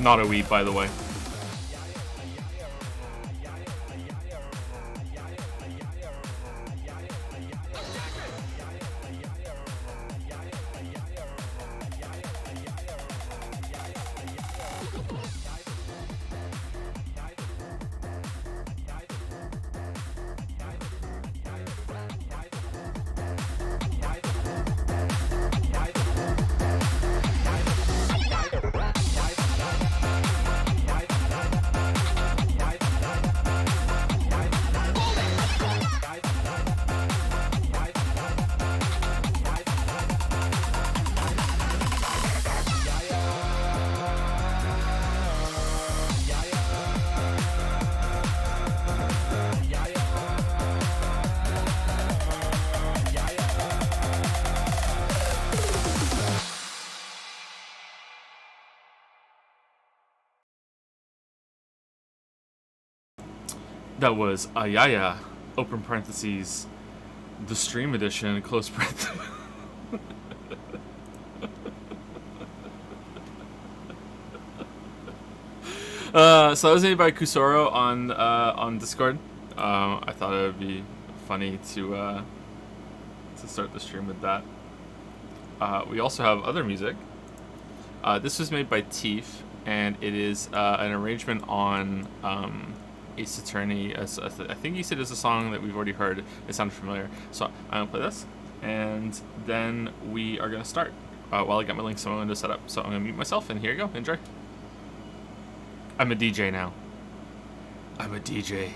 Not a weed, by the way. That was Ayaya, open parentheses, the stream edition, close parentheses. So that was made by Kusoro on Discord. I thought it would be funny to start the stream with that. We also have other music. This was made by Teef, and it is an arrangement on Ace Attorney. I think he said it's a song that we've already heard. It sounded familiar. So I'm going to play this, and then we are going to start while I get my links on my window set up. So I'm going to mute myself, and here you go. Enjoy. I'm a DJ now. I'm a DJ.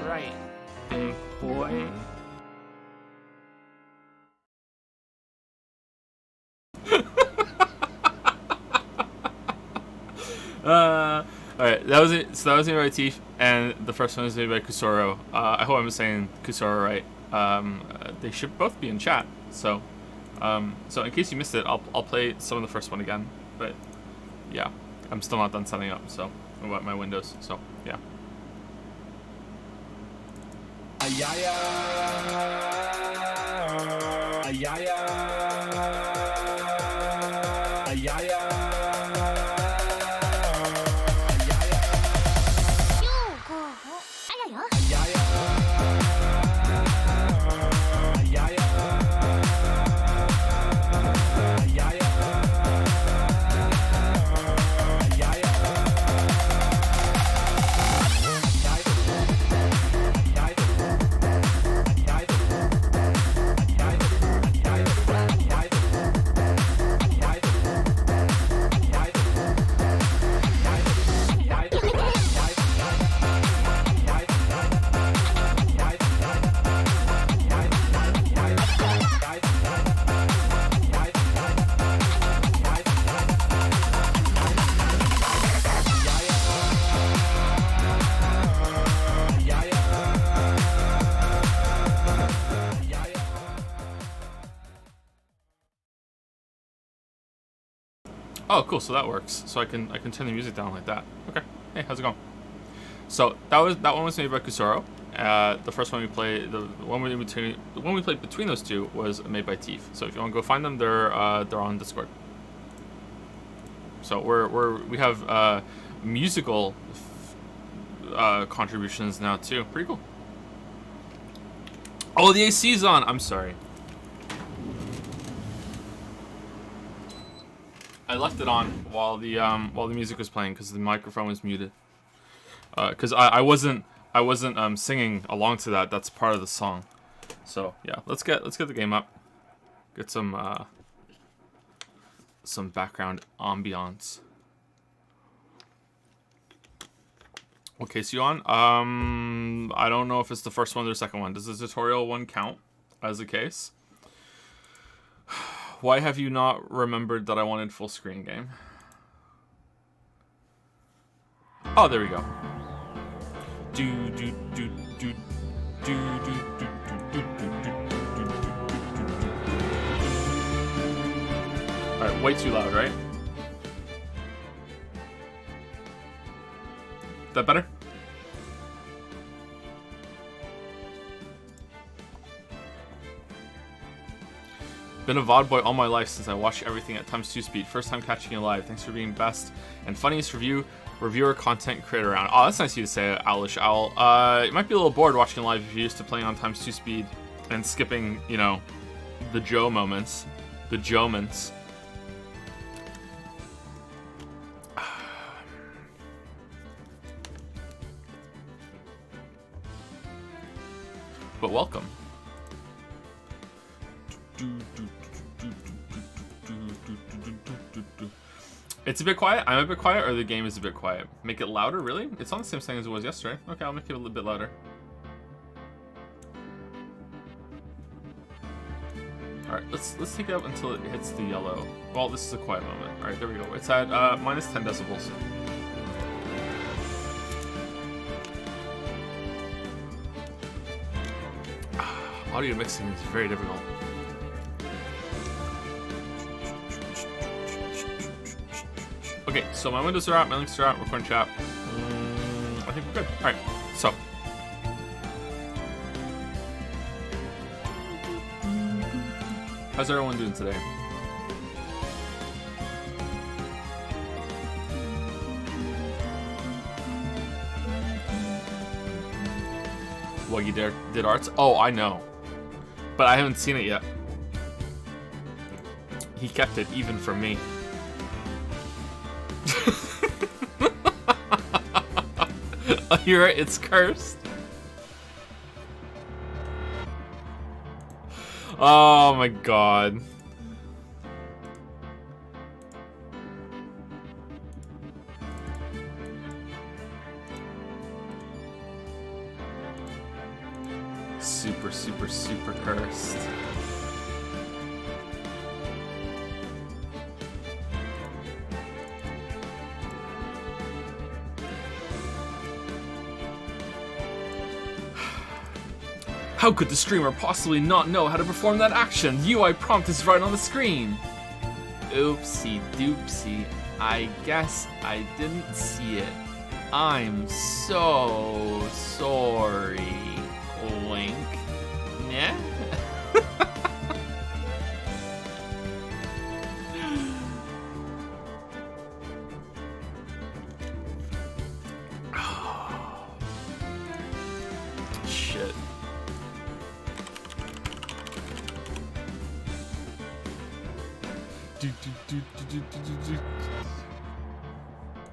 Right, big boy. Alright, that was it. So that was made by Teef, and the first one was made by Kusoro. I hope I'm saying Kusoro right. They should both be in chat. So in case you missed it, I'll play some of the first one again. But yeah, I'm still not done setting up. So about my windows. So yeah. Ayaya, ayaya. Oh, cool. So that works. So I can turn the music down like that. Okay. Hey, how's it going? So that one was made by Kusoro. The first one we played, the one we played between those two was made by Teef. So if you want to go find them, they're on Discord. So we have musical contributions now too. Pretty cool. Oh, the AC's on. I'm sorry. I left it on while the music was playing because the microphone was muted. Because I wasn't singing along to that. That's part of the song. So yeah, let's get the game up. Get some background ambiance. Okay, so you on? I don't know if it's the first one or the second one. Does the tutorial one count as a case? Why have you not remembered that I wanted full screen game? Oh, there we go. Alright, way too loud, right? That better? Been a VOD boy all my life since I watched everything at ×2 speed. First time catching you live. Thanks for being best and funniest reviewer content creator around. Oh, that's nice of you to say, Owlish Owl. You might be a little bored watching live if you're used to playing on ×2 speed and skipping, you know, the Joe moments. The Joe-ments. But welcome. It's a bit quiet. I'm a bit quiet, or the game is a bit quiet. Make it louder, really? It's on the same thing as it was yesterday. Okay, I'll make it a little bit louder. Alright, let's take it up until it hits the yellow. Well, this is a quiet moment. Alright, there we go. It's at minus 10 decibels. Audio mixing is very difficult. Okay, so my windows are out, my links are out, recording chat. I think we're good. Alright, so. How's everyone doing today? What, you did arts? Oh, I know. But I haven't seen it yet. He kept it even from me. Oh, you're right, it's cursed. Oh my god. Super, super, super cursed. How could the streamer possibly not know how to perform that action? The UI prompt is right on the screen. Oopsie doopsie. I guess I didn't see it. I'm so sorry. Link. Yeah? Shit.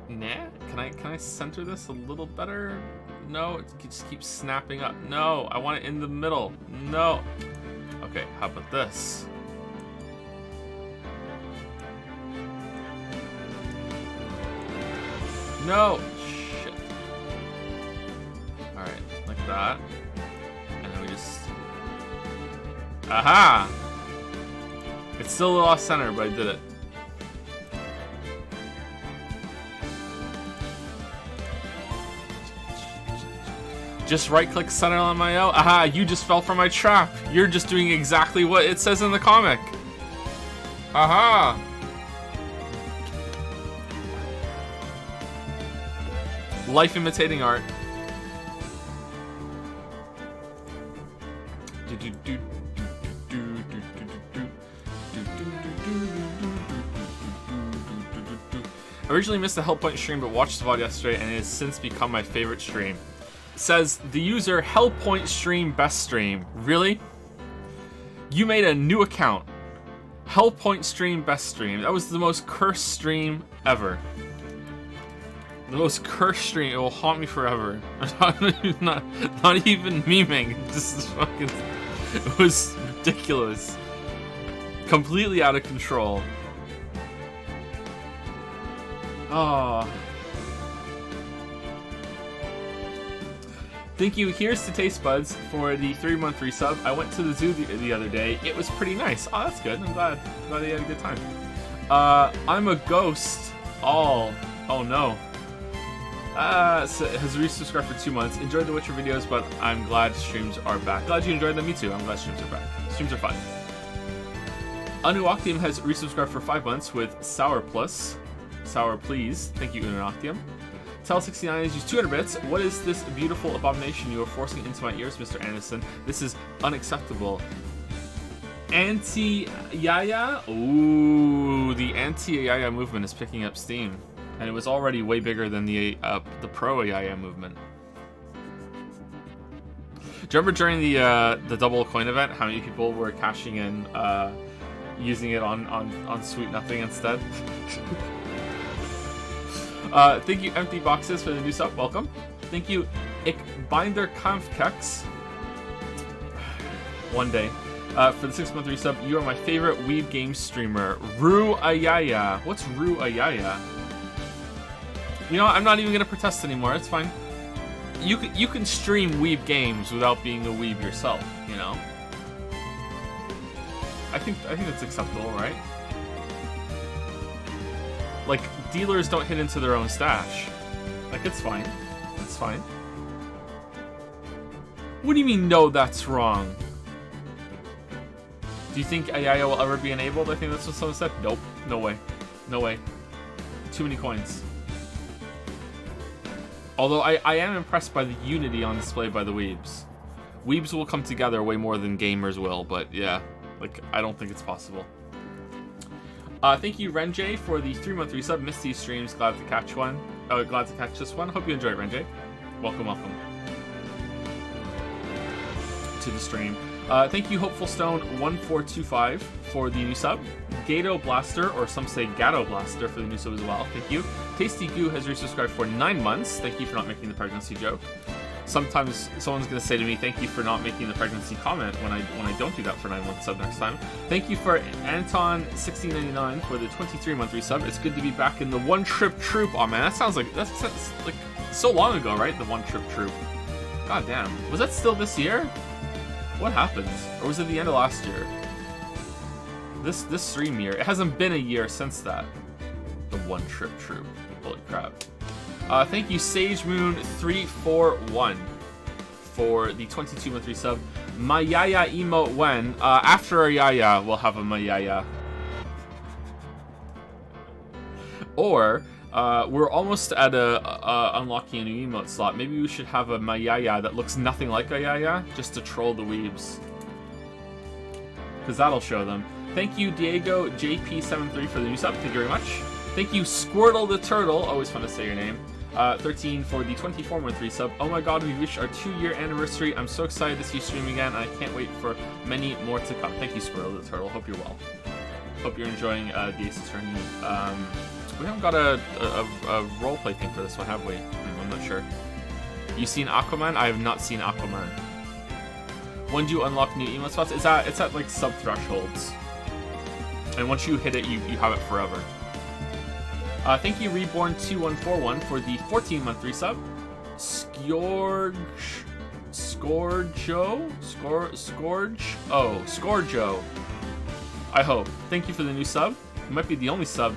Nah? Can I center this a little better? No, it just keeps snapping up. No, I want it in the middle. No. Okay, how about this? No. Shit. Alright, like that. And then we just... Aha! It's still a little off center, but I did it. Just right-click center on my O. Aha, you just fell for my trap. You're just doing exactly what it says in the comic. Aha. Life imitating art. Originally missed the Hellpoint stream, but watched the VOD yesterday, and it has since become my favorite stream. Says the user Hellpoint stream best stream. Really? You made a new account. Hellpoint stream best stream. That was the most cursed stream ever. The most cursed stream. It will haunt me forever. not even memeing. Just fucking. It was ridiculous. Completely out of control. Oh. Thank you. Here's to Taste Buds for the 3-month resub. I went to the zoo the other day. It was pretty nice. Oh, that's good. I'm glad you had a good time. I'm a ghost. Oh no. So has resubscribed for 2 months. Enjoyed the Witcher videos, but I'm glad streams are back. Glad you enjoyed them. Me too. I'm glad streams are back. Streams are fun. Unuoctium has resubscribed for 5 months with Sour Plus. Sour Please. Thank you, Unuoctium. Tel69 has used 200 bits. What is this beautiful abomination you are forcing into my ears, Mr. Anderson? This is unacceptable. Anti-Yaya? Ooh, the anti-Yaya movement is picking up steam. And it was already way bigger than the pro-Yaya movement. Do you remember during the double coin event, how many people were cashing in, using it on Sweet Nothing instead? Thank you, Empty Boxes, for the new sub. Welcome. Thank you, Ik Binder Kampfkex. One day. For the 6-month resub, you are my favorite weeb game streamer. Ru Ayaya. What's Ru Ayaya? You know, I'm not even gonna protest anymore. It's fine. You can stream weeb games without being a weeb yourself. You know. I think it's acceptable, right? Like, dealers don't hit into their own stash. Like, it's fine. It's fine. What do you mean, no, that's wrong? Do you think Ayaya will ever be enabled? I think that's what someone said. Nope. No way. No way. Too many coins. Although I am impressed by the unity on display by the weebs. Weebs will come together way more than gamers will, but yeah. Like, I don't think it's possible. Thank you, Renjay, for the 3-month resub. Missed these streams. Glad to catch one. Glad to catch this one. Hope you enjoy it, Renjay. Welcome, welcome to the stream. Thank you, Hopeful Stone 1425 for the new sub. Gato Blaster, or some say Gatto Blaster, for the new sub as well. Thank you. Tasty Goo has resubscribed for 9 months. Thank you for not making the pregnancy joke. Sometimes someone's going to say to me, thank you for not making the pregnancy comment when I don't do that for 9 months sub next time. Thank you for Anton1699 for the 23-month resub. It's good to be back in the One Trip Troop. Oh man, that sounds like, that's like so long ago, right? The One Trip Troop. God damn. Was that still this year? What happened? Or was it the end of last year? This stream year. It hasn't been a year since that. The One Trip Troop. Holy crap. Thank you, SageMoon341 for the 22-month resub. Mayaya emote when? After a Yaya, we'll have a Mayaya. Or, we're almost at unlocking a new emote slot. Maybe we should have a Mayaya that looks nothing like a Yaya, just to troll the weebs. Because that'll show them. Thank you, Diego JP73 for the new sub. Thank you very much. Thank you, Squirtle the Turtle. Always fun to say your name. 13 for the 24-month resub. Oh my god, we reached our 2-year anniversary. I'm so excited to see you stream again. I can't wait for many more to come. Thank you, Squirtle the Turtle. Hope you're well. Hope you're enjoying the Ace Attorney. We haven't got a roleplay thing for this one, have we? I'm not sure. You seen Aquaman? I have not seen Aquaman. When do you unlock new emote spots? It's at like sub-thresholds. And once you hit it, you have it forever. Thank you, Reborn2141 for the 14-month resub. Scourjo. I hope. Thank you for the new sub. It might be the only sub.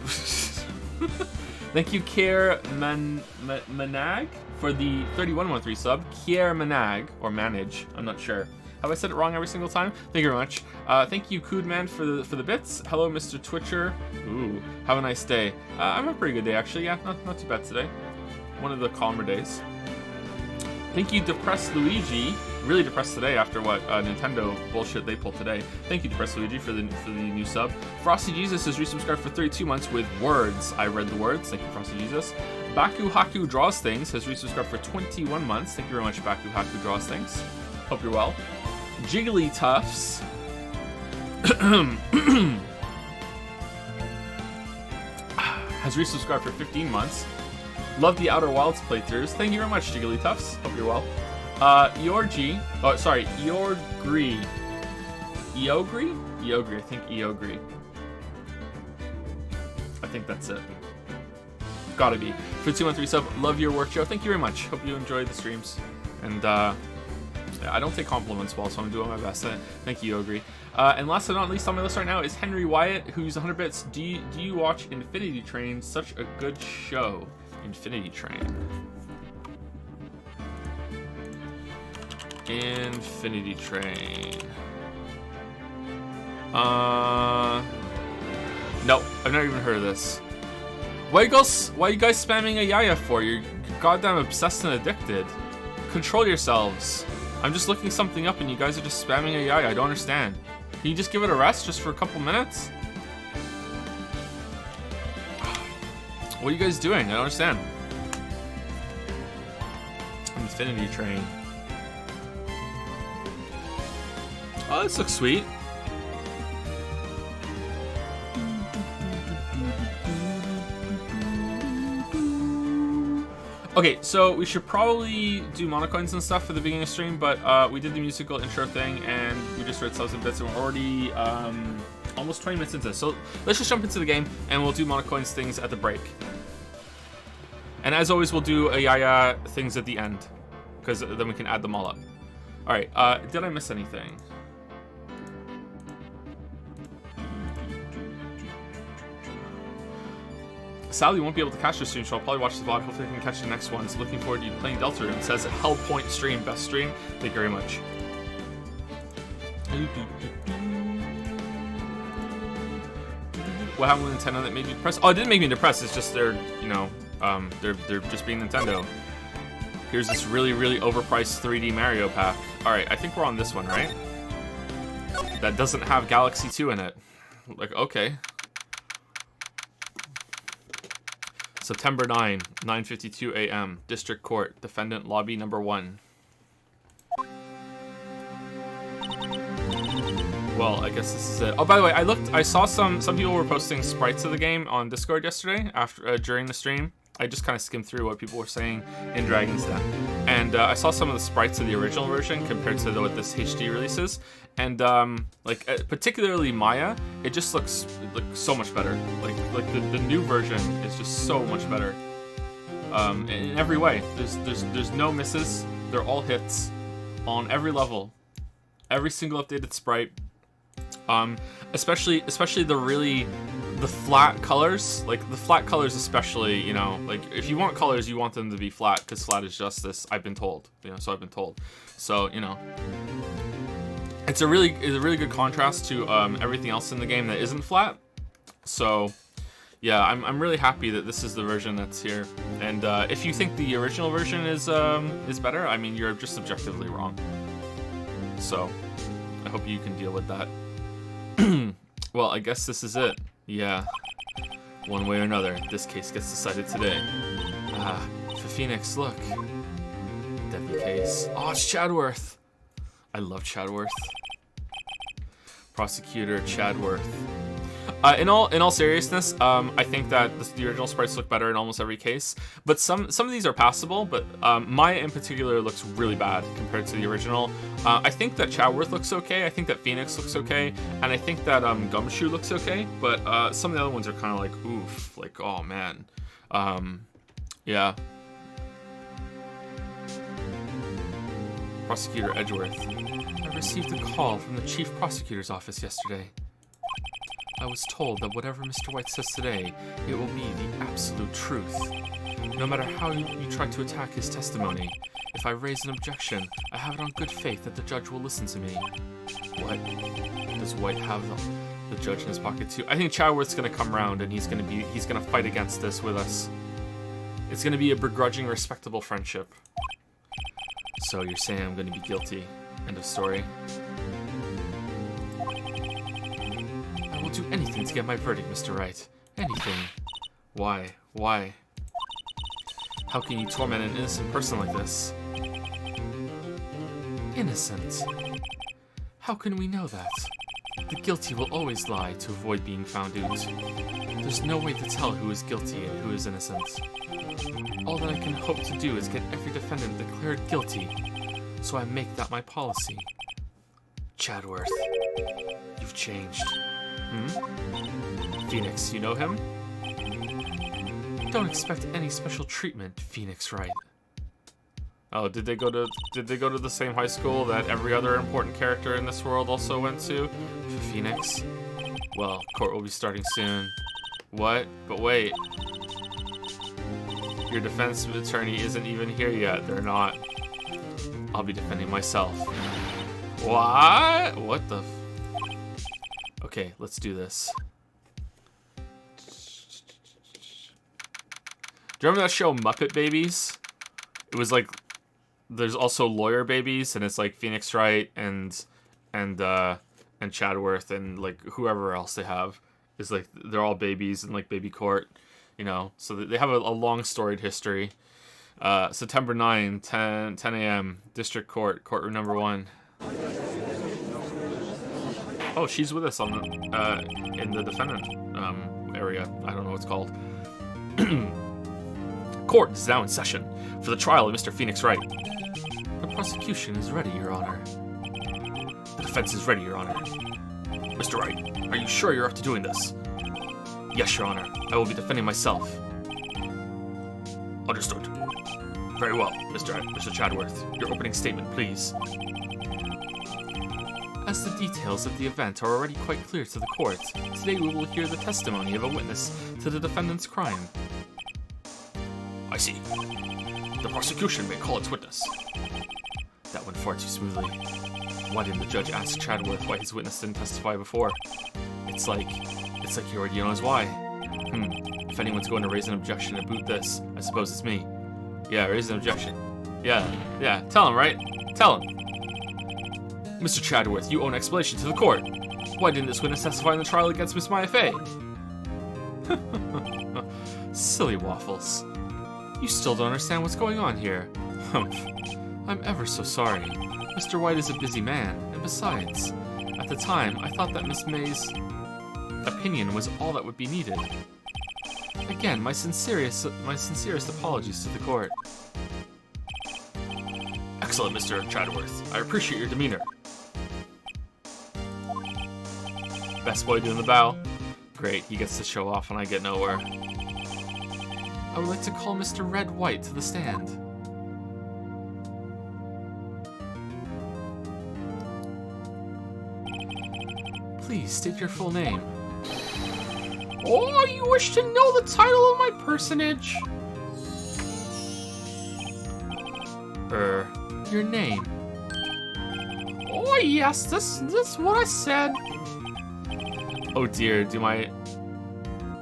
Thank you, Kier Manag for the 31-month resub. Kier Manag, or Manage, I'm not sure. Have I said it wrong every single time? Thank you very much. Thank you, Koodman, for the bits. Hello, Mr. Twitcher. Ooh, have a nice day. I'm a pretty good day, actually. Yeah, not too bad today. one of the calmer days. Thank you, Depressed Luigi. Really depressed today after what Nintendo bullshit they pulled today. Thank you, Depressed Luigi, for the new sub. Frosty Jesus has resubscribed for 32 months with words. I read the words. Thank you, Frosty Jesus. Baku Haku Draws Things has resubscribed for 21 months. Thank you very much, Baku Haku Draws Things. Hope you're well. Jiggly Tufts has resubscribed for 15 months. Love the Outer Wilds playthroughs. Thank you very much, Jiggly Tufts. Hope you're well. Eorgri. Eogri? I think Eogri. I think that's it. Gotta be. For 2 month resub, love your work, Joe. Thank you very much. Hope you enjoyed the streams. And, I don't take compliments well, so I'm doing my best. Thank you, Eogri. And last but not least on my list right now is Henry Wyatt, who's 100 bits. Do you watch Infinity Train? Such a good show. Infinity Train. Infinity Train. No, I've never even heard of this. Why you guys spamming a yaya for? You're goddamn obsessed and addicted. Control yourselves. I'm just looking something up and you guys are just spamming a yaya. I don't understand. Can you just give it a rest just for a couple minutes? What are you guys doing? I don't understand. Infinity Train. Oh, this looks sweet. Okay, so we should probably do monocoins and stuff for the beginning of the stream, but we did the musical intro thing and we just read subs and bits and we're already almost 20 minutes into this. So let's just jump into the game and we'll do monocoins things at the break. And as always, we'll do a yaya things at the end, because then we can add them all up. Alright, did I miss anything? Sally won't be able to catch the stream, so I'll probably watch the VOD. Hopefully I can catch the next one. So looking forward to you playing Deltarune. It says Hellpoint stream, best stream. Thank you very much. What happened with Nintendo that made you depressed? Oh, it didn't make me depressed. It's just they're, you know, they're just being Nintendo. Here's this really, really overpriced 3D Mario pack. All right, I think we're on this one, right? That doesn't have Galaxy 2 in it. Like, okay. September 9, 9:52 a.m. District Court, Defendant Lobby Number 1. Well, I guess this is it. Oh, by the way, I saw some people were posting sprites of the game on Discord yesterday after during the stream. I just kind of skimmed through what people were saying in Dragon's Den. And I saw some of the sprites of the original version compared to what this HD release is. And particularly Maya, it just looks so much better. Like the new version is just so much better. In every way. There's no misses. They're all hits on every level. Every single updated sprite. Especially the flat colors, like the flat colors especially, you know, like if you want colors, you want them to be flat because flat is justice. I've been told, you know, so I've been told. So, you know, it's a really good contrast to everything else in the game that isn't flat. So, yeah, I'm really happy that this is the version that's here. And if you think the original version is better, I mean, you're just subjectively wrong. So, I hope you can deal with that. Well, I guess this is it. Yeah. One way or another, this case gets decided today. For Phoenix, look. Deadly case. Oh, it's Chadworth. I love Chadworth. Prosecutor Chadworth. In all seriousness, I think that the original sprites look better in almost every case, but some of these are passable, but Maya in particular looks really bad compared to the original. I think that Chadworth looks okay, I think that Phoenix looks okay, and I think that Gumshoe looks okay, but some of the other ones are kind of like, oof, like, oh man. Yeah. Prosecutor Edgeworth. I received a call from the Chief Prosecutor's office yesterday. I was told that whatever Mr. White says today, it will be the absolute truth. No matter how you try to attack his testimony, if I raise an objection, I have it on good faith that the judge will listen to me. What? Does White have the judge in his pocket too? I think Chadworth's gonna come around and he's gonna fight against this with us. It's gonna be a begrudging, respectable friendship. So you're saying I'm gonna be guilty. End of story. I will do anything to get my verdict, Mr. Wright. Anything. Why? Why? How can you torment an innocent person like this? Innocent? How can we know that? The guilty will always lie to avoid being found out. There's no way to tell who is guilty and who is innocent. All that I can hope to do is get every defendant declared guilty, so I make that my policy. Chadworth, you've changed. Phoenix, you know him? Don't expect any special treatment, Phoenix Wright. Oh, did they go to the same high school that every other important character in this world also went to? Phoenix? Well, court will be starting soon. What? But wait. Your defense attorney isn't even here yet. They're not. I'll be defending myself. What? What the? Okay, let's do this. Do you remember that show Muppet Babies? It was like, there's also lawyer babies, and it's like Phoenix Wright and Chadworth and like whoever else they have is like they're all babies in like baby court, you know. So they have a long storied history. September 9, 10 a.m. District Court, courtroom number 1. Oh, she's with us on the in the defendant area. I don't know what it's called. Court is now in session for the trial of Mr. Phoenix Wright. The prosecution is ready, Your Honor. The defense is ready, Your Honor. Mr. Wright, are you sure you're up to doing this? Yes, Your Honor. I will be defending myself. Understood. Very well, Mr. Chadworth. Your opening statement, please. As the details of the event are already quite clear to the court, today we will hear the testimony of a witness to the defendant's crime. I see. The prosecution may call its witness. That went far too smoothly. Why didn't the judge ask Chadworth why his witness didn't testify before? It's like he already knows why. If anyone's going to raise an objection to boot this, I suppose it's me. Yeah, raise an objection. Yeah, tell him, right? Tell him. Mr. Chadworth, you owe an explanation to the court. Why didn't this witness testify in the trial against Miss Maya Fey? Silly waffles. You still don't understand what's going on here. Humph. I'm ever so sorry. Mr. White is a busy man, and besides, at the time, I thought that Miss May's opinion was all that would be needed. Again, my sincerest apologies to the court. Excellent, Mr. Chadworth. I appreciate your demeanor. Best boy doing the bow. Great, he gets to show off and I get nowhere. I would like to call Mr. Red White to the stand. Please state your full name. Oh, you wish to know the title of my personage? Your name. Oh yes, this is what I said. Oh dear, do my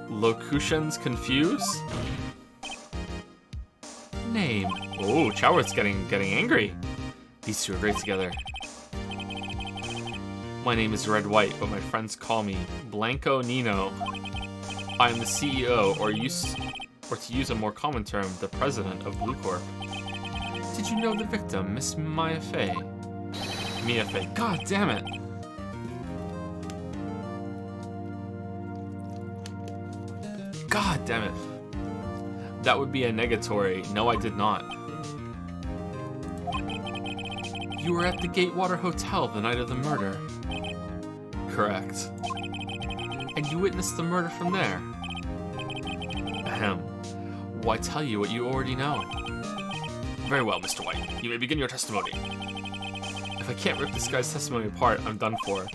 locutions confuse? Name. Oh, Chadworth's getting angry. These two are great together. My name is Red White, but my friends call me Blanco Nino. I am the CEO, or to use a more common term, the president of Blue Corp. Did you know the victim, Miss Maya Fey? Mia Fey. God damn it! God damn it. That would be a negatory. No, I did not. You were at the Gatewater Hotel the night of the murder. Correct. And you witnessed the murder from there. Ahem. Why tell you what you already know? Very well, Mr. White. You may begin your testimony. If I can't rip this guy's testimony apart, I'm done for.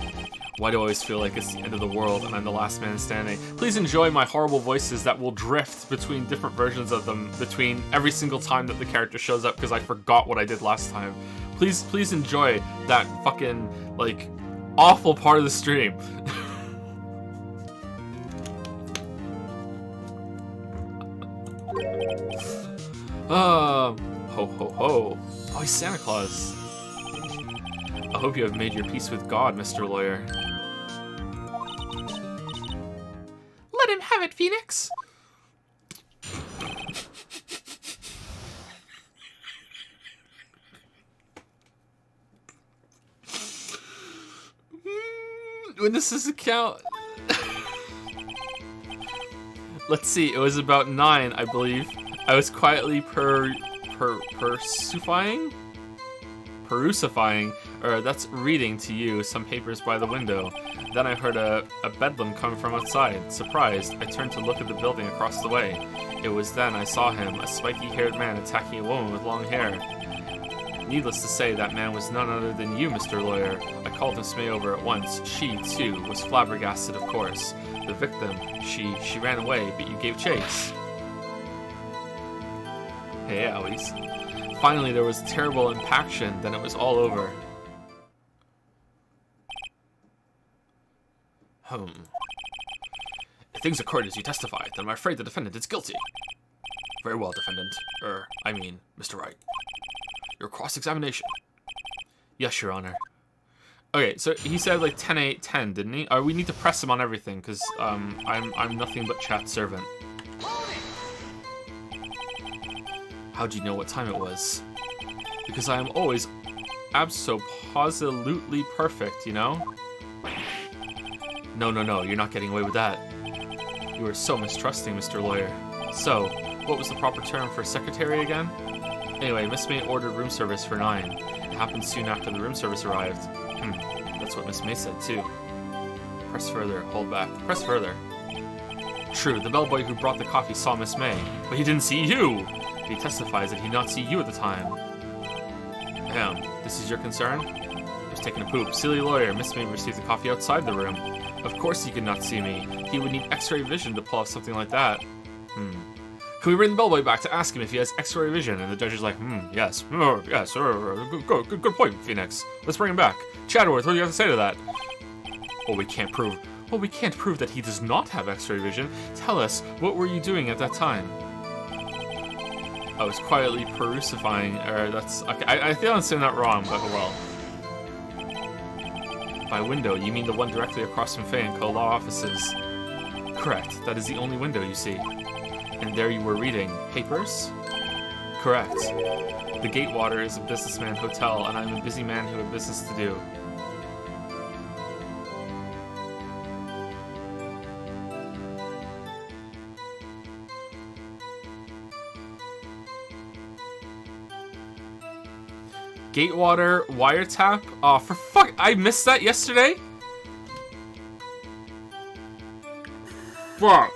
Why do I always feel like it's the end of the world and I'm the last man standing? Please enjoy my horrible voices that will drift between different versions of them between every single time that the character shows up because I forgot what I did last time. Please enjoy that fucking, like, awful part of the stream. Ho ho ho. Oh, he's Santa Claus. I hope you have made your peace with God, Mr. Lawyer. Let him have it, Phoenix! Witness's account. Let's see, it was about 9, I believe. I was quietly perusifying, or that's reading to you some papers by the window. Then I heard a bedlam come from outside. Surprised, I turned to look at the building across the way. It was then I saw him, a spiky-haired man attacking a woman with long hair. Needless to say, that man was none other than you, Mr. Lawyer. I called Miss May over at once. She, too, was flabbergasted, of course. The victim, she ran away, but you gave chase. Hey, Owies. Finally, there was terrible impaction, then it was all over. If things occurred as you testified, then I'm afraid the defendant is guilty. Very well, defendant. Mr. Wright. Your cross-examination. Yes, Your Honor. Okay, so he said like 10-8-10, didn't he? We need to press him on everything, because I'm nothing but chat servant. How'd you know what time it was? Because I am always abso-positively perfect, you know? No, you're not getting away with that. You are so mistrusting, Mr. Lawyer. So, what was the proper term for secretary again? Anyway, Miss May ordered room service for 9. It happened soon after the room service arrived. That's what Miss May said, too. Press further, hold back. Press further. True, the bellboy who brought the coffee saw Miss May, but he didn't see you! He testifies that he did not see you at the time. Ahem, this is your concern? I was taking a poop. Silly lawyer, Miss May received the coffee outside the room. Of course he could not see me. He would need x-ray vision to pull off something like that. Can we bring the bellboy back to ask him if he has x-ray vision? And the judge is like, yes. Yes, good point, Phoenix. Let's bring him back. Chadworth, what do you have to say to that? Well, we can't prove that he does not have x-ray vision. Tell us, what were you doing at that time? I was quietly perusifying, that's, okay, I feel I'm saying that wrong, but oh well. By window, you mean the one directly across from Fay and Co. law offices? Correct, that is the only window you see. And there you were reading papers? Correct. The Gatewater is a businessman hotel, and I'm a busy man who had business to do. Gatewater wiretap? Oh, for fuck! I missed that yesterday? Fuck.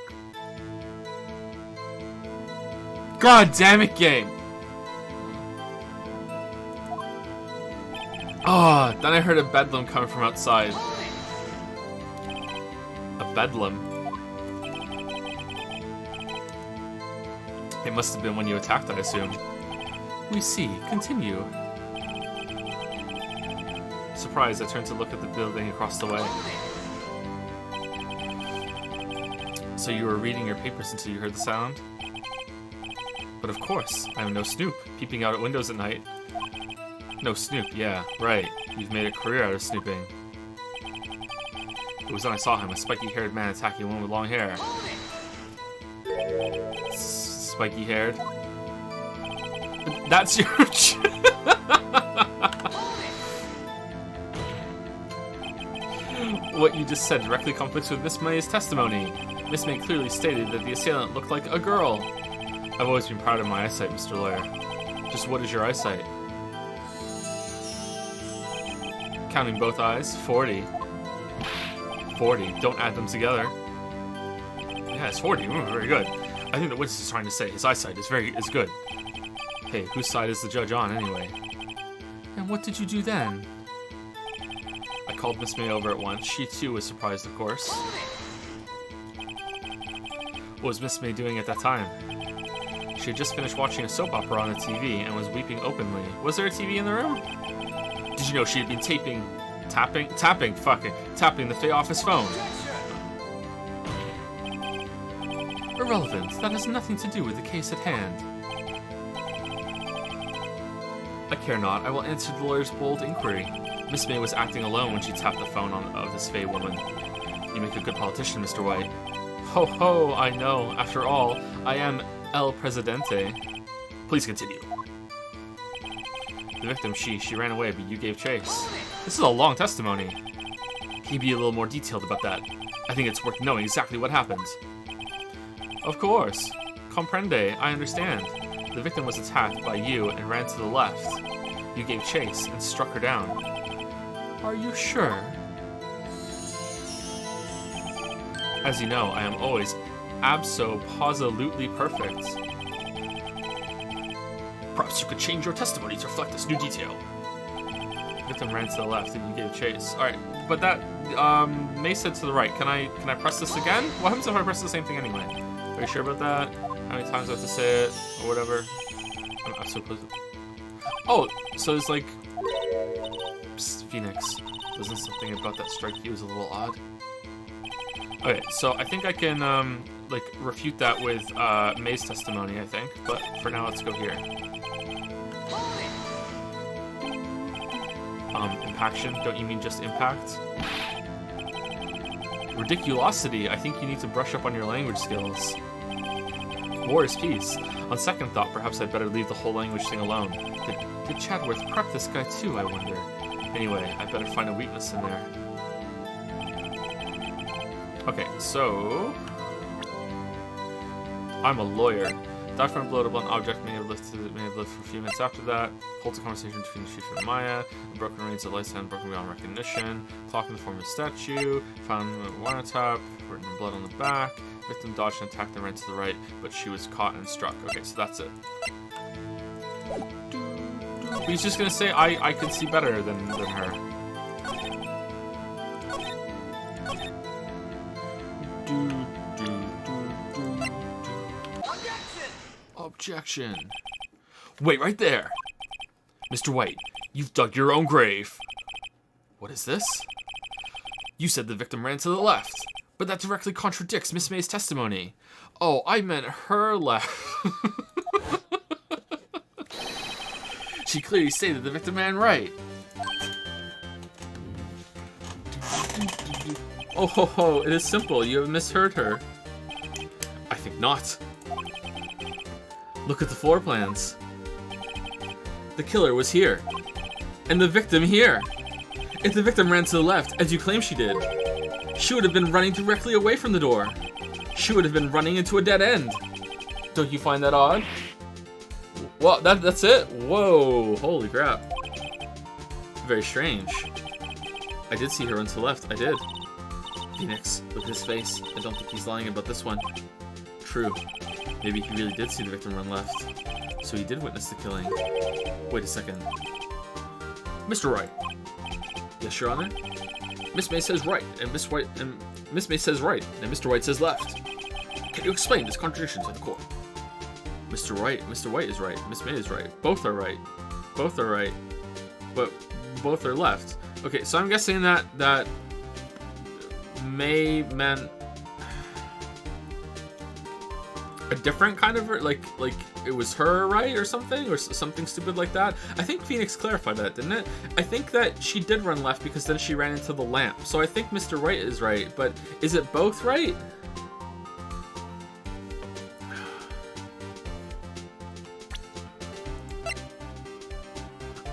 God damn it, game. Oh, then I heard a bedlam coming from outside. A bedlam? It must have been when you attacked, I assume. We see. Continue. Surprised, I turned to look at the building across the way. So you were reading your papers until you heard the sound? But of course, I'm no snoop, peeping out at windows at night. No snoop, yeah, right. You've made a career out of snooping. It was then I saw him, a spiky-haired man attacking a woman with long hair. Spiky-haired? That's your... What you just said directly conflicts with Miss May's testimony. Miss May clearly stated that the assailant looked like a girl. I've always been proud of my eyesight, Mr. Lawyer. Just what is your eyesight? Counting both eyes, 40. 40. Don't add them together. Yeah, it's 40. Very good. I think the witness is trying to say his eyesight is good. Hey, whose side is the judge on, anyway? And what did you do then? I called Miss May over at once. She, too, was surprised, of course. What was Miss May doing at that time? She had just finished watching a soap opera on the TV and was weeping openly. Was there a TV in the room? Did you know she had been tapping the Fay office phone? Irrelevant. That has nothing to do with the case at hand. I care not. I will answer the lawyer's bold inquiry. Miss May was acting alone when she tapped the phone of this Fey woman. You make a good politician, Mr. White. Ho ho, I know. After all, I am El Presidente. Please continue. The victim, she ran away, but you gave chase. This is a long testimony. Can you be a little more detailed about that? I think it's worth knowing exactly what happened. Of course. Comprende, I understand. The victim was attacked by you and ran to the left. You gave chase and struck her down. Are you sure? As you know, I am always abso-posolutely perfect. Perhaps you could change your testimony to reflect this new detail. The victim ran to the left and you gave chase. Alright, but that, May said to the right. Can I press this again? What happens if I press the same thing anyway? Are you sure about that? How many times I have to say it? Or whatever? I'm supposed to... Oh, so it's like... Psst, Phoenix. Doesn't something about that strike you as a little odd? Okay, so I think I can, like, refute that with, May's testimony, I think. But for now, let's go here. Impaction? Don't you mean just impact? Ridiculosity. I think you need to brush up on your language skills. War is peace. On second thought, perhaps I'd better leave the whole language thing alone. Did Chadworth prep this guy too, I wonder? Anyway, I'd better find a weakness in there. Okay, so... I'm a lawyer. Died from a blow to a blunt object, may have lived for a few minutes after that. Holds a conversation between the chief and Maya. The broken remains of Light's hand, broken beyond recognition. Clock in the form of a statue. Found a wiretap, written in blood on the back. Victim dodged and attacked and ran to the right, but she was caught and struck. Okay, so that's it. He's just gonna say I could see better than her. Objection! Wait right there! Mr. White, you've dug your own grave. What is this? You said the victim ran to the left, but that directly contradicts Miss May's testimony. Oh, I meant her left. She clearly stated the victim ran right. Oh ho ho, it is simple. You have misheard her. I think not. Look at the floor plans. The killer was here. And the victim here. If the victim ran to the left, as you claim she did, she would have been running directly away from the door. She would have been running into a dead end. Don't you find that odd? Well, that's it? Whoa, holy crap. Very strange. I did see her run to the left, I did. Phoenix, look at his face. I don't think he's lying about this one. True. Maybe he really did see the victim run left. So he did witness the killing. Wait a second. Mr. Wright. Yes, Your Honor? Miss May says right, and Miss May says right, and Mr. White says left. Can you explain this contradiction to the court? Mr. White is right. Miss May is right. Both are right. Both are right. But both are left. Okay, so I'm guessing that May meant a different kind of like it was her right or something stupid like that. I think Phoenix clarified that, didn't it? I think that she did run left because then she ran into the lamp. So I think Mr. Wright is right, but is it both right?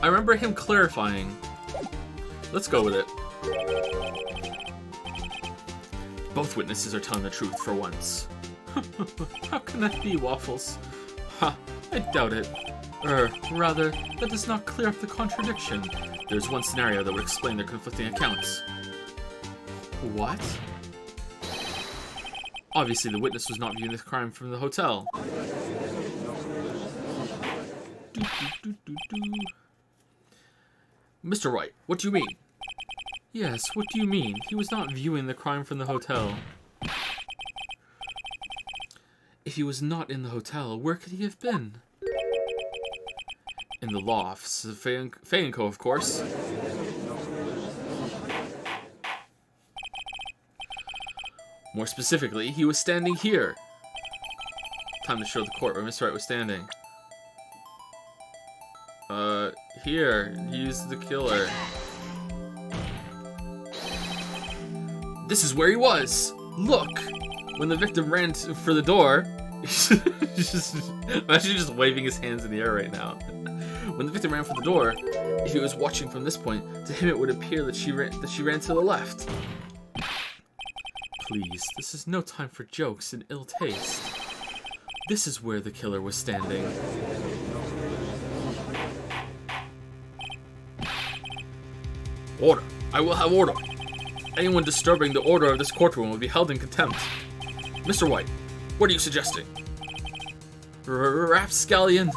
I remember him clarifying. Let's go with it. Both witnesses are telling the truth for once. How can that be, Waffles? Ha, I doubt it. Rather, that does not clear up the contradiction. There's one scenario that would explain their conflicting accounts. What? Obviously, the witness was not viewing the crime from the hotel. Mr. Wright, what do you mean? Yes, what do you mean? He was not viewing the crime from the hotel. If he was not in the hotel, where could he have been? In the lofts of Fay & Co, of course. More specifically, he was standing here. Time to show the court where Mr. Wright was standing. Here. He's the killer. This is where he was! Look! When the victim ran for the door... Imagine just waving his hands in the air right now. When the victim ran for the door, if he was watching from this point, to him it would appear that she ran to the left. Please, this is no time for jokes and ill taste. This is where the killer was standing. Order! I will have order! Anyone disturbing the order of this courtroom will be held in contempt. Mr. White, what are you suggesting? Rapscallion!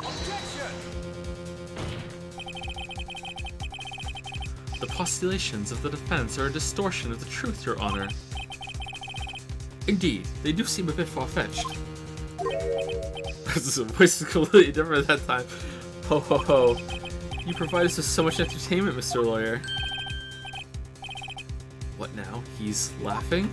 The postulations of the defense are a distortion of the truth, Your Honor. Indeed, they do seem a bit far-fetched. This voice is completely different at that time. Ho ho ho. You provide us with so much entertainment, Mr. Lawyer. What now? He's laughing?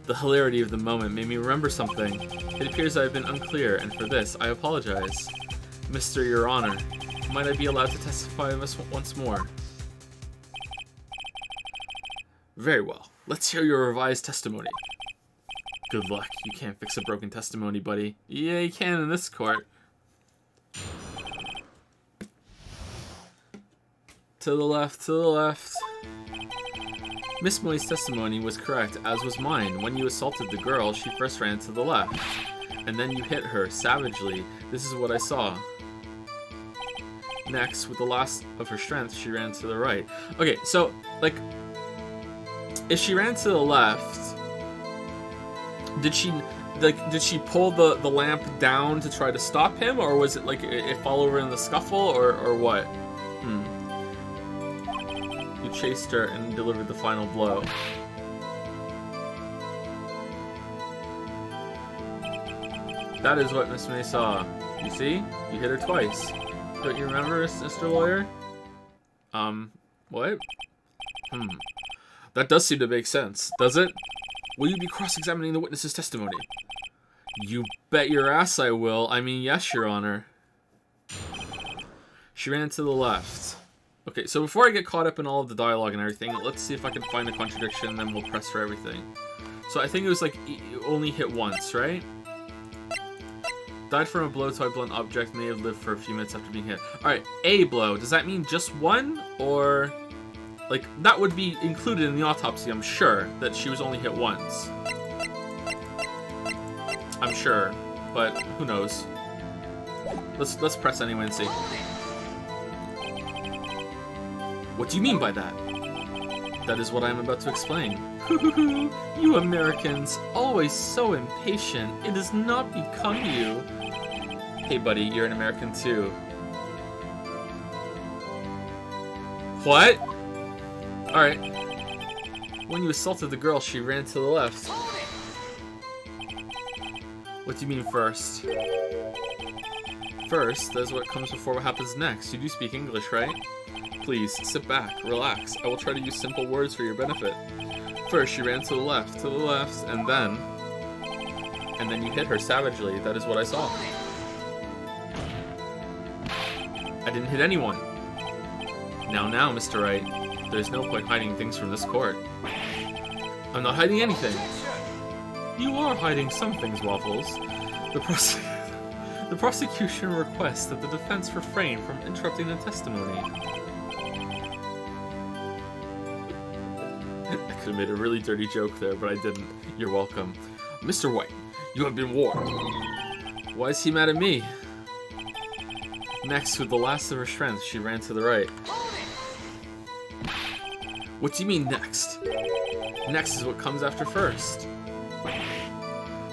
The hilarity of the moment made me remember something. It appears I have been unclear, and for this, I apologize. Mr. Your Honor, might I be allowed to testify once more? Very well. Let's hear your revised testimony. Good luck. You can't fix a broken testimony, buddy. Yeah, you can in this court. To the left, to the left. Miss Moy's testimony was correct, as was mine. When you assaulted the girl, she first ran to the left. And then you hit her, savagely. This is what I saw. Next, with the last of her strength, she ran to the right. Okay, so, like, if she ran to the left, did she pull the lamp down to try to stop him, or was it like it fell over in the scuffle, or what? You chased her and delivered the final blow. That is what Miss May saw. You see? You hit her twice. Don't you remember, Mr. Lawyer? What? That does seem to make sense, does it? Will you be cross-examining the witness's testimony? You bet your ass I will. I mean, yes, Your Honor. She ran to the left. Okay, so before I get caught up in all of the dialogue and everything, let's see if I can find a contradiction, and then we'll press for everything. So I think it was like, only hit once, right? Died from a blow to a blunt object, may have lived for a few minutes after being hit. Alright, a blow. Does that mean just one? Or, like, that would be included in the autopsy, I'm sure, that she was only hit once. I'm sure, but who knows. Let's press anyway and see. What do you mean by that? That is what I am about to explain. You Americans, always so impatient. It does not become you. Hey buddy, you're an American too. What? Alright. When you assaulted the girl, she ran to the left. What do you mean first? First, that is what comes before what happens next. You do speak English, right? Please, sit back, relax. I will try to use simple words for your benefit. First, she ran to the left, and then you hit her savagely. That is what I saw. I didn't hit anyone. Now, Mr. Wright. There's no point hiding things from this court. I'm not hiding anything. You are hiding some things, Waffles. The prosecution requests that the defense refrain from interrupting the testimony. I could have made a really dirty joke there, but I didn't. You're welcome. Mr. White, you have been warned. Why is he mad at me? Next, with the last of her strength, she ran to the right. What do you mean, next? Next is what comes after first.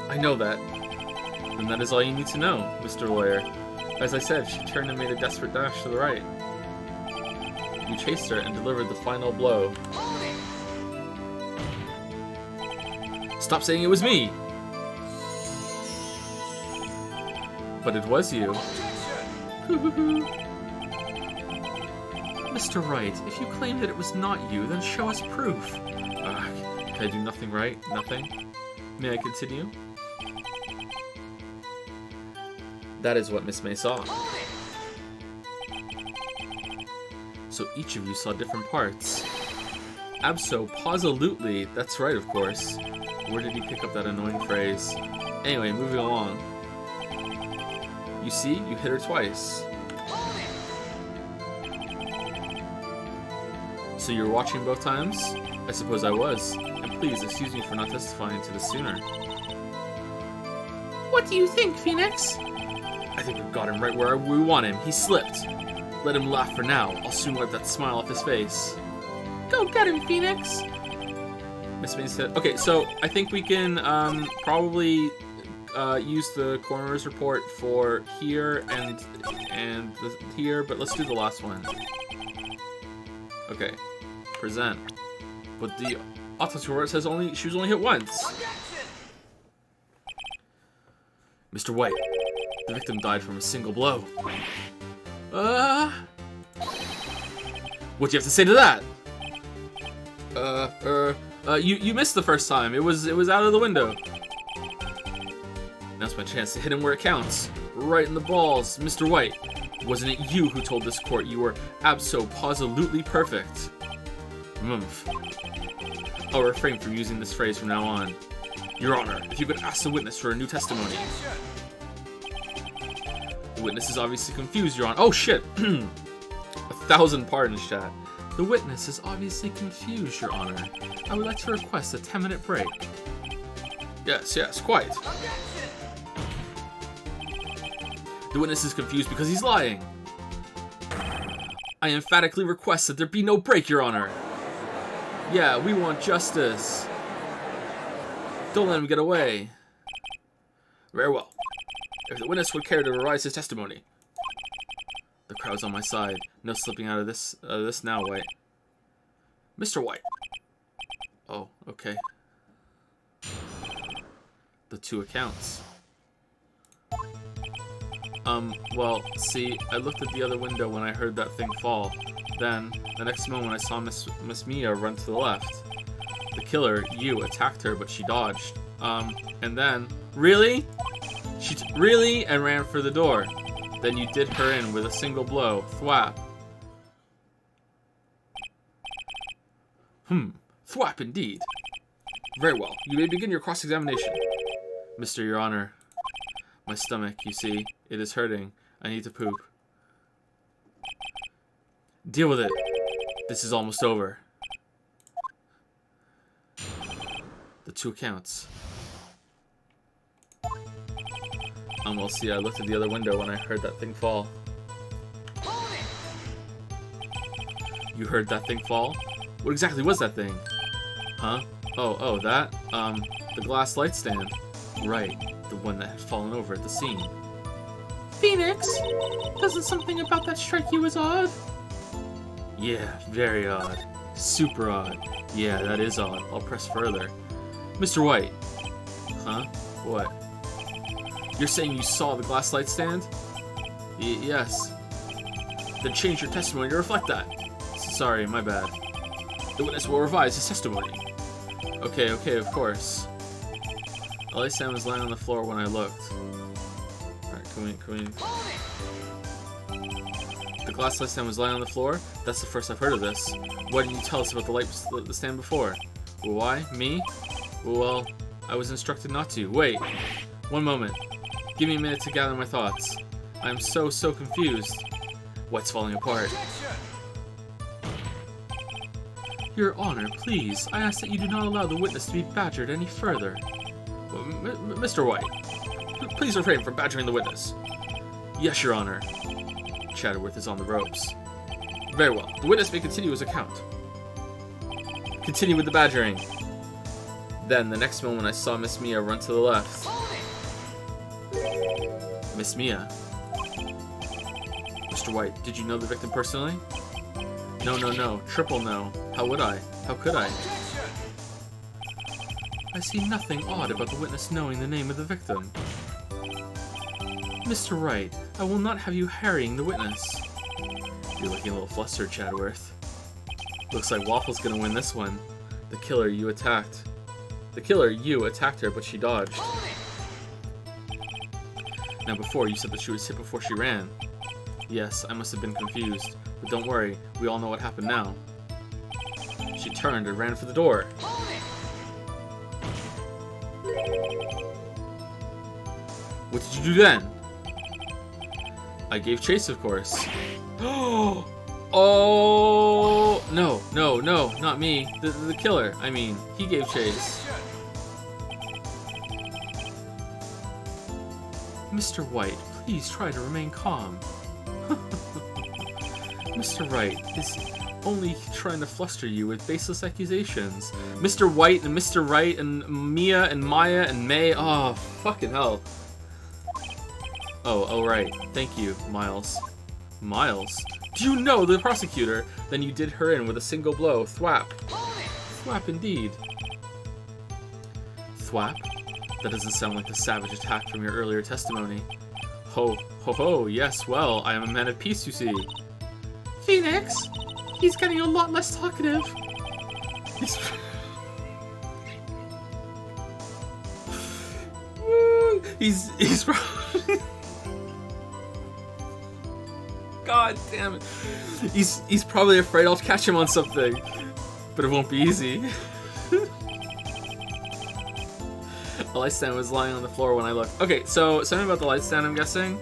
I know that. And that is all you need to know, Mr. Lawyer. As I said, she turned and made a desperate dash to the right. You chased her and delivered the final blow. Stop saying it was me! But it was you. Mr. Wright, if you claim that it was not you, then show us proof. Can I do nothing right? Nothing? May I continue? That is what Miss May saw. So each of you saw different parts. Abso-posolutely. That's right, of course. Where did he pick up that annoying phrase? Anyway, moving along. You see, you hit her twice. So you were watching both times? I suppose I was. And please, excuse me for not testifying to this sooner. What do you think, Phoenix? I think we've got him right where we want him. He slipped. Let him laugh for now. I'll soon wipe that smile off his face. Go get him, Phoenix! Miss May said... Okay, so I think we can probably use the coroner's report for here and here, but let's do the last one. Okay. Present. But the autopsy report says she was only hit once. Mr. White, the victim died from a single blow. What do you have to say to that? You missed the first time. It was out of the window. Now's my chance to hit him where it counts. Right in the balls, Mr. White. Wasn't it you who told this court you were abso-posolutely perfect? I'll refrain from using this phrase from now on. Your Honor, if you could ask the witness for a new testimony. The witness is obviously confused, Your Honor. Oh, shit! 1,000 pardons, chat. The witness is obviously confused, Your Honor. I would like to request a 10-minute break. Yes, quite. The witness is confused because he's lying. I emphatically request that there be no break, Your Honor. Yeah, we want justice. Don't let him get away. Very well. If the witness would care to revise his testimony. The crowd's on my side. No slipping out of this now, White. Mr. White. Oh, okay. The two accounts. Well, see, I looked at the other window when I heard that thing fall. Then, the next moment I saw Miss Mia run to the left. The killer, you, attacked her, but she dodged. And then... Really? Really? And ran for the door. Then you did her in with a single blow. Thwap. Thwap indeed. Very well. You may begin your cross-examination. Mr. Your Honor. My stomach, you see. It is hurting. I need to poop. Deal with it. This is almost over. The two accounts. Well, see, I looked at the other window when I heard that thing fall. You heard that thing fall? What exactly was that thing? Huh? Oh, that? The glass light stand. Right, the one that had fallen over at the scene. Phoenix! Doesn't something about that strike you as odd? Yeah, very odd. Super odd. Yeah, that is odd. I'll press further. Mr. White. Huh? What? You're saying you saw the glass light stand? Yes. Then change your testimony to reflect that. Sorry, my bad. The witness will revise his testimony. Okay, of course. The light stand was lying on the floor when I looked. Alright, can we... The glass light stand was lying on the floor? That's the first I've heard of this. Why didn't you tell us about the stand before? Well, why? Me? Well, I was instructed not to. Wait. One moment. Give me a minute to gather my thoughts. I am so confused. What's falling apart? Your Honor, please. I ask that you do not allow the witness to be badgered any further. Mr. White, please refrain from badgering the witness. Yes, Your Honor. Chatterworth is on the ropes. Very well. The witness may continue his account. Continue with the badgering. Then, the next moment, I saw Miss Mia run to the left. Miss Mia. Mr. White, did you know the victim personally? No. Triple no. How would I? How could I? I see nothing odd about the witness knowing the name of the victim. Mr. Wright, I will not have you harrying the witness. You're looking a little flustered, Chatterworth. Looks like Waffle's gonna win this one. The killer, you attacked her, but she dodged. Now before, you said that she was hit before she ran. Yes, I must have been confused. But don't worry, we all know what happened now. She turned and ran for the door. What did you do then? I gave chase, of course. Oh! No, no, no, not me. The killer, I mean, he gave chase. Mr. White, please try to remain calm. Mr. Wright is only trying to fluster you with baseless accusations. Mr. White and Mr. Wright and Mia and Maya and May. Oh, fucking hell. Oh, right. Thank you, Miles. Miles? Do you know the prosecutor? Then you did her in with a single blow. Thwap. Thwap indeed. Thwap? That doesn't sound like the savage attack from your earlier testimony. Ho, ho, ho, yes, well, I am a man of peace, you see. Phoenix? He's getting a lot less talkative. He's probably... God damn it. He's probably afraid I'll catch him on something. But it won't be easy. The light stand was lying on the floor when I looked. Okay, so something about the light stand, I'm guessing.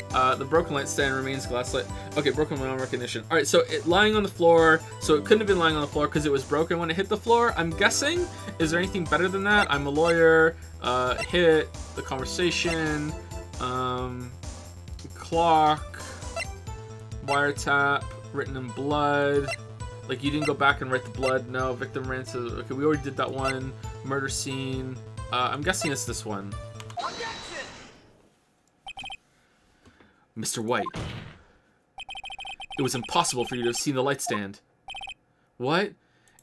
The broken light stand remains glass light. Okay, broken beyond recognition. Alright, so it lying on the floor, so it couldn't have been lying on the floor because it was broken when it hit the floor, I'm guessing. Is there anything better than that? I'm a lawyer. Hit, the conversation, clock, wiretap, written in blood. Like, you didn't go back and write the blood. No, victim ran to... Okay, we already did that one. Murder scene. I'm guessing it's this one. Mr. White. It was impossible for you to have seen the light stand. What?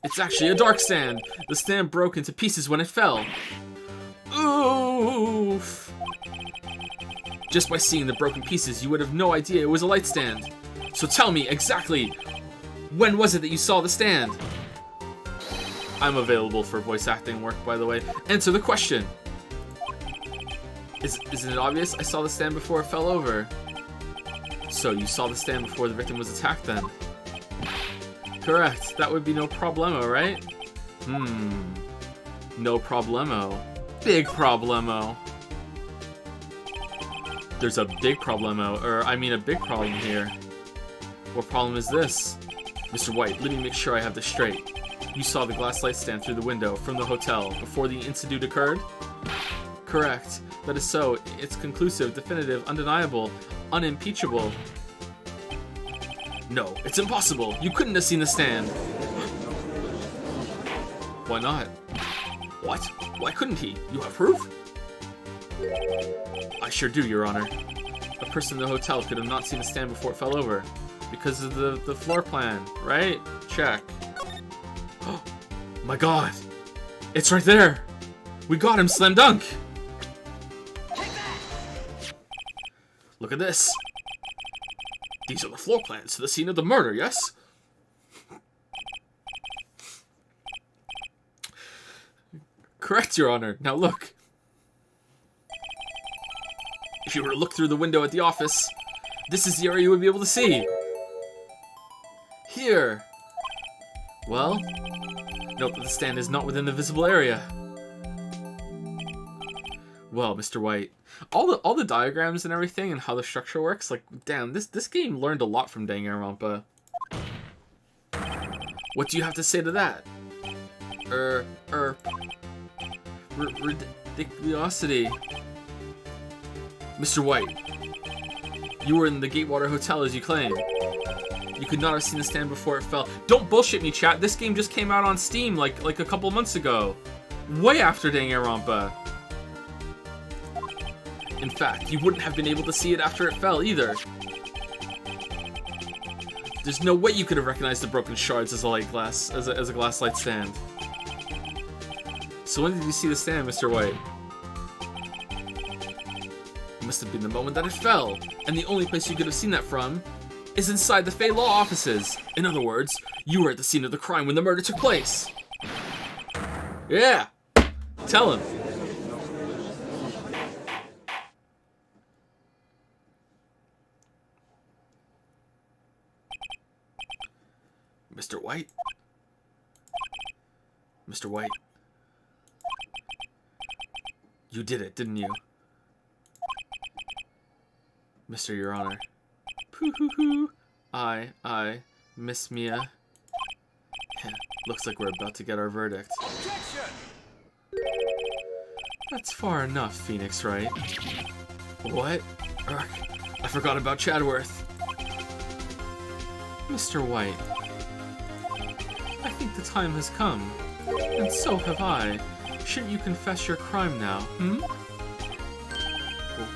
It's actually a dark stand. The stand broke into pieces when it fell. Oof. Just by seeing the broken pieces, you would have no idea it was a light stand. So tell me exactly, when was it that you saw the stand? I'm available for voice acting work, by the way. Answer the question. Isn't it obvious? I saw the stand before it fell over. So you saw the stand before the victim was attacked then? Correct. That would be no problemo, right? No problemo. Big problemo. There's a big problemo, or I mean a big problem here. What problem is this? Mr. White, let me make sure I have this straight. You saw the glass light stand through the window from the hotel before the incident occurred? Correct. That is so. It's conclusive, definitive, undeniable, unimpeachable. No, it's impossible. You couldn't have seen the stand. Why not? What? Why couldn't he? You have proof? I sure do, Your Honor. A person in the hotel could have not seen the stand before it fell over. Because of the floor plan, right? Check. Oh my god! It's right there! We got him, slam dunk! Look at this! These are the floor plans to the scene of the murder, yes? Correct, Your Honor. Now look. If you were to look through the window at the office, this is the area you would be able to see. Here. Well, note that the stand is not within the visible area. Well, Mr. White, all the diagrams and everything and how the structure works, like, damn, this game learned a lot from Danganronpa. What do you have to say to that? Ridiculosity. Mr. White, you were in the Gatewater Hotel as you claim. You could not have seen the stand before it fell. Don't bullshit me, chat. This game just came out on Steam like a couple months ago. Way after Danganronpa. In fact, you wouldn't have been able to see it after it fell either. There's no way you could have recognized the broken shards as a light glass, as a glass light stand. So when did you see the stand, Mr. White? It must have been the moment that it fell, and the only place you could have seen that from is inside the Fey Law offices. In other words, you were at the scene of the crime when the murder took place. Yeah! Tell him. Mr. White? Mr. White? You did it, didn't you? Mr. Your Honor. Pooh-hoo-hoo. I, Miss Mia. Looks like we're about to get our verdict. Objection! That's far enough, Phoenix Wright. What? Urgh, I forgot about Chadworth. Mr. White. I think the time has come. And so have I. Shouldn't you confess your crime now, hmm?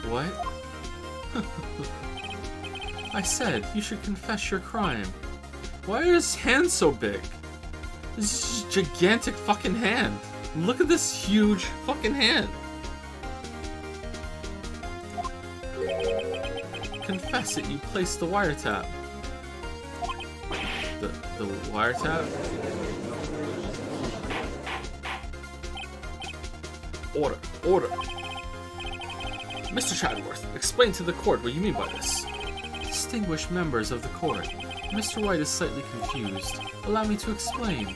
What? I said you should confess your crime. Why are his hands so big? This is just a gigantic fucking hand. Look at this huge fucking hand. Confess it, you placed the wiretap. The wiretap? Order. Mr. Chadworth, explain to the court what you mean by this. Distinguished members of the court, Mr. White is slightly confused. Allow me to explain.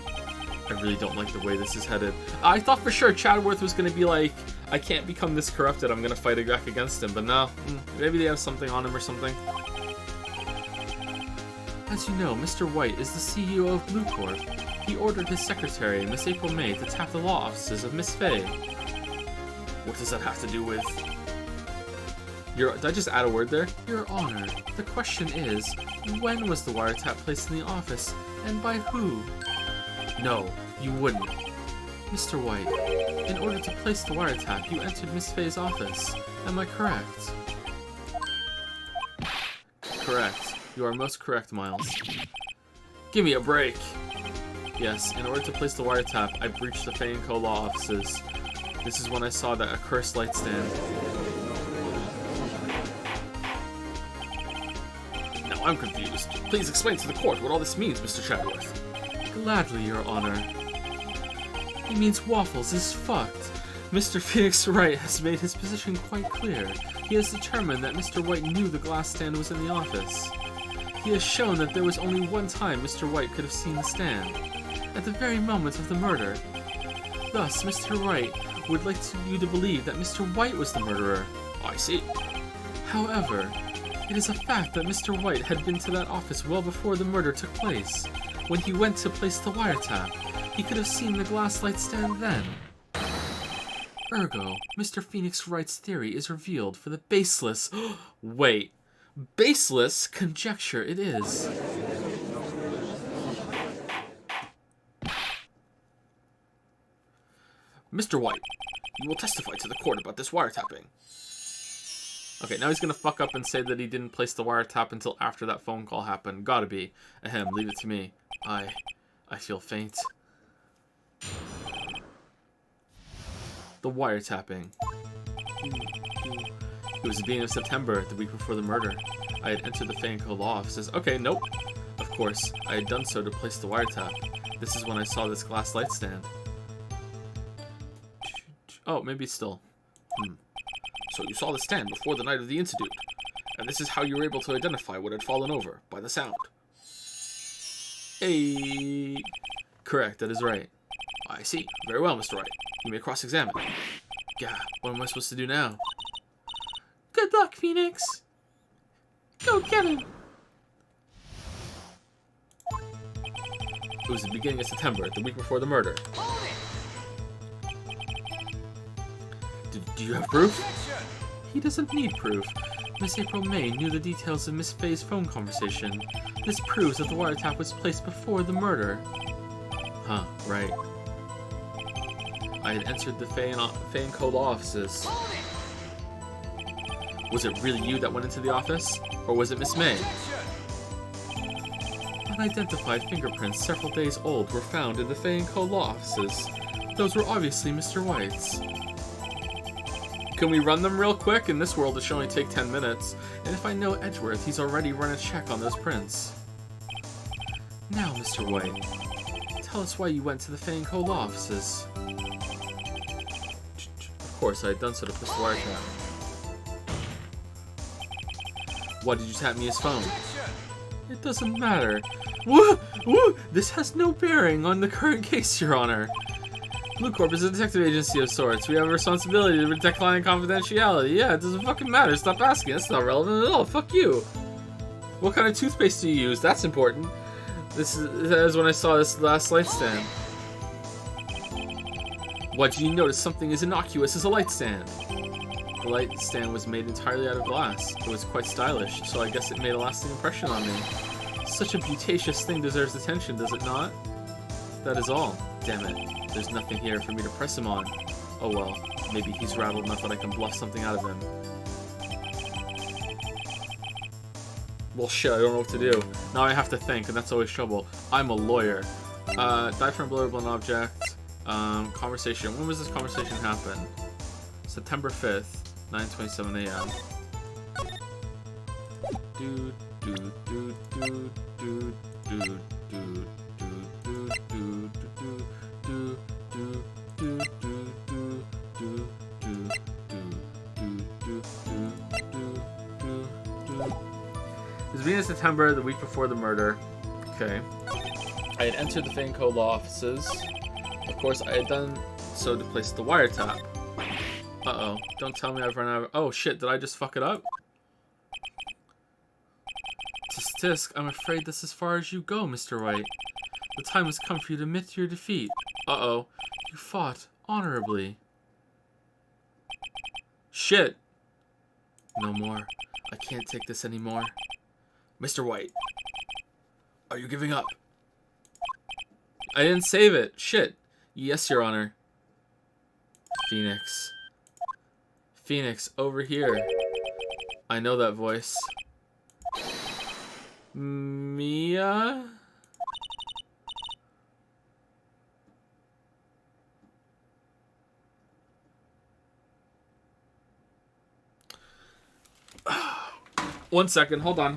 I really don't like the way this is headed. I thought for sure Chadworth was going to be like, I can't become this corrupted, I'm going to fight back against him, but no. Maybe they have something on him or something. As you know, Mr. White is the CEO of Blue Corp. He ordered his secretary, Miss April May, to tap the law offices of Miss Fay. What does that have to do with... Did I just add a word there? Your Honor, the question is, when was the wiretap placed in the office, and by who? No, you wouldn't. Mr. White, in order to place the wiretap, you entered Miss Fay's office. Am I correct? Correct. You are most correct, Miles. Give me a break! Yes, in order to place the wiretap, I breached the Fay & Co. law offices. This is when I saw that accursed light stand. Now I'm confused. Please explain to the court what all this means, Mr. Chadworth. Gladly, Your Honor. It means Waffles is fucked. Mr. Phoenix Wright has made his position quite clear. He has determined that Mr. White knew the glass stand was in the office. He has shown that there was only one time Mr. White could have seen the stand. At the very moment of the murder. Thus, Mr. Wright would like you to believe that Mr. White was the murderer. I see. However, it is a fact that Mr. White had been to that office well before the murder took place. When he went to place the wiretap, he could have seen the glass light stand then. Ergo, Mr. Phoenix Wright's theory is revealed for the baseless... Wait. Baseless conjecture it is. Mr. White, you will testify to the court about this wiretapping. Okay, now he's gonna fuck up and say that he didn't place the wiretap until after that phone call happened. Gotta be. Ahem, leave it to me. I feel faint. The wiretapping. It was the beginning of September, the week before the murder. I had entered the Fay & Co. law offices. Okay, nope. Of course, I had done so to place the wiretap. This is when I saw this glass light stand. Oh, maybe still. So you saw the stand before the night of the incident, and this is how you were able to identify what had fallen over, by the sound. Hey. Correct, that is right. I see. Very well, Mr. Wright. You may cross-examine. Gah, what am I supposed to do now? Good luck, Phoenix. Go get him. It was the beginning of September, the week before the murder. Do you have proof? He doesn't need proof. Miss April May knew the details of Miss Fay's phone conversation. This proves that the wiretap was placed before the murder. Huh, right. I had entered the Fay & Co. law offices. Was it really you that went into the office? Or was it Miss May? Unidentified fingerprints several days old were found in the Fay & Co. law offices. Those were obviously Mr. White's. Can we run them real quick? In this world, it should only take 10 minutes. And if I know Edgeworth, he's already run a check on those prints. Now, Mr. White, tell us why you went to the Fay & Co. law offices. Of course, I had done so to push the wiretap. Why did you tap Mia's phone? It doesn't matter. Woo! Woo! This has no bearing on the current case, Your Honor. Blue Corp is a detective agency of sorts. We have a responsibility to protect client confidentiality. Yeah, it doesn't fucking matter. Stop asking. That's not relevant at all. Fuck you. What kind of toothpaste do you use? That's important. This is when I saw this last light stand. What did you notice? Something as innocuous as a light stand. The light stand was made entirely out of glass. It was quite stylish, so I guess it made a lasting impression on me. Such a beauticious thing deserves attention, does it not? That is all. Damn it. There's nothing here for me to press him on. Oh well, maybe he's rattled enough that I can bluff something out of him. Well shit, I don't know what to do. Now I have to think, and that's always trouble. I'm a lawyer. Die from a blow blunt object. Conversation. When was this conversation happen? September 5th, 9:27 a.m. Do do do do do do do do do do do do It was beginning of September, the week before the murder. Okay. I had entered the Fane Code law offices. Of course, I had done so to place the wiretap. Uh-oh. Don't tell me I've run out of... Oh, shit. Did I just fuck it up? Tisk, I'm afraid that's as far as you go, Mr. Wright. The time has come for you to admit your defeat. Uh-oh. You fought honorably. Shit. No more. I can't take this anymore. Mr. White. Are you giving up? I didn't save it. Shit. Yes, Your Honor. Phoenix. Phoenix, over here. I know that voice. Mia? One second. Hold on.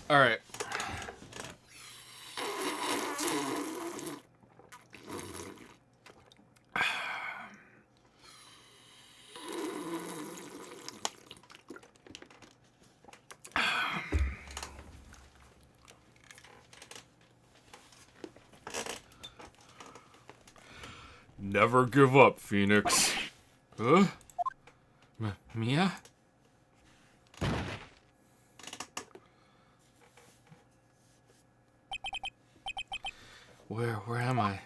All right. Never give up, Phoenix. Huh? Mia? Where am I?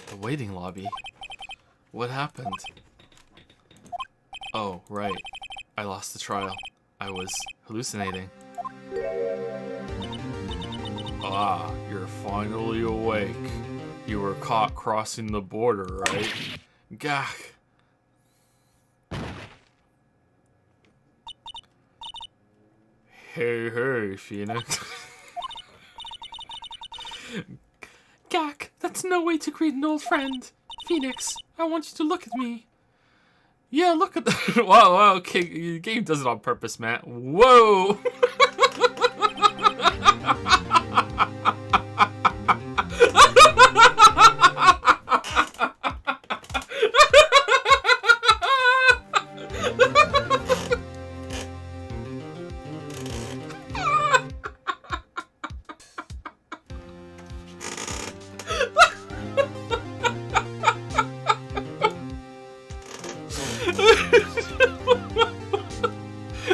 The waiting lobby. What happened? Oh, right. I lost the trial. I was hallucinating. Ah, you're finally awake. You were caught crossing the border, right? Gah. Hey, Phoenix. Gak, that's no way to greet an old friend. Phoenix, I want you to look at me. Yeah, look at that. Wow, okay, the game does it on purpose, man. Whoa!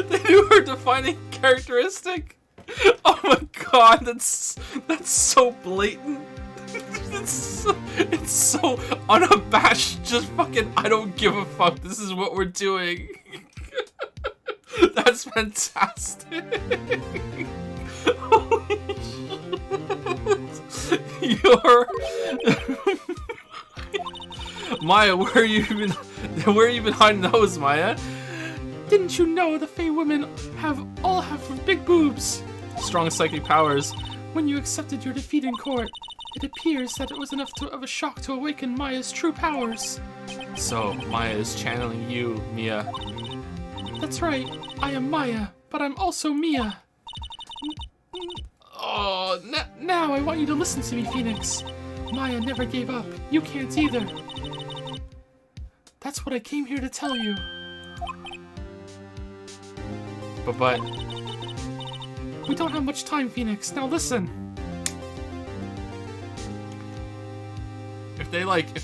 They knew her defining characteristic. Oh my god, that's so blatant. It's so unabashed. Just fucking, I don't give a fuck. This is what we're doing. That's fantastic. Holy shit. You're Maya, where are you even hiding those, Maya? Didn't you know the Fey women all have big boobs? Strong psychic powers. When you accepted your defeat in court, it appears that it was enough of a shock to awaken Maya's true powers. So, Maya is channeling you, Mia. That's right. I am Maya, but I'm also Mia. Oh, now I want you to listen to me, Phoenix. Maya never gave up. You can't either. That's what I came here to tell you. But... We don't have much time, Phoenix. Now listen. If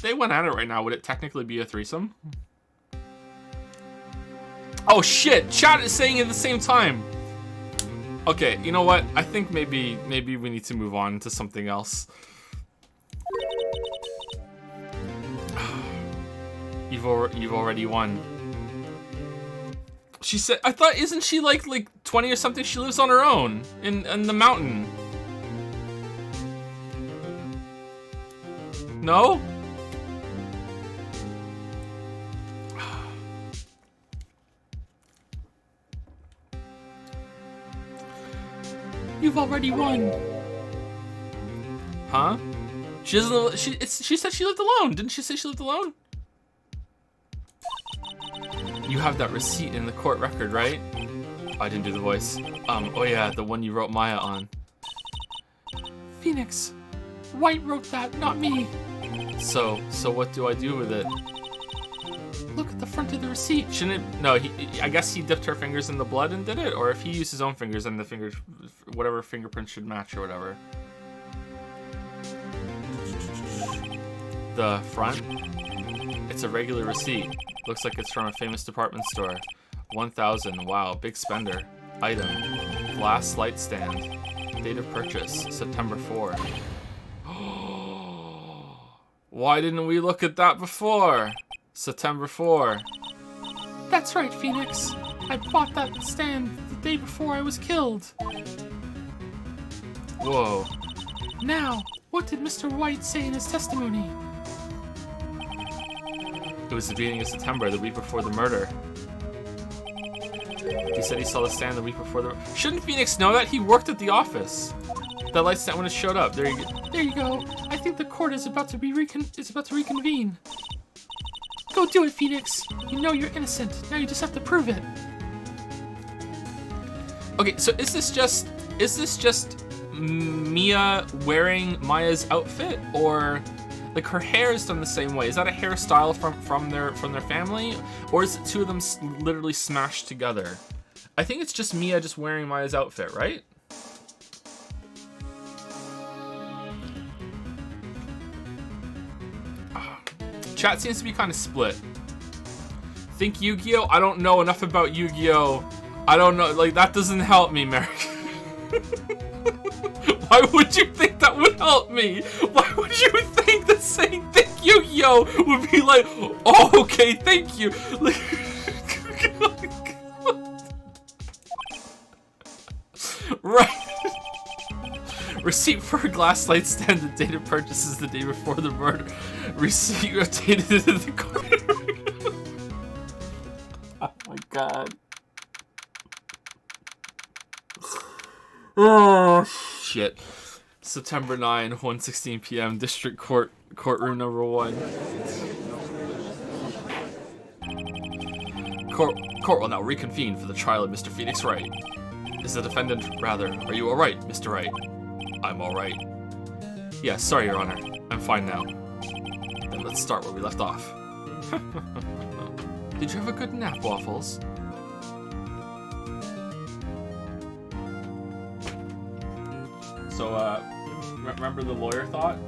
they went at it right now, would it technically be a threesome? Oh shit! Chat is saying it at the same time. Okay, you know what? I think maybe we need to move on to something else. You've already won. She said, I thought, isn't she like 20 or something? She lives on her own in the mountain. No? You've already won. Huh? She doesn't. She said she lived alone. Didn't she say she lived alone? You have that receipt in the court record, right? I didn't do the voice. Oh yeah, the one you wrote Maya on. Phoenix, Wright wrote that, not me. So what do I do with it? Look at the front of the receipt. Shouldn't it? No, I guess he dipped her fingers in the blood and did it, or if he used his own fingers, then the fingers, whatever fingerprint should match or whatever. The front? It's a regular receipt. Looks like it's from a famous department store. 1,000. Wow, big spender. Item: glass light stand. Date of purchase: September 4. Why didn't we look at that before? September 4. That's right, Phoenix. I bought that stand the day before I was killed. Whoa. Now, what did Mr. Wright say in his testimony? It was the beginning of September, the week before the murder. He said he saw the stand the week before the... Shouldn't Phoenix know that? He worked at the office. That light stand when it showed up. There you go. There you go. I think the court is about to reconvene. Go do it, Phoenix. You know you're innocent. Now you just have to prove it. Okay, so is this just Mia wearing Maya's outfit, or like her hair is done the same way? Is that a hairstyle from their family, or is it two of them literally smashed together? I think it's just Mia just wearing Maya's outfit, right? Chat seems to be kind of split. Think Yu-Gi-Oh? I don't know enough about Yu-Gi-Oh. I don't know, like that doesn't help me, Merrick. Why would you think that would help me? Why would you think that saying think Yu-Gi-Oh would be like, oh, okay, thank you. Like, right. Receipt for a glass light stand. The date of purchase is the day before the murder. Receipt rotated in the corner. Oh my god. Oh shit. September 9, 1:16 p.m. District Court, courtroom number 1. Court will now reconvene for the trial of Mr. Phoenix Wright. Is the defendant, rather, are you alright, Mr. Wright? I'm alright. Yeah, sorry, Your Honor. I'm fine now. Then let's start where we left off. Did you have a good nap, Waffles? So, remember the lawyer thought?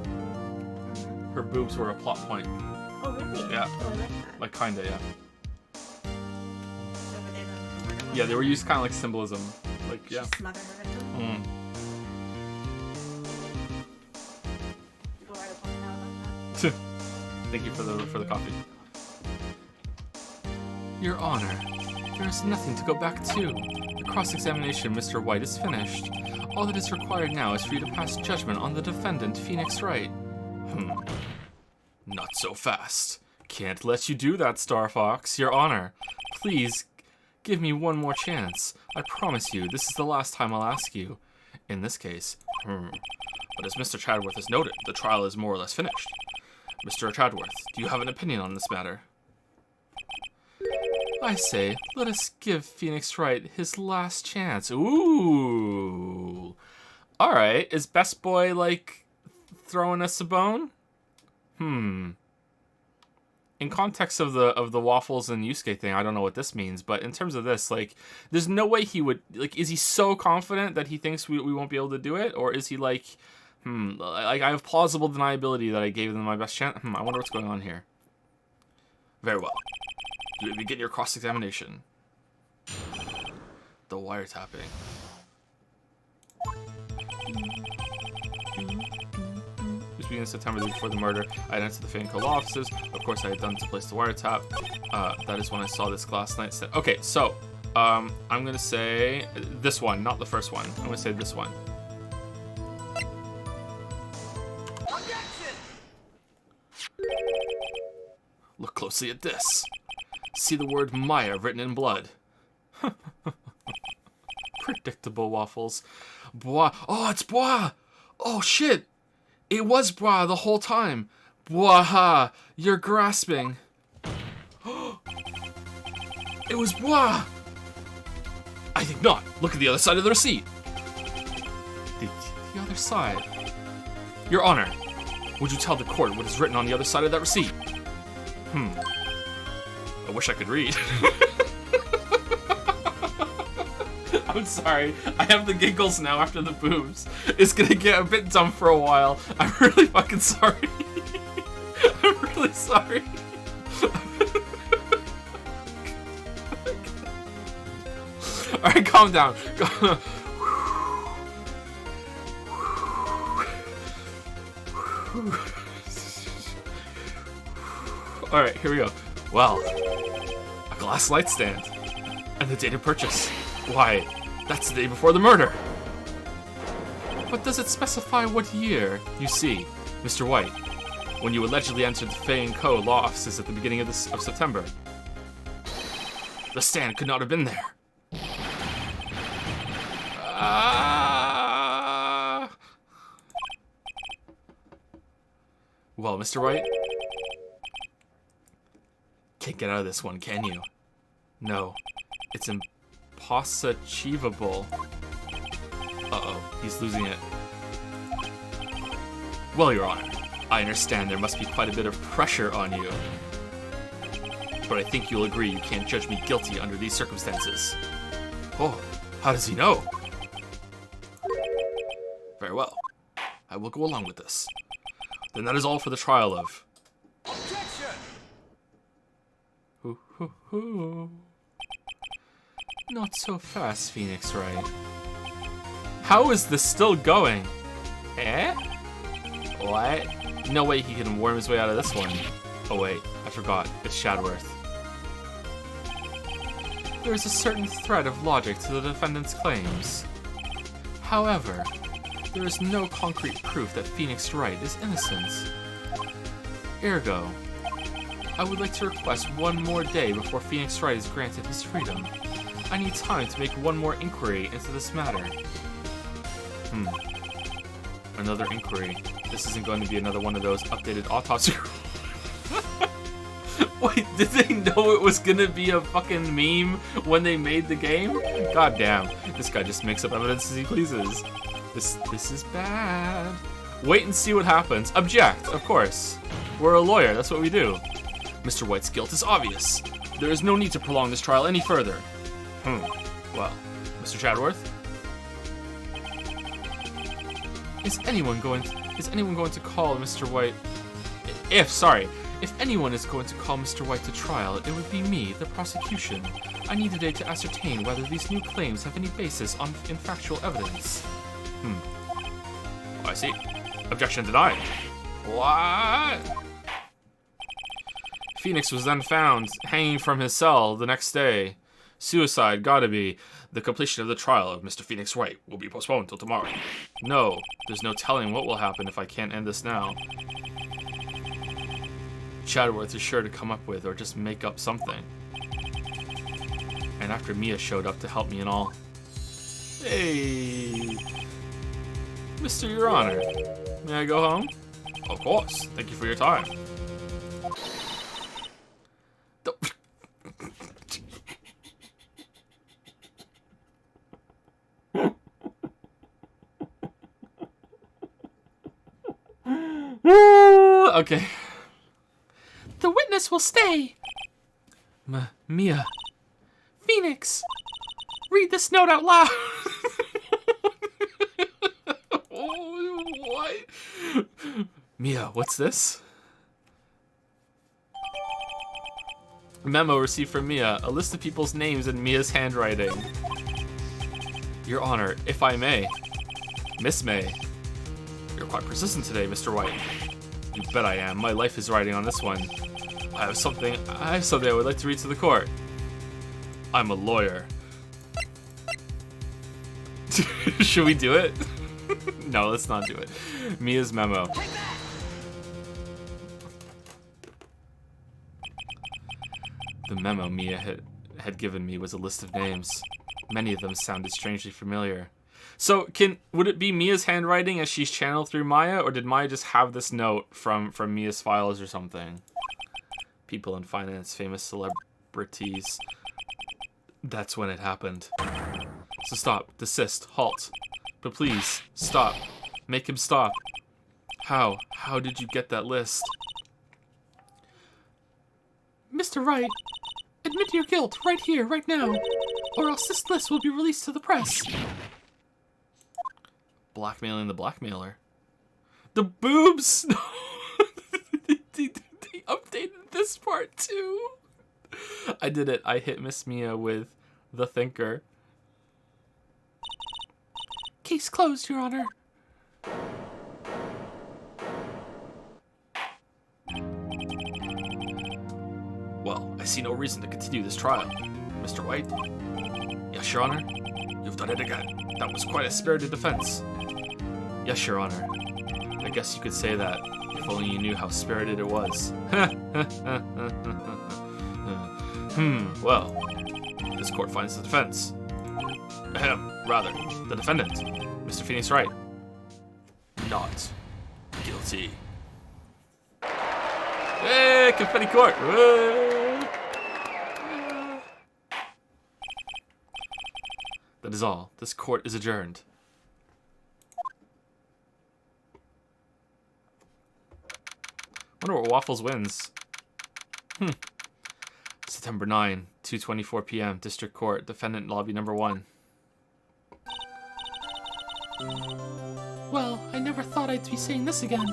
Her boobs were a plot point. Oh, really? Yeah. Oh, I like that. Like, kinda, yeah. So they don't- Yeah, they were used kind of like symbolism. Like, yeah. Smother her victim. People write a poem now about that. Thank you for the coffee. Your Honor, there is nothing to go back to. The cross-examination, Mr. White, is finished. All that is required now is for you to pass judgment on the defendant, Phoenix Wright. Not so fast. Can't let you do that, Star Fox. Your Honor, please Give me one more chance. I promise you, this is the last time I'll ask you. In this case, But as Mr. Chadworth has noted, the trial is more or less finished. Mr. Chadworth, do you have an opinion on this matter? I say, let us give Phoenix Wright his last chance. Ooh. Alright, is Best Boy, like, throwing us a bone? In context of the waffles and Yusuke thing, I don't know what this means, but in terms of this, like, there's no way he would, like, is he so confident that he thinks we won't be able to do it? Or is he like, like, I have plausible deniability that I gave them my best chance? I wonder what's going on here. Very well. You begin your cross-examination. The wiretapping. This began in September before the murder. I had entered the Fane Co. law offices. Of course, I had done to place the wiretap. That is when I saw this last night. Okay, so I'm gonna say this one, not the first one. I'm gonna say this one. Look closely at this. See the word Maya written in blood. Predictable waffles. Bois. Oh, it's Bois. Oh, shit. It was Bois the whole time. Bois, you're grasping. It was Bois. I think not. Look at the other side of the receipt. The other side. Your Honor, would you tell the court what is written on the other side of that receipt? I wish I could read. I'm sorry. I have the giggles now after the boobs. It's gonna get a bit dumb for a while. I'm really fucking sorry. I'm really sorry. Alright, calm down. Alright, here we go. Well, a glass light stand. And the date of purchase. Why, that's the day before the murder. But does it specify what year? You see, Mr. White, when you allegedly entered the Fane Co. law offices at the beginning of September, the stand could not have been there. Well, Mr. Wright, can't get out of this one, can you? No, it's impossible. Uh-oh, he's losing it. Well, Your Honor, I understand there must be quite a bit of pressure on you. But I think you'll agree you can't judge me guilty under these circumstances. Oh, how does he know? Very well. I will go along with this. Then that is all for the trial of... Objection! Not so fast, Phoenix Wright. How is this still going? Eh? What? No way he can worm his way out of this one. Oh wait, I forgot. It's Chadworth. There is a certain thread of logic to the defendant's claims. However, there is no concrete proof that Phoenix Wright is innocent. Ergo, I would like to request one more day before Phoenix Wright is granted his freedom. I need time to make one more inquiry into this matter. Another inquiry. This isn't going to be another one of those updated autopsy. Wait, did they know it was gonna be a fucking meme when they made the game? God damn, this guy just makes up evidence as he pleases. This is bad. Wait and see what happens. Object, of course. We're a lawyer, that's what we do. Mr. White's guilt is obvious. There is no need to prolong this trial any further. Well, Mr. Chadworth? Is anyone going to call Mr. White... If anyone is going to call Mr. White to trial, it would be me, the prosecution. I need a day to ascertain whether these new claims have any basis in factual evidence. I see. Objection denied. What? Phoenix was then found hanging from his cell the next day. Suicide, gotta be. The completion of the trial of Mr. Phoenix Wright will be postponed till tomorrow. No, there's no telling what will happen if I can't end this now. Chadworth is sure to come up with or just make up something. And man after Mia showed up to help me and all. Hey, Mr. Your Honor, may I go home? Of course. Thank you for your time. Okay. The witness will stay. Mia. Phoenix. Read this note out loud. What? Mia, what's this? Memo received from Mia. A list of people's names in Mia's handwriting. Your Honor, if I may. Miss May. You're quite persistent today, Mr. White. You bet I am. My life is riding on this one. I have something I would like to read to the court. I'm a lawyer. Should we do it? No, let's not do it. Mia's memo. The memo Mia had given me was a list of names. Many of them sounded strangely familiar. So, would it be Mia's handwriting as she's channeled through Maya, or did Maya just have this note from Mia's files or something? People in finance, famous celebrities. That's when it happened. So stop, desist, halt. But please, stop. Make him stop. How? How did you get that list? Mr. Wright, admit your guilt right here, right now, or else this list will be released to the press. Blackmailing the blackmailer. The boobs! They updated this part too. I did it. I hit Miss Mia with the thinker. Case closed, Your Honor. Well, I see no reason to continue this trial. Mr. White? Yes, Your Honor? You've done it again. That was quite a spirited defense. Yes, Your Honor. I guess you could say that, if only you knew how spirited it was. Well, this court finds the defense. Rather, the defendant, Mr. Phoenix Wright, not guilty. Hey, confetti court! Whoa. That is all. This court is adjourned. Wonder what Waffles wins. September 9, 2:24 p.m. District Court, Defendant Lobby Number 1. Well, I never thought I'd be saying this again,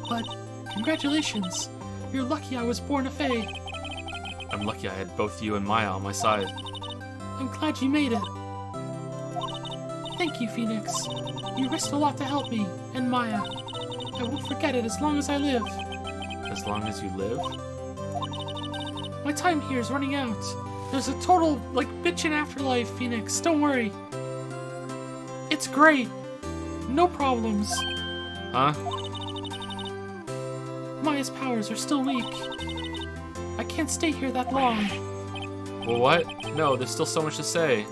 but congratulations. You're lucky I was born a Fae. I'm lucky I had both you and Maya on my side. I'm glad you made it. Thank you, Phoenix. You risked a lot to help me, and Maya. I won't forget it as long as I live. As long as you live? My time here is running out. There's a total, bitchin' afterlife, Phoenix. Don't worry. It's great. No problems. Huh? Maya's powers are still weak. I can't stay here that long. Well, what? No, there's still so much to say.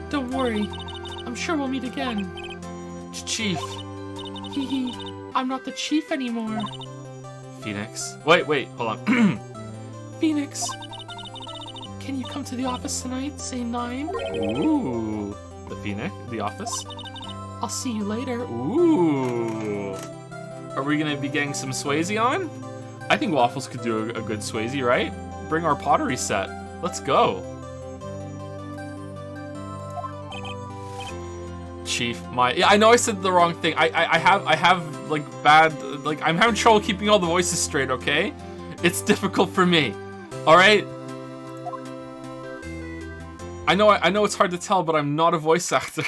Don't worry. I'm sure we'll meet again. Chief. Hee hee. I'm not the chief anymore. Phoenix. Wait, hold on. Phoenix. Can you come to the office tonight, say 9? Ooh. The office? I'll see you later. Ooh. Are we gonna be getting some Swayze on? I think Waffles could do a good Swayze, right? Bring our pottery set. Let's go. Chief, yeah, I know I said the wrong thing. I have bad, I'm having trouble keeping all the voices straight, okay? It's difficult for me. All right? I know it's hard to tell, but I'm not a voice actor.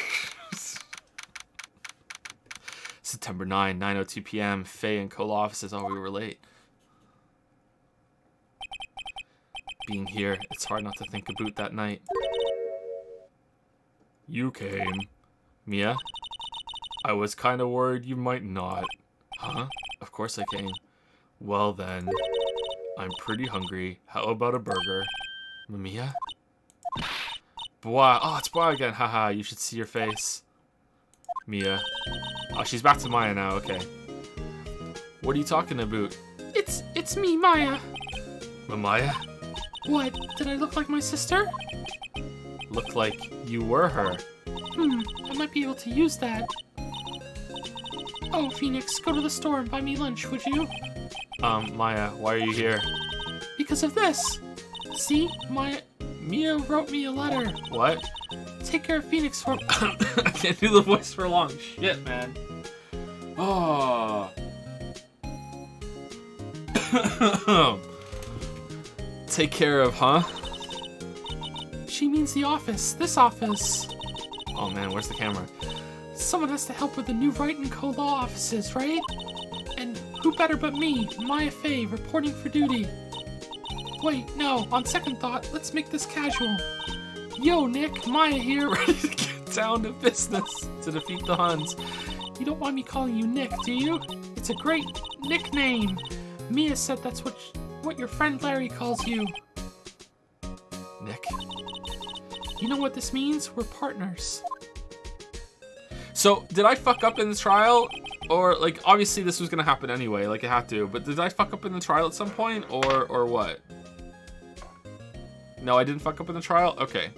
September 9, 9:02 p.m. Faye and Cola offices. Oh, we were late. Being here, it's hard not to think about that night. You came. Mia? I was kind of worried you might not. Huh? Of course I came. Well then, I'm pretty hungry. How about a burger? Mia? Bois. Oh, it's Bois again. Haha, you should see your face. Mia. Oh, she's back to Maya now. Okay. What are you talking about? It's me, Maya. Maya? What? Did I look like my sister? Looked like you were her. I might be able to use that. Oh, Phoenix, go to the store and buy me lunch, would you? Maya, why are you here? Because of this. See, Mia wrote me a letter. What? Take care of Phoenix for... I can't do the voice for long. Shit, man. Oh. Take care of, huh? She means the office. This office. Oh man, where's the camera? Someone has to help with the new Wright & Co. law offices, right? And who better but me, Maya Fey, reporting for duty. Wait, no, on second thought, let's make this casual. Yo, Nick, Maya here, ready to get down to business To defeat the Huns. You don't mind me calling you Nick, do you? It's a great nickname. Mia said that's what your friend Larry calls you. Nick. You know what this means? We're partners. So, did I fuck up in the trial? Or, like, obviously this was gonna happen anyway, like it had to, but did I fuck up in the trial at some point, or what? No, I didn't fuck up in the trial? Okay.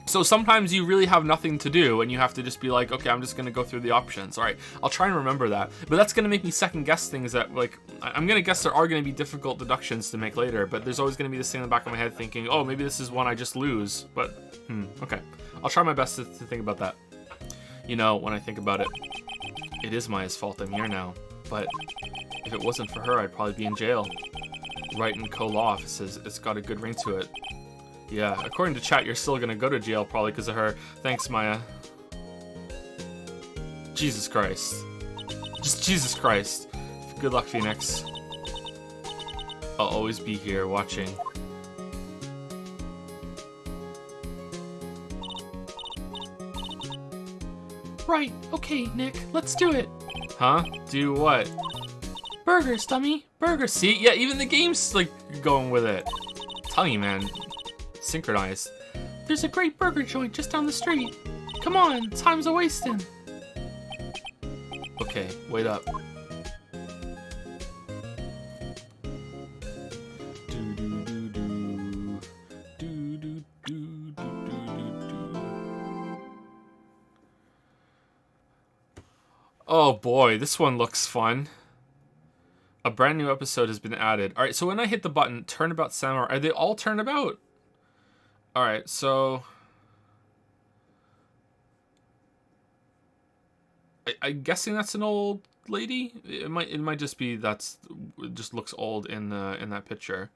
So sometimes you really have nothing to do, and you have to just be like, okay, I'm just gonna go through the options. Alright, I'll try and remember that. But that's gonna make me second guess things that, like, I'm gonna guess there are gonna be difficult deductions to make later, but there's always gonna be this thing in the back of my head thinking, oh, maybe this is one I just lose. But, okay. I'll try my best to think about that. You know, when I think about it, it is Maya's fault I'm here now. But if it wasn't for her, I'd probably be in jail. Wright & Co. law offices, it's got a good ring to it. Yeah, according to chat, you're still gonna go to jail probably because of her. Thanks, Maya. Jesus Christ. Just Jesus Christ. Good luck, Phoenix. I'll always be here watching. Right, okay, Nick, let's do it. Huh? Do what? Burgers, dummy. Burgers. See? Yeah, even the game's, like, going with it. I'm telling you, man. Synchronized. There's a great burger joint just down the street. Come on, time's a-wasting. Okay, wait up. Oh boy, this one looks fun. A brand new episode has been added. Alright, so when I hit the button, Turnabout Samurai, are they all turnabout? Alright, so... I'm guessing that's an old lady? It might just be it just looks old in that picture.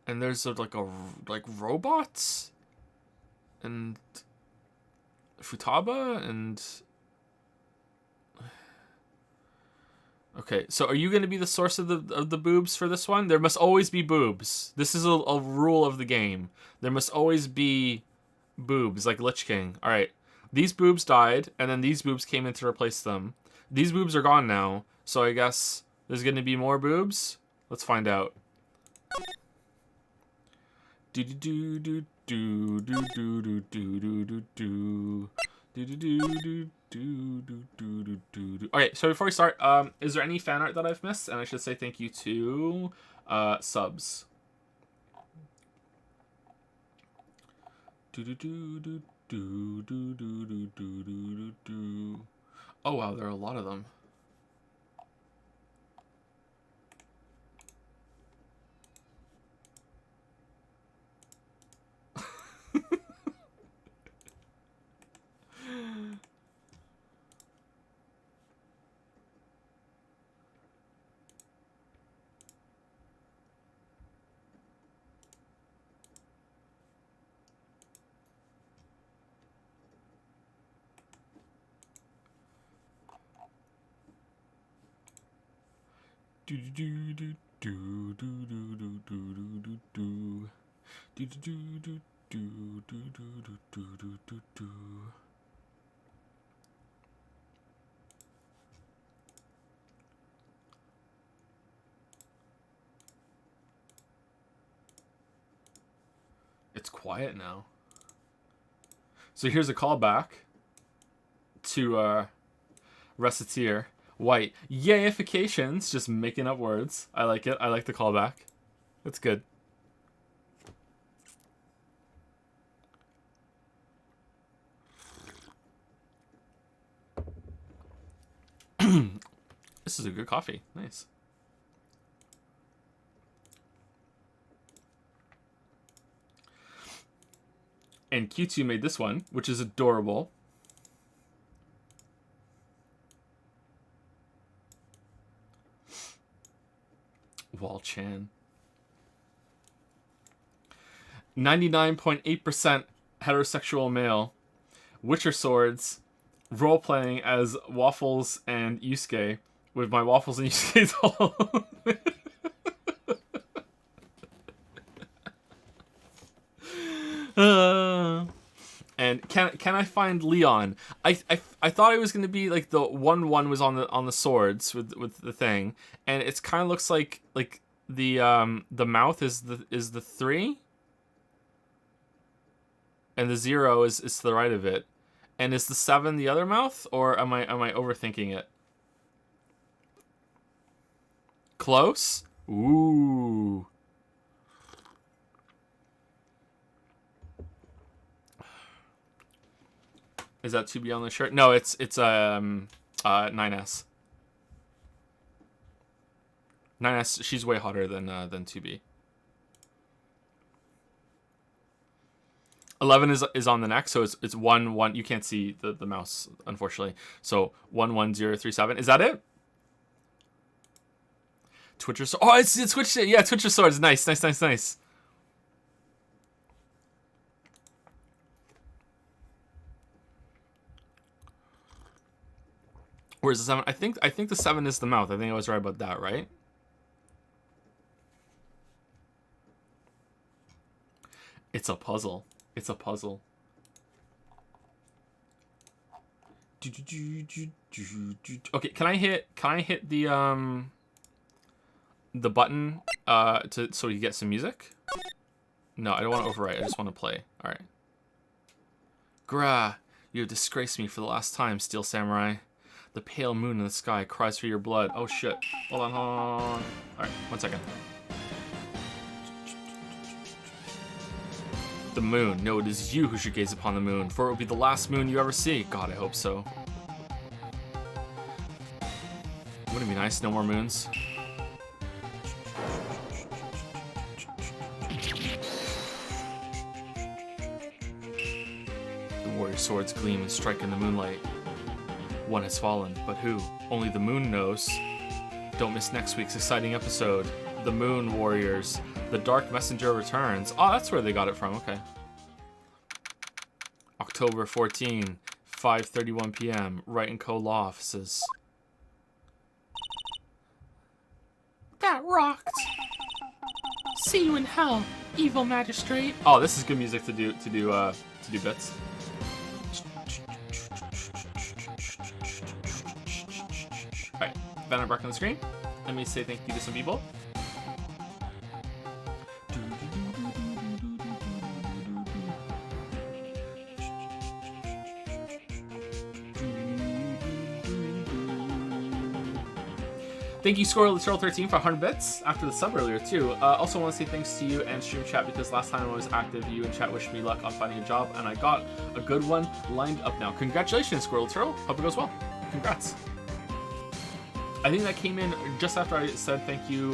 And there's like robots? And Futaba and... Okay, so are you going to be the source of the boobs for this one? There must always be boobs. This is a rule of the game. There must always be boobs, like Lich King. Alright, these boobs died, and then these boobs came in to replace them. These boobs are gone now, so I guess there's going to be more boobs? Let's find out. Do do do do do do do do do do do do do. Okay, so before we start, is there any fan art that I've missed? And I should say thank you to subs. Oh wow, there are a lot of them. quiet now. So here's a callback to Reciteer. White. Yayifications. Just making up words. I like it. I like the callback. That's good. This is a good coffee. Nice. And Q2 made this one, which is adorable. Wall Chan. 99.8% heterosexual male. Witcher swords. Role playing as Waffles and Yusuke with my Waffles and Yusuke's all. And can I find Leon? I thought it was gonna be like the 1-1 was on the swords with the thing, and it's kind of looks like the mouth is the 3, and the 0 is to the right of it, and is the 7 the other mouth, or am I overthinking it? Close. Ooh. Is that 2B on the shirt? No, it's 9S. 9S, she's way hotter than 2B. 11 is on the neck, so it's 1-1. You can't see the mouse, unfortunately. So 11037. Is that it? Twitcher sword. Oh, it's switched it. Yeah, Twitcher swords. Nice. Where's the 7? I think the 7 is the mouth. I think I was right about that, right? It's a puzzle. Okay, can I hit the button so you get some music? No, I don't want to overwrite. I just want to play. All right. Grah, you have disgraced me for the last time, Steel Samurai. The pale moon in the sky cries for your blood. Oh shit. Hold on. All right, 1 second. The moon. No, it is you who should gaze upon the moon, for it will be the last moon you ever see. God, I hope so. Wouldn't it be nice? No more moons. The warrior swords gleam and strike in the moonlight. One has fallen, but who? Only the moon knows. Don't miss next week's exciting episode. The Moon Warriors. The Dark Messenger returns. Oh, that's where they got it from. Okay. October 14, 5:31 p.m. Wright & Co. Law Offices. That rocked. See you in hell, evil magistrate. Oh, this is good music to do bits. Alright, banner back on the screen. Let me say thank you to some people. Thank you, Squirrel13 for 100 bits after the sub earlier, too. Also want to say thanks to you and Stream Chat, because last time I was active, you and chat wished me luck on finding a job, and I got a good one lined up now. Congratulations, Squirrel Turtle. Hope it goes well. Congrats. I think that came in just after I said thank you,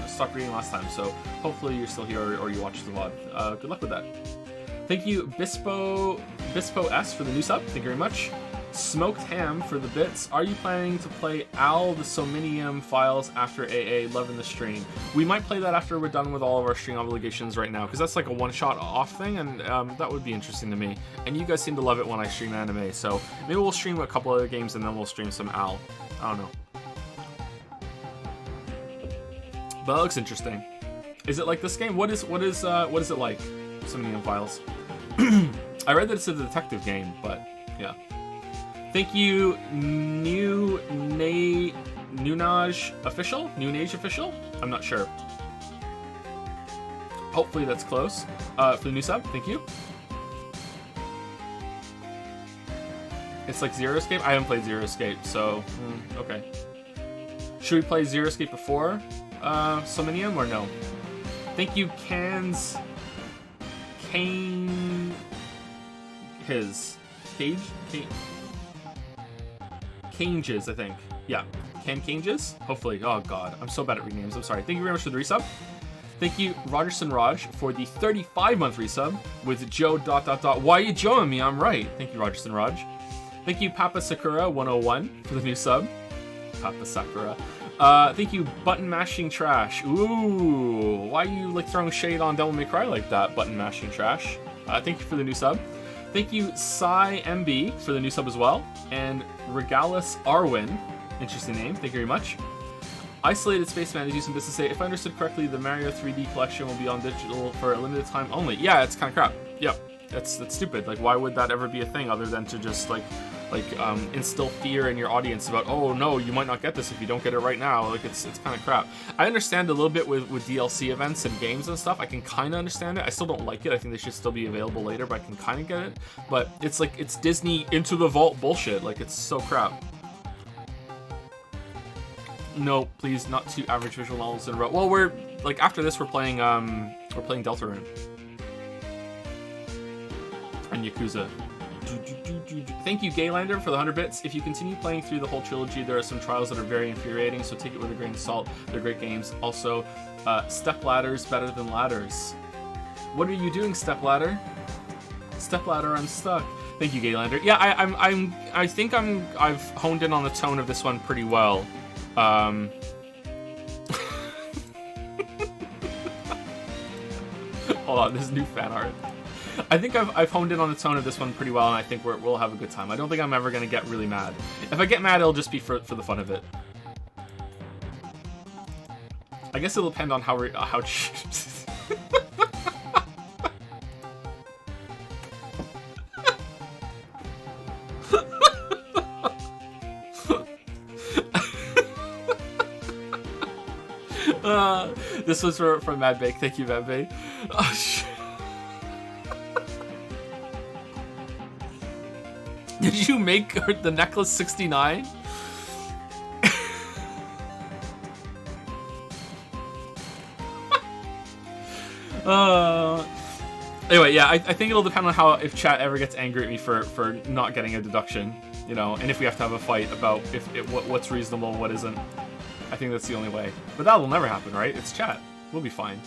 stopped reading last time, so hopefully you're still here or you watched the VOD. Good luck with that. Thank you, Bispo S for the new sub. Thank you very much. Smoked Ham for the bits. Are you planning to play Al the Somnium files after AA? Loving the stream. We might play that after we're done with all of our stream obligations right now, because that's like a one-shot off thing, and that would be interesting to me. And you guys seem to love it when I stream anime, so maybe we'll stream a couple other games and then we'll stream some Al. I don't know. But that looks interesting. Is it like this game? What is it like? Somnium files. I read that it's a detective game, but yeah. Thank you, Noonage Official? I'm not sure. Hopefully that's close. For the new sub, thank you. It's like Zero Escape? I haven't played Zero Escape, so... okay. Should we play Zero Escape before Somnium or no? Thank you, Cans... Cane... His... Cage? Canges, I think. Yeah. Canges? Hopefully. Oh, God. I'm so bad at renames. I'm sorry. Thank you very much for the resub. Thank you, Rogerson Raj, for the 35-month resub with Joe ... Why are you Joeing me? I'm right. Thank you, Rogerson Raj. Thank you, Papa Sakura 101 for the new sub. Papa Sakura. Thank you, Button Mashing Trash. Ooh, why are you like throwing shade on Devil May Cry like that, Button Mashing Trash? Thank you for the new sub. Thank you, Psy MB for the new sub as well. And Regalis Arwin, interesting name. Thank you very much. Isolated Spaceman is using this to say, if I understood correctly, the Mario 3D collection will be on digital for a limited time only. Yeah, it's kind of crap. Yep, that's stupid. Like, why would that ever be a thing other than to just like instill fear in your audience about, oh no, you might not get this if you don't get it right now. Like, it's kind of crap. I understand a little bit with DLC events and games and stuff. I can kind of understand it. I still don't like it. I think they should still be available later, but I can kind of get it. But it's like, it's Disney into the vault bullshit. Like, it's so crap. No, please, not two average visual novels in a row. Well, we're like, after this we're playing Deltarune and Yakuza. Thank you, Gaylander, for the 100 bits. If you continue playing through the whole trilogy, there are some trials that are very infuriating, so take it with a grain of salt. They're great games. Also, Step Ladder's better than Ladders. What are you doing, Step Ladder? Step Ladder, I'm stuck. Thank you, Gaylander. Yeah, I think I've honed in on the tone of this one pretty well. Hold on, this new fan art. I think I've honed in on the tone of this one pretty well, and I think we'll have a good time. I don't think I'm ever gonna get really mad. If I get mad, it'll just be for the fun of it. I guess it'll depend on how this was from Mad Bake. Thank you, Mad Bake. Oh, shit. Did you make the necklace 69? Anyway, yeah, I think it'll depend on if chat ever gets angry at me for not getting a deduction, you know, and if we have to have a fight about what's reasonable and what isn't. I think that's the only way. But that will never happen, right? It's chat. We'll be fine.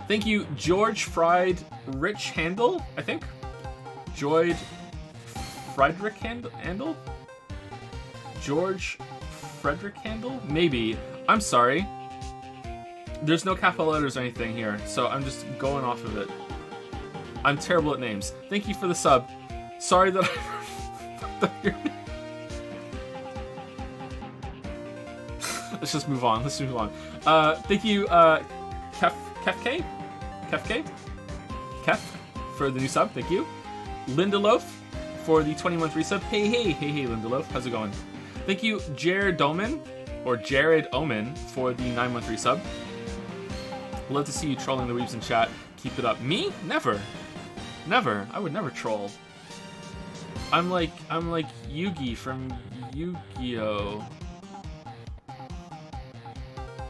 Thank you, George Fried Rich Handel, I think. George Frederick Handel? George Frederick Handel? Maybe. I'm sorry. There's no capital letters or anything here, so I'm just going off of it. I'm terrible at names. Thank you for the sub. Sorry that I fucked up your name. Let's just move on. Let's move on. Thank you, Kefke for the new sub. Thank you. Lindelof for the 20-month resub. Hey, Lindelof. How's it going? Thank you, Jared Omen for the 9-month resub. Love to see you trolling the weebs in chat. Keep it up. Me? Never. Never. I would never troll. I'm like Yugi from Yu-Gi-Oh!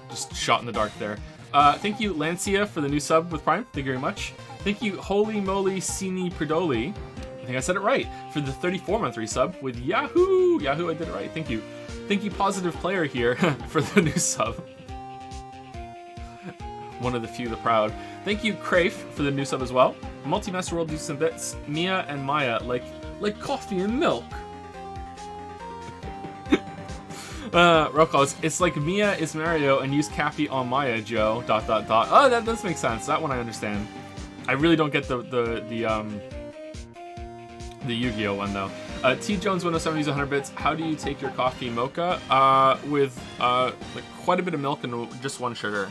Just shot in the dark there. Thank you, Lancia, for the new sub with Prime. Thank you very much. Thank you, Holy Moly Sini Perdoli. I think I said it right. For the 34-month resub with Yahoo! Yahoo, I did it right. Thank you. Thank you, Positive Player here for the new sub. One of the few, the proud. Thank you, Crafe, for the new sub as well. Multi-Master World do some bits. Mia and Maya, like coffee and milk. Roll calls. It's like Mia is Mario and use Cappy on Maya, Joe. ... Oh, that does make sense. That one I understand. I really don't get the Yu-Gi-Oh one though. T Jones 107 uses 100 bits. How do you take your coffee mocha? With like quite a bit of milk and just one sugar.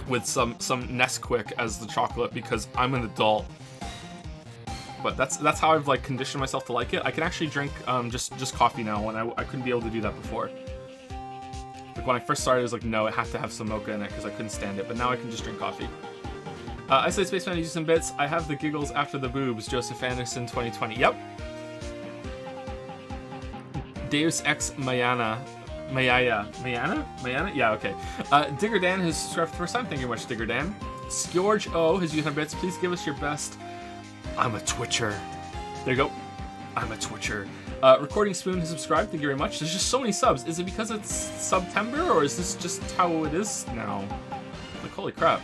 With some Nesquik as the chocolate because I'm an adult. But that's how I've like conditioned myself to like it. I can actually drink just coffee now when I couldn't be able to do that before. Like when I first started, it was like, no, it had to have some mocha in it because I couldn't stand it. But now I can just drink coffee. Isolate Spaceman, use some bits. I have the giggles after the boobs. Joseph Anderson, 2020. Yep. Deus Ex Mayana. Mayana? Yeah, okay. Digger Dan has subscribed for the first time. Thank you very much, Digger Dan. Scourge O has used 100 bits. Please give us your best. I'm a Twitcher. There you go. I'm a Twitcher. Recording Spoon has subscribed. Thank you very much. There's just so many subs. Is it because it's September, or is this just how it is now? Like, holy crap.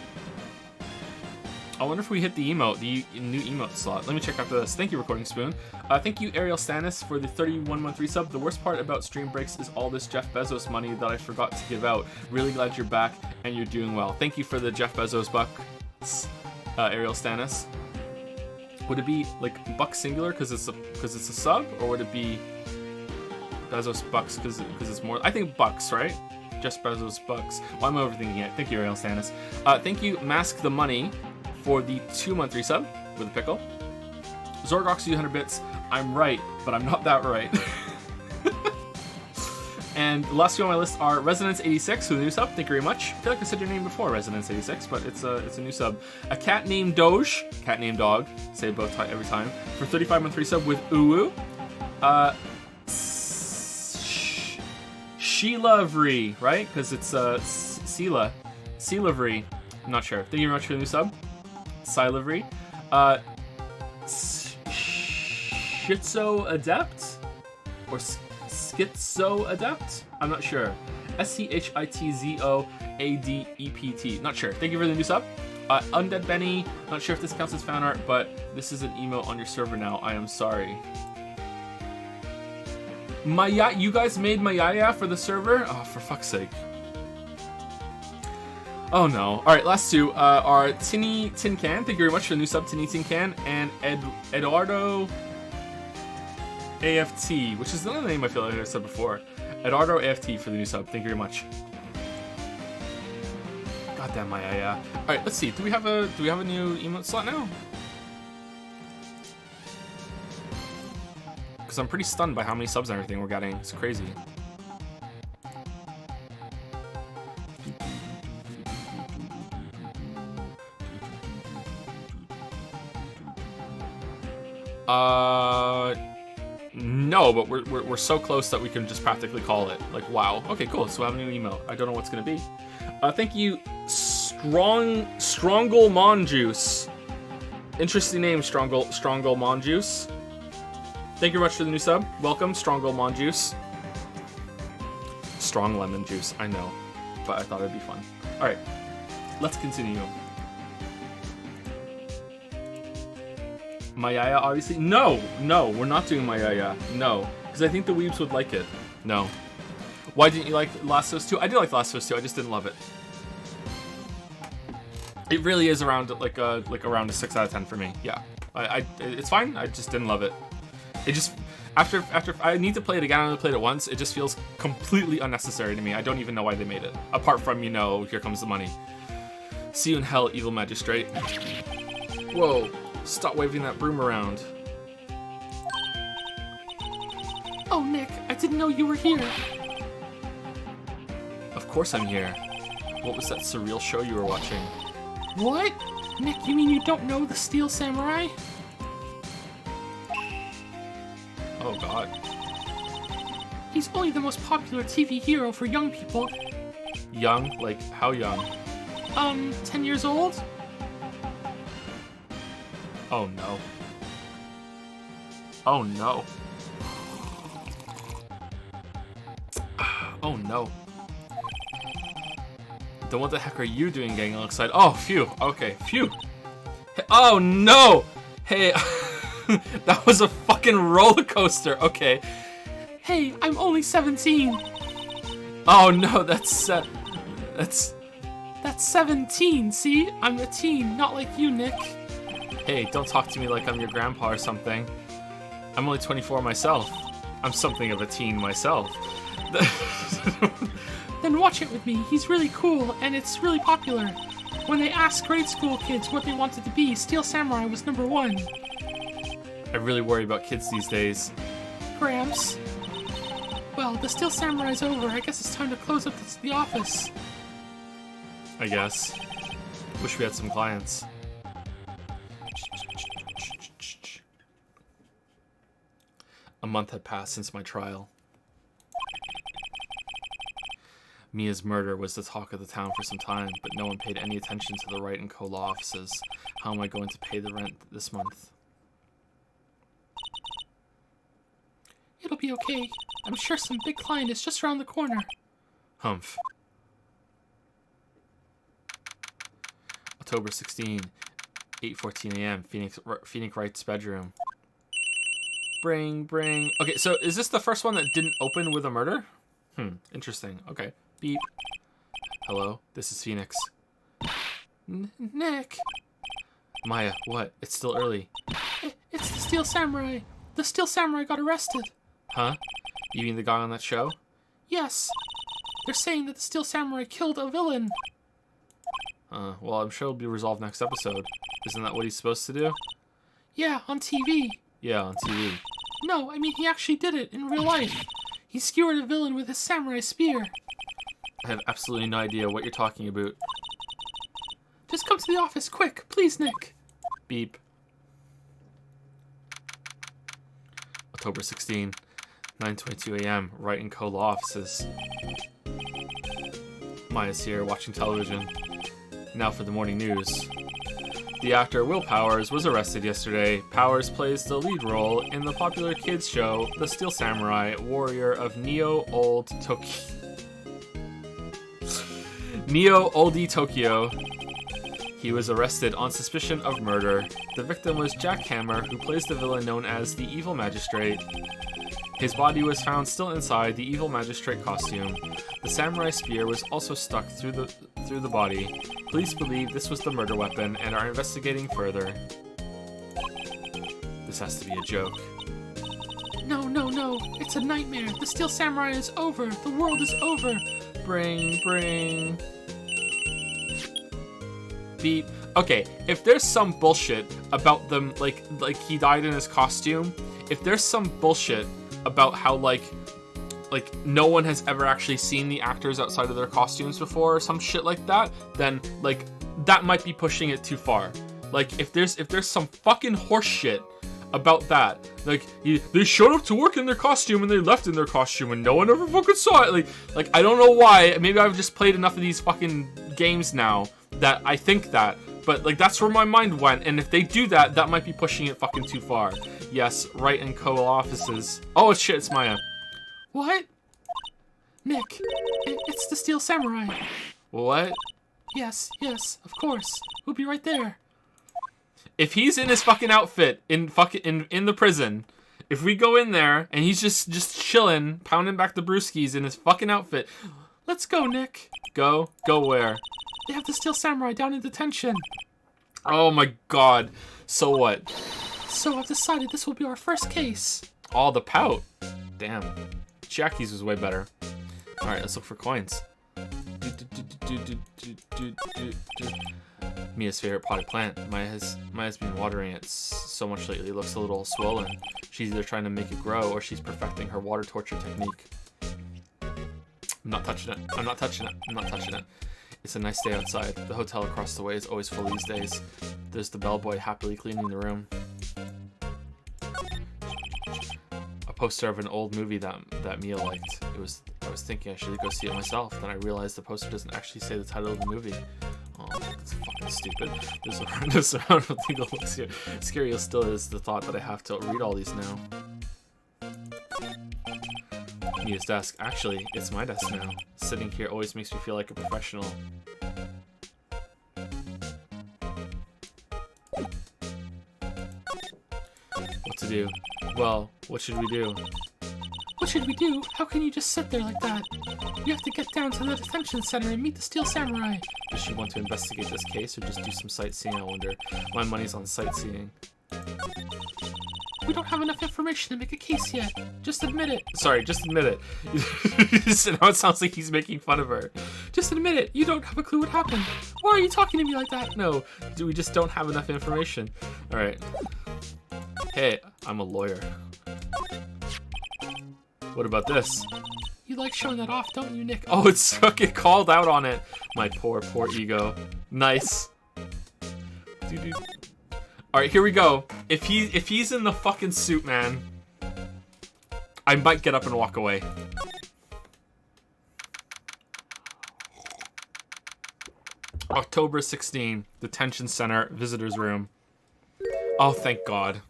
I wonder if we hit the emote, the new emote slot. Let me check after this. Thank you, Recording Spoon. Thank you, Ariel Stannis, for the 31-month resub. The worst part about stream breaks is all this Jeff Bezos money that I forgot to give out. Really glad you're back and you're doing well. Thank you for the Jeff Bezos bucks, Ariel Stannis. Would it be like buck singular because it's a sub, or would it be Bezos bucks because it's more? I think bucks, right? Just Bezos bucks. Well, I'm overthinking it. Thank you, Ariel Stannis. Thank you, Mask the Money, for the 2-month resub with a pickle. Zorgox, 100 bits. I'm right, but I'm not that right. And the last two on my list are Resonance86 with a new sub. Thank you very much. I feel like I said your name before, Resonance86, but it's a new sub. A cat named Doge, cat named Dog, say it both every time, for 35-month resub with Uwu. Sheila-vry, right? Because it's Sheila-vry. I'm not sure. Thank you very much for the new sub. Silavry. Schizo Adept? Or Schizo Adept? I'm not sure. SCHITZOADEPT. Not sure. Thank you for the new sub. Undead Benny. Not sure if this counts as fan art, but this is an emote on your server now. I am sorry. You guys made Mayaya for the server? Oh, for fuck's sake. Oh no. Alright, last two are Tinny Tin Can. Thank you very much for the new sub, Tinny Tin Can. And Eduardo AFT, which is another name I feel like I said before. Eduardo AFT for the new sub. Thank you very much. Goddamn my Alright, let's see. Do we have a new emote slot now? Because I'm pretty stunned by how many subs and everything we're getting. It's crazy. No, but we're so close that we can just practically call it. Like, wow. Okay, cool. So we have a new email. I don't know what's gonna be. Thank you, Strongle Monjuice. Interesting name, Strongle Monjuice. Thank you very much for the new sub. Welcome, Strongle Monjuice. Strong lemon juice. I know, but I thought it'd be fun. All right, let's continue. Mayaya, obviously. No, we're not doing Mayaya. No, because I think the weebs would like it. No. Why didn't you like Last of Us 2? I did like Last of Us 2. I just didn't love it. It really is around like around a 6 out of 10 for me. Yeah, it's fine. I just didn't love it. It just after I need to play it again. I only played it once. It just feels completely unnecessary to me. I don't even know why they made it. Apart from, you know, here comes the money. See you in hell, evil magistrate. Whoa. Stop waving that broom around. Oh, Nick, I didn't know you were here. Of course I'm here. What was that surreal show you were watching? What? Nick, you mean you don't know the Steel Samurai? Oh, God. He's only the most popular TV hero for young people. Young? Like, how young? 10 years old? Oh no. Oh no. Oh no. Then what the heck are you doing getting all excited? Oh, phew. Okay, phew. Oh no! Hey, that was a fucking roller coaster. Okay. Hey, I'm only 17. Oh no, that's 17, see? I'm a teen, not like you, Nick. Hey, don't talk to me like I'm your grandpa or something. I'm only 24 myself. I'm something of a teen myself. Then watch it with me. He's really cool, and it's really popular. When they asked grade school kids what they wanted to be, Steel Samurai was #1. I really worry about kids these days. Gramps. Well, the Steel Samurai's over. I guess it's time to close up the office. I guess. Wish we had some clients. A month had passed since my trial. Mia's murder was the talk of the town for some time, but no one paid any attention to the Wright & Co. law offices. How am I going to pay the rent this month? It'll be okay. I'm sure some big client is just around the corner. Humph. October 16, 8:14 a.m. Phoenix Wright's bedroom. Bring. Okay, so is this the first one that didn't open with a murder? Interesting. Okay. Beep. Hello, this is Phoenix. Nick. Maya, what? It's still early. It's the Steel Samurai. The Steel Samurai got arrested. Huh? You mean the guy on that show? Yes. They're saying that the Steel Samurai killed a villain. Well, I'm sure it'll be resolved next episode. Isn't that what he's supposed to do? Yeah, on TV. Yeah, on TV. No, I mean he actually did it in real life. He skewered a villain with his samurai spear. I have absolutely no idea what you're talking about. Just come to the office, quick, please, Nick. Beep. October 16, 9:22 a.m. Wright & Co. law offices. Maya's here, watching television. Now for the morning news. The actor Will Powers was arrested yesterday. Powers plays the lead role in the popular kids show The Steel Samurai, Warrior of Neo-Oldie Tokyo. He was arrested on suspicion of murder. The victim was Jack Hammer, who plays the villain known as the Evil Magistrate. His body was found still inside the Evil Magistrate costume. The samurai spear was also stuck through the body. Police believe this was the murder weapon and are investigating further. This has to be a joke. No. It's a nightmare. The Steel Samurai is over. The world is over. Bring. Beep. Okay, if there's some bullshit about them, like he died in his costume, if there's some bullshit about how, like no one has ever actually seen the actors outside of their costumes before or some shit like that, then, like, that might be pushing it too far. Like, if there's some fucking horse shit about that, like, they showed up to work in their costume and they left in their costume and no one ever fucking saw it, like I don't know why, maybe I've just played enough of these fucking games now that I think that, but, like, that's where my mind went, and if they do that, that might be pushing it fucking too far. Yes, Wright & Co. offices. Oh, shit, it's Maya. What? Nick, it's the Steel Samurai. What? Yes, of course. We'll be right there. If he's in his fucking outfit in the prison, if we go in there and he's just chilling, pounding back the brewskis in his fucking outfit, let's go, Nick. Go where? They have the Steel Samurai down in detention. Oh my god. So what? So I've decided this will be our first case. Oh, the pout. Damn. Jackie's was way better. Alright, let's look for coins. Mia's favorite potted plant. Maya's been watering it so much lately. It looks a little swollen. She's either trying to make it grow or she's perfecting her water torture technique. I'm not touching it. It's a nice day outside. The hotel across the way is always full these days. There's the bellboy happily cleaning the room. A poster of an old movie that Mia liked. I was thinking I should go see it myself. Then I realized the poster doesn't actually say the title of the movie. Oh, that's fucking stupid. There's a round of thing that looks here. Scary still is the thought that I have to read all these now. Mia's desk. Actually, it's my desk now. Sitting here always makes me feel like a professional. What to do? Well, what should we do? What should we do? How can you just sit there like that? You have to get down to the detention center and meet the Steel Samurai. Does she want to investigate this case or just do some sightseeing, I wonder? My money's on sightseeing. We don't have enough information to make a case yet. Just admit it. Sorry, just admit it. Now it sounds like he's making fun of her. Just admit it. You don't have a clue what happened. Why are you talking to me like that? No, we just don't have enough information. Alright. Hey, I'm a lawyer. What about this? You like showing that off, don't you, Nick? Oh, it's fucking called out on it. My poor ego. Nice. Dude. All right, here we go. If he's in the fucking suit, man, I might get up and walk away. October 16, Detention Center, Visitors Room. Oh, thank God.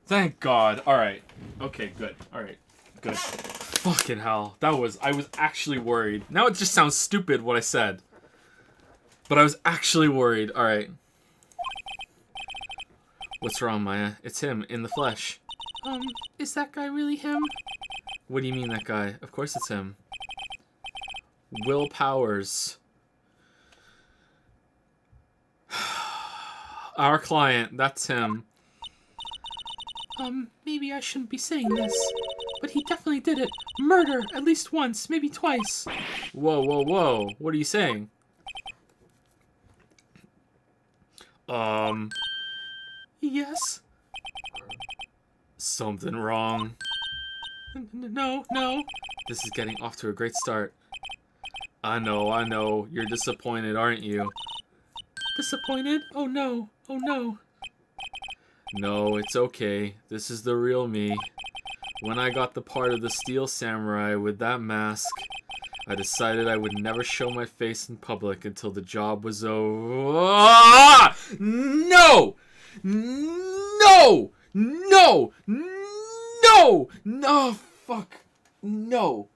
Thank God. All right. Okay, good. All right. Good. Fucking hell. I was actually worried. Now it just sounds stupid what I said. But I was actually worried. All right. What's wrong, Maya? It's him, in the flesh. Is that guy really him? What do you mean, that guy? Of course it's him. Will Powers. Our client, that's him. Maybe I shouldn't be saying this, but he definitely did it. Murder, at least once, maybe twice. Whoa, whoa, whoa. What are you saying? Yes? Something wrong. No. This is getting off to a great start. I know. You're disappointed, aren't you? Disappointed? Oh no. No, it's okay. This is the real me. When I got the part of the Steel Samurai with that mask, I decided I would never show my face in public until the job was over. Ah! No! No! Fuck. No.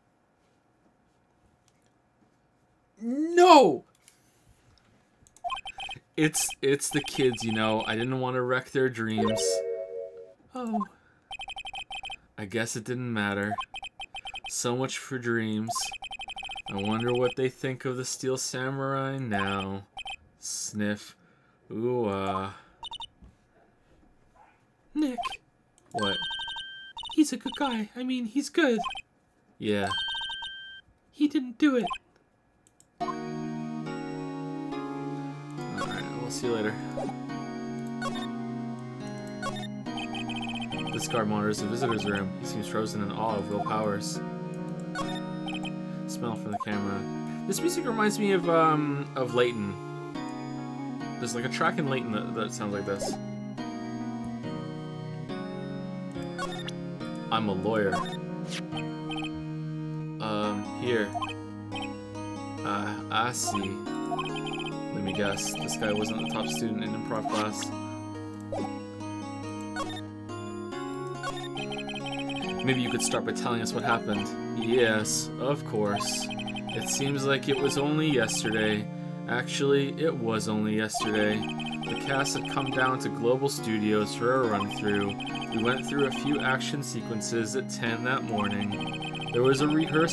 It's the kids, you know. I didn't want to wreck their dreams. Oh. I guess it didn't matter. So much for dreams. I wonder what they think of the Steel Samurai now. Sniff. Ooh, Nick. What? He's a good guy. I mean, he's good. Yeah. He didn't do it. Alright, we'll see you later. This guard monitors the visitor's room. He seems frozen in awe of Will Powers. Smell from the camera. This music reminds me of Layton. There's like a track in Layton that sounds like this. I'm a lawyer. Here. I see. Let me guess. This guy wasn't the top student in improv class. Maybe you could start by telling us what happened. Yes, of course. It seems like it was only yesterday. Actually, it was only yesterday. The cast had come down to Global Studios for a run-through. We went through a few action sequences at 10 that morning. There was a rehearsal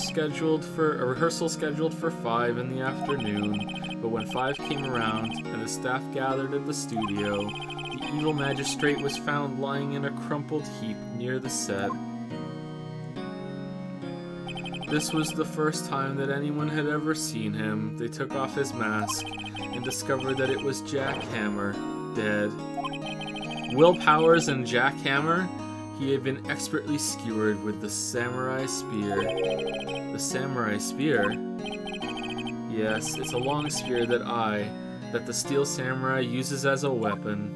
scheduled for 5 in the afternoon, but when 5 came around and the staff gathered at the studio, the evil magistrate was found lying in a crumpled heap near the set. This was the first time that anyone had ever seen him. They took off his mask and discovered that it was Jack Hammer, dead. Will Powers and Jack Hammer? He had been expertly skewered with the samurai spear. The samurai spear? Yes, it's a long spear that the Steel Samurai uses as a weapon.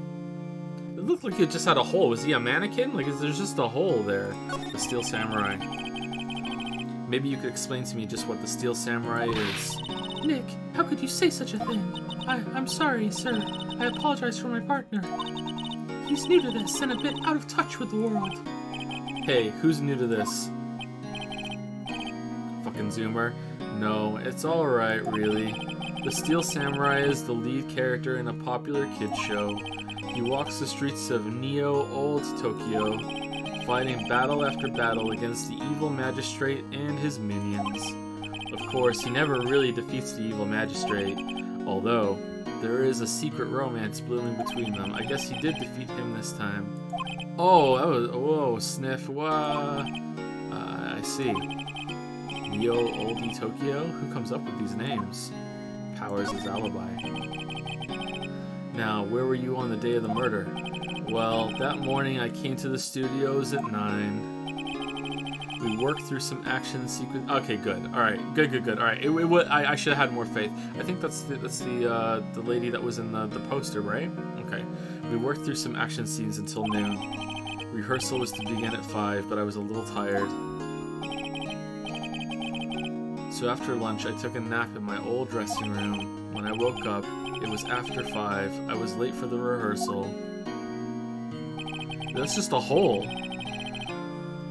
It looked like it just had a hole. Was he a mannequin? Like, there's just a hole there. The Steel Samurai. Maybe you could explain to me just what the Steel Samurai is. Nick, how could you say such a thing? I'm sorry, sir. I apologize for my partner. He's new to this and a bit out of touch with the world. Hey, who's new to this? Fucking Zoomer. No, it's alright, really. The Steel Samurai is the lead character in a popular kids show. He walks the streets of Neo Old Tokyo, fighting battle after battle against the evil magistrate and his minions. Of course, he never really defeats the evil magistrate, although there is a secret romance blooming between them. I guess he did defeat him this time. Oh, that was... Whoa, Sniff. What? I see. Neo Oldie Tokyo? Who comes up with these names? Powers' alibi. Now, where were you on the day of the murder? Well, that morning I came to the studios at 9. We worked through some action sequence. Okay, good. All right, good. All right, I should have had more faith. I think that's the lady that was in the poster, right? Okay. We worked through some action scenes until noon. Rehearsal was to begin at 5, but I was a little tired. So after lunch, I took a nap in my old dressing room. When I woke up, it was after 5. I was late for the rehearsal. That's just a hole.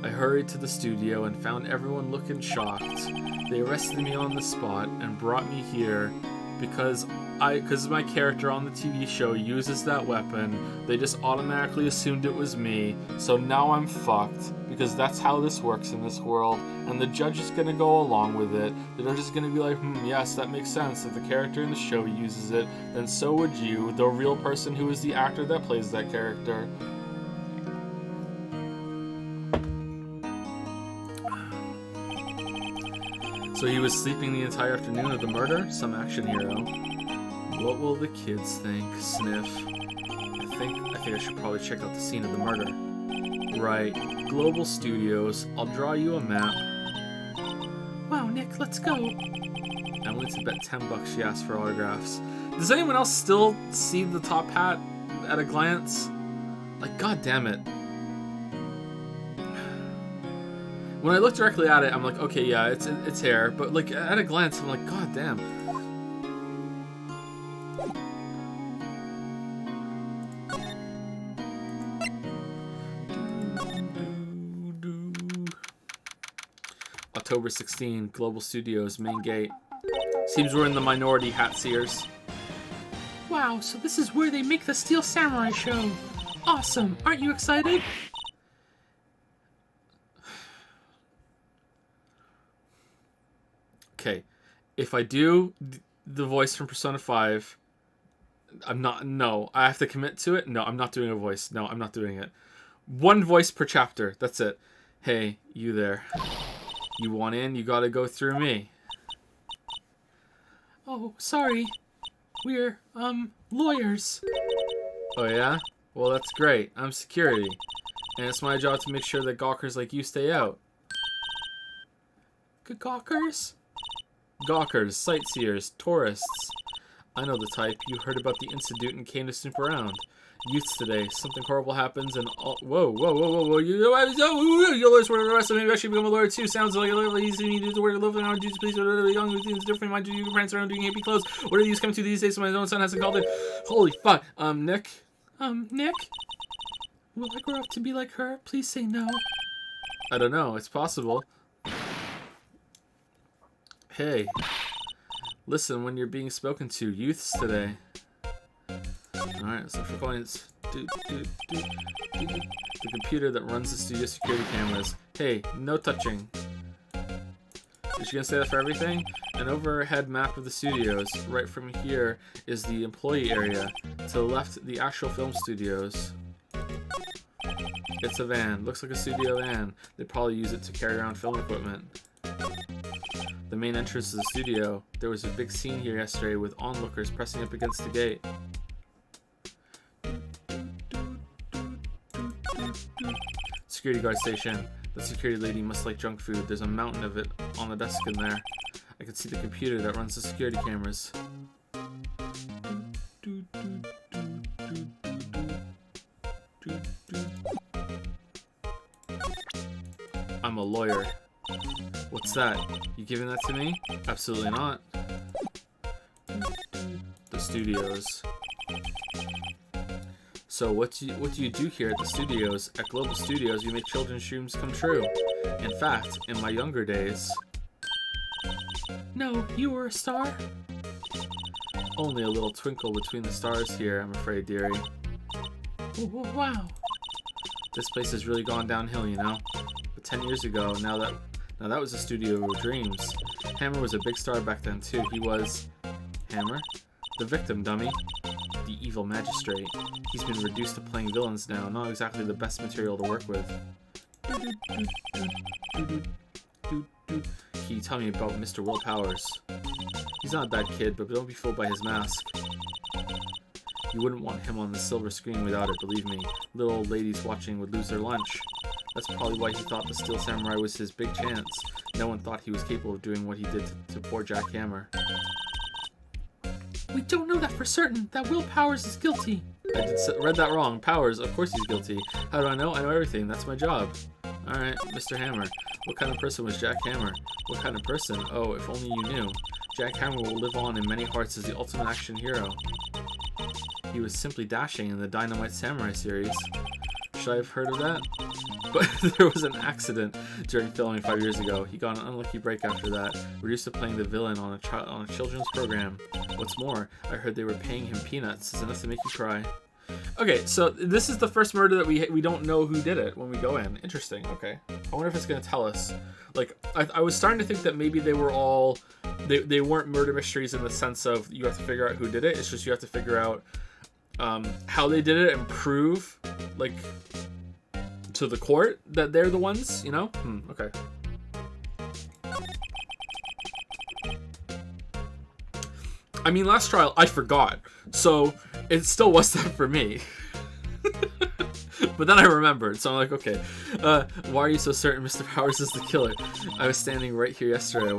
I hurried to the studio and found everyone looking shocked. They arrested me on the spot and brought me here because my character on the TV show uses that weapon. They just automatically assumed it was me. So now I'm fucked because that's how this works in this world. And the judge is going to go along with it. They're just going to be like, yes, that makes sense. If the character in the show uses it, then so would you, the real person who is the actor that plays that character. So he was sleeping the entire afternoon of the murder? Some action hero. What will the kids think? Sniff. I think I should probably check out the scene of the murder. Right. Global Studios. I'll draw you a map. Wow, Nick, let's go. I went to bet $10 she asked for autographs. Does anyone else still see the top hat at a glance? Like, god damn it. When I look directly at it, I'm like, okay, yeah, it's hair. But like at a glance, I'm like, god damn. October 16, Global Studios, main gate. Seems we're in the minority, hat seers. Wow, so this is where they make the Steel Samurai show. Awesome, aren't you excited? Okay, if I do the voice from Persona 5, no, I have to commit to it? No, I'm not doing a voice. No, I'm not doing it. One voice per chapter, that's it. Hey, you there. You want in, you gotta go through me. Oh, sorry. We're, lawyers. Oh yeah? Well, that's great. I'm security. And it's my job to make sure that gawkers like you stay out. Gawkers? Gawkers, sightseers, tourists. I know the type. You heard about the incident and came to snoop around. Youths today. Something horrible happens and all... Whoa. You'll swear to the rest of maybe I should become a lawyer too. Sounds like a little easy to me to do the word love and I do please young routines different mind you can prance around doing hippie clothes. What are these coming to these days? My own son hasn't called it. Holy fuck. Nick? Nick? Will I grow up to be like her? Please say no. I don't know. It's possible. Hey. Listen when you're being spoken to. Youths today. Alright, so for coins. The computer that runs the studio security cameras. Hey, no touching. Is she gonna say that for everything? An overhead map of the studios. Right from here is the employee area. To the left, the actual film studios. It's a van. Looks like a studio van. They probably use it to carry around film equipment. The main entrance to the studio. There was a big scene here yesterday with onlookers pressing up against the gate. Security guard station. The security lady must like junk food. There's a mountain of it on the desk in there. I can see the computer that runs the security cameras. I'm a lawyer. What's that? You giving that to me? Absolutely not. The studios. So what do you do here at the studios? At Global Studios, you make children's dreams come true. In fact, in my younger days... No, you were a star? Only a little twinkle between the stars here, I'm afraid, dearie. Wow. This place has really gone downhill, you know? But 10 years ago, now that was a studio of dreams. Hammer was a big star back then, too. He was... Hammer? The victim, dummy. The evil magistrate. He's been reduced to playing villains now, not exactly the best material to work with. Can you tell me about Mr. Will Powers? He's not a bad kid, but don't be fooled by his mask. You wouldn't want him on the silver screen without it, believe me. Little old ladies watching would lose their lunch. That's probably why he thought the Steel Samurai was his big chance. No one thought he was capable of doing what he did to poor Jack Hammer. We don't know that for certain. That Will Powers is guilty. Read that wrong. Powers, of course he's guilty. How do I know? I know everything. That's my job. Alright, Mr. Hammer. What kind of person was Jack Hammer? What kind of person? Oh, if only you knew. Jack Hammer will live on in many hearts as the ultimate action hero. He was simply dashing in the Dynamite Samurai series. Should I have heard of that? But there was an accident during filming 5 years ago. He got an unlucky break after that, reduced to playing the villain on a children's program. What's more, I heard they were paying him peanuts. Is enough to make you cry. Okay, so this is the first murder that we don't know who did it when we go in. Interesting. Okay, I wonder if it's gonna tell us. Like, I was starting to think that maybe they were all they weren't murder mysteries in the sense of you have to figure out who did it. It's just you have to figure out how they did it and prove, like, to the court that they're the ones, you know? Okay. I mean, last trial, I forgot. So, it still was that for me. But then I remembered, so I'm like, okay. Why are you so certain Mr. Powers is the killer? I was standing right here yesterday,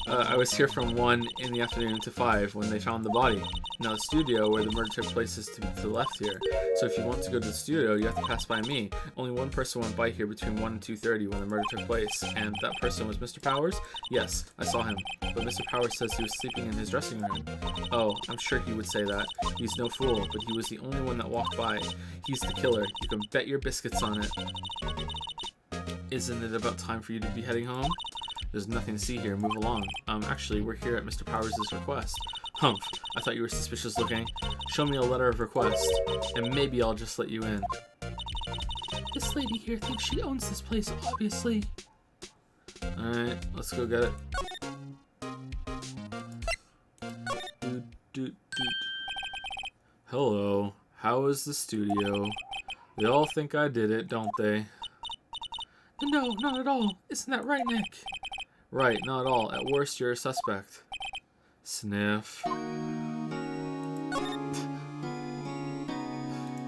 I was here from 1 in the afternoon to 5 when they found the body. Now, the studio where the murder took place is to the left here. So if you want to go to the studio, you have to pass by me. Only one person went by here between 1 and 2:30 when the murder took place. And that person was Mr. Powers? Yes, I saw him. But Mr. Powers says he was sleeping in his dressing room. Oh, I'm sure he would say that. He's no fool, but he was the only one that walked by. He's the killer. You can bet your biscuits on it. Isn't it about time for you to be heading home? There's nothing to see here. Move along. Actually, we're here at Mr. Powers' request. Humph. I thought you were suspicious looking. Show me a letter of request, and maybe I'll just let you in. This lady here thinks she owns this place, obviously. Alright, let's go get it. Hello. How is the studio? They all think I did it, don't they? No, not at all. Isn't that right, Nick? Right, not at all. At worst, you're a suspect. Sniff.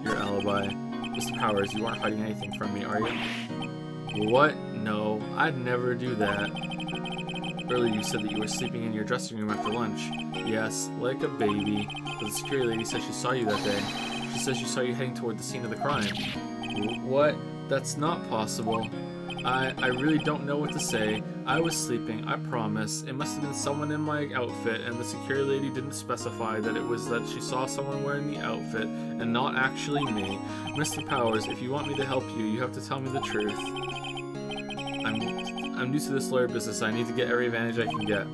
Your alibi. Mr. Powers, you aren't hiding anything from me, are you? What? No, I'd never do that. Earlier you said that you were sleeping in your dressing room after lunch. Yes, like a baby. But the security lady said she saw you that day. She says she saw you heading toward the scene of the crime. What? That's not possible. I really don't know what to say. I was sleeping, I promise. It must have been someone in my outfit, and the security lady didn't specify that it was that she saw someone wearing the outfit, and not actually me. Mr. Powers, if you want me to help you, you have to tell me the truth. I'm new to this lawyer business. I need to get every advantage I can get.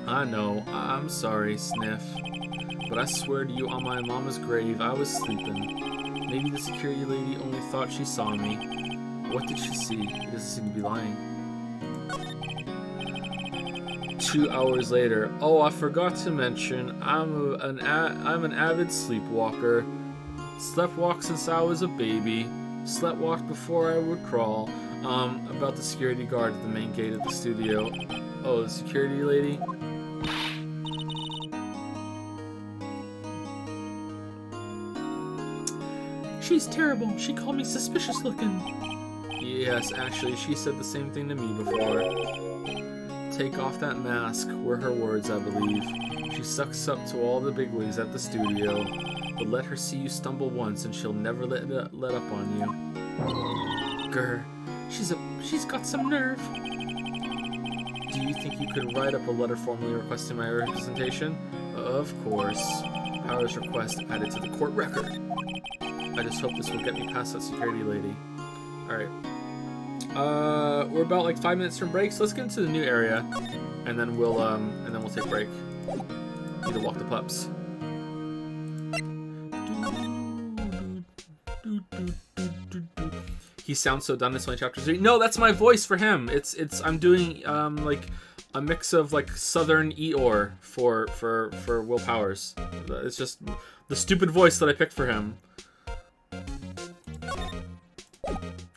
I know. I'm sorry, Sniff. But I swear to you on my mama's grave, I was sleeping. Maybe the security lady only thought she saw me. What did she see? He doesn't seem to be lying. 2 hours later. Oh, I forgot to mention, I'm an avid sleepwalker. Sleptwalked since I was a baby. Sleptwalked before I would crawl. About the security guard at the main gate of the studio. Oh, the security lady? She's terrible. She called me suspicious looking. Yes, actually, she said the same thing to me before. Take off that mask, were her words, I believe. She sucks up to all the bigwigs at the studio. But let her see you stumble once and she'll never let up on you. Grr. She's got some nerve. Do you think you could write up a letter formally requesting my representation? Of course. Powers request added to the court record. I just hope this will get me past that security lady. Alright. We're about like 5 minutes from break, so let's get into the new area, and then we'll take break. Need to walk the pups. He sounds so done. It's only chapter 3. No, that's my voice for him. I'm doing like a mix of like Southern Eeyore for Will Powers. It's just the stupid voice that I picked for him.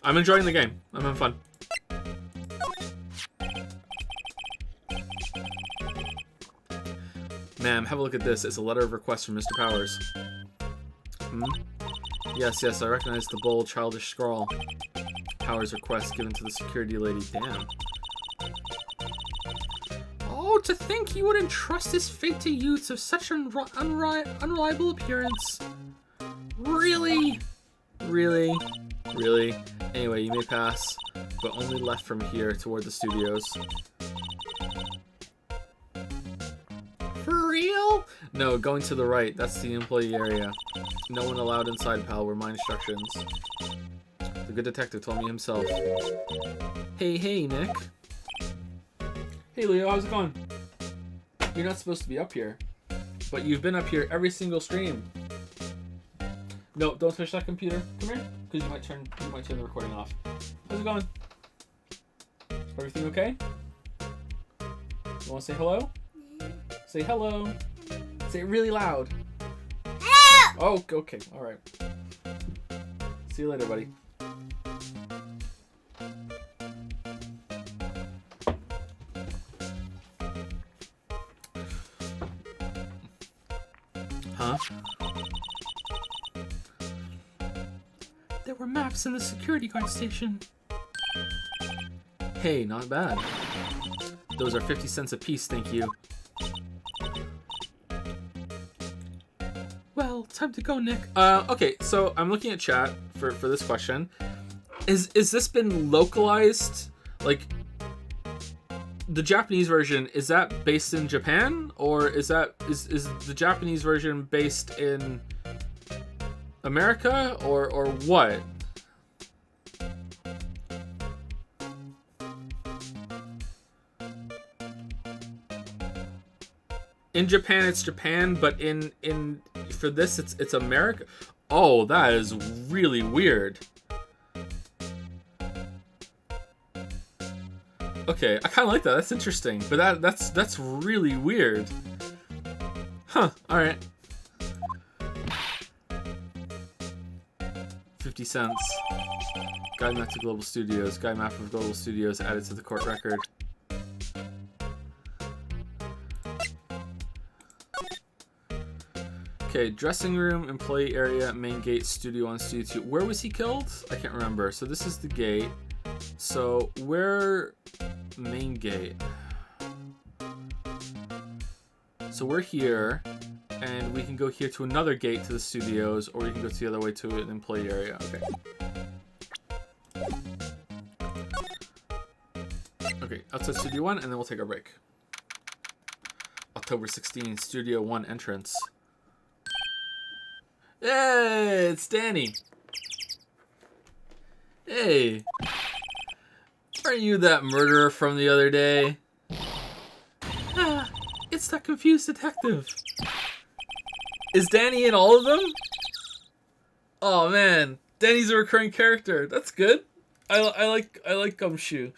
I'm enjoying the game. I'm having fun. Ma'am, have a look at this. It's a letter of request from Mr. Powers. Yes, I recognize the bold, childish scrawl. Power's request given to the security lady. Damn. Oh, to think he would entrust his fate to youths of such unreliable appearance. Really? Really? Anyway, you may pass, but only left from here toward the studios. For real? No, going to the right. That's the employee area. No one allowed inside, pal, were my instructions. The good detective told me himself. Hey, Nick. Hey, Leo, how's it going? You're not supposed to be up here. But you've been up here every single stream. No, don't touch that computer. Come here, because you might turn the recording off. How's it going? Everything okay? You want to say hello? Say hello. Say it really loud. Oh, okay. All right. See you later, buddy. Huh? There were maps in the security guard station. Hey, not bad. Those are 50 cents a piece, thank you. Well, time to go, Nick. Okay, so I'm looking at chat for this question. Is this been localized? Like, the Japanese version, is that based in Japan? Or is the Japanese version based in America? Or what? In Japan, it's Japan, but for this, it's America. Oh, that is really weird. Okay, I kind of like that. That's interesting, but that's really weird. Huh? All right. 50 cents. Guide map to Global Studios. Guide map of Global Studios added to the court record. Okay, dressing room, employee area, main gate, studio 1, studio 2. Where was he killed? I can't remember. So this is the gate. So where... main gate. So we're here, and we can go here to another gate to the studios, or we can go to the other way to an employee area. Okay. Okay, outside studio 1, and then we'll take our break. October 16, studio 1 entrance. Hey, it's Danny. Hey. Aren't you that murderer from the other day? Ah, it's that confused detective. Is Danny in all of them? Oh man, Danny's a recurring character. That's good. I like Gumshoe.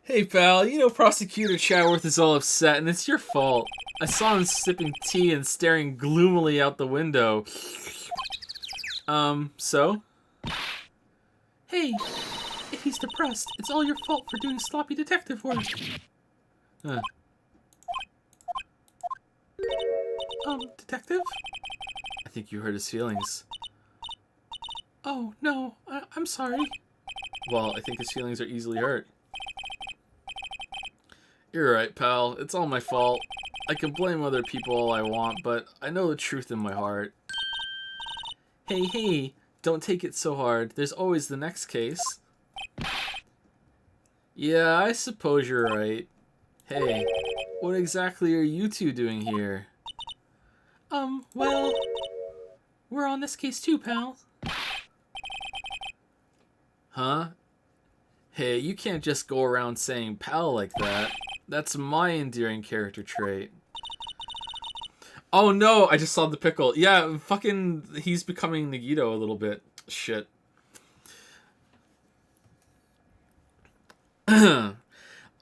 Hey pal, you know Prosecutor Chatworth is all upset, and it's your fault. I saw him sipping tea and staring gloomily out the window. So? Hey, if he's depressed, it's all your fault for doing sloppy detective work. Huh. Detective? I think you hurt his feelings. Oh, no, I'm sorry. Well, I think his feelings are easily hurt. You're right, pal. It's all my fault. I can blame other people all I want, but I know the truth in my heart. Hey, don't take it so hard. There's always the next case. Yeah, I suppose you're right. Hey, what exactly are you two doing here? Well, we're on this case too, pal. Huh? Hey, you can't just go around saying pal like that. That's my endearing character trait. Oh no, I just saw the pickle. Yeah, fucking, he's becoming Nagito a little bit. Shit.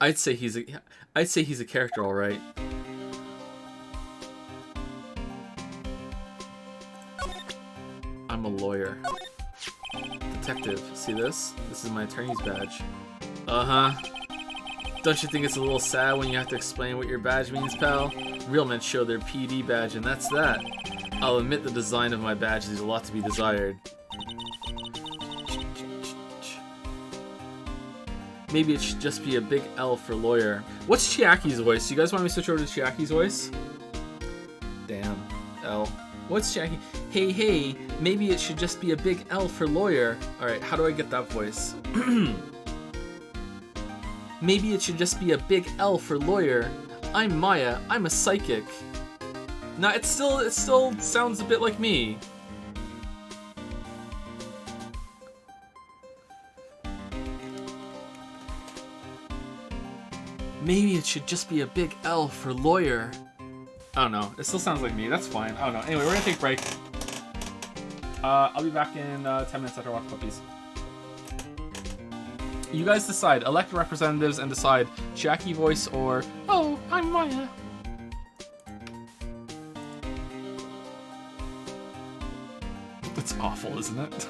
I'd say he's a character, all right. I'm a lawyer. Detective, see this? This is my attorney's badge. Uh-huh. Don't you think it's a little sad when you have to explain what your badge means, pal? Real men show their PD badge and that's that. I'll admit the design of my badge leaves a lot to be desired. Maybe it should just be a big L for lawyer. What's Chiaki's voice? You guys want me to switch over to Chiaki's voice? Damn. L. What's Chiaki? Hey, hey, maybe it should just be a big L for lawyer. Alright, how do I get that voice? Maybe it should just be a big L for lawyer. I'm Maya. I'm a psychic. No, it still sounds a bit like me. Maybe it should just be a big L for lawyer. I don't know. It still sounds like me. That's fine. I don't know. Anyway, we're gonna take a break. I'll be back in 10 minutes after I walk puppies. You guys decide. Elect representatives and decide Chiaki voice or... Oh, I'm Maya. That's awful, isn't it?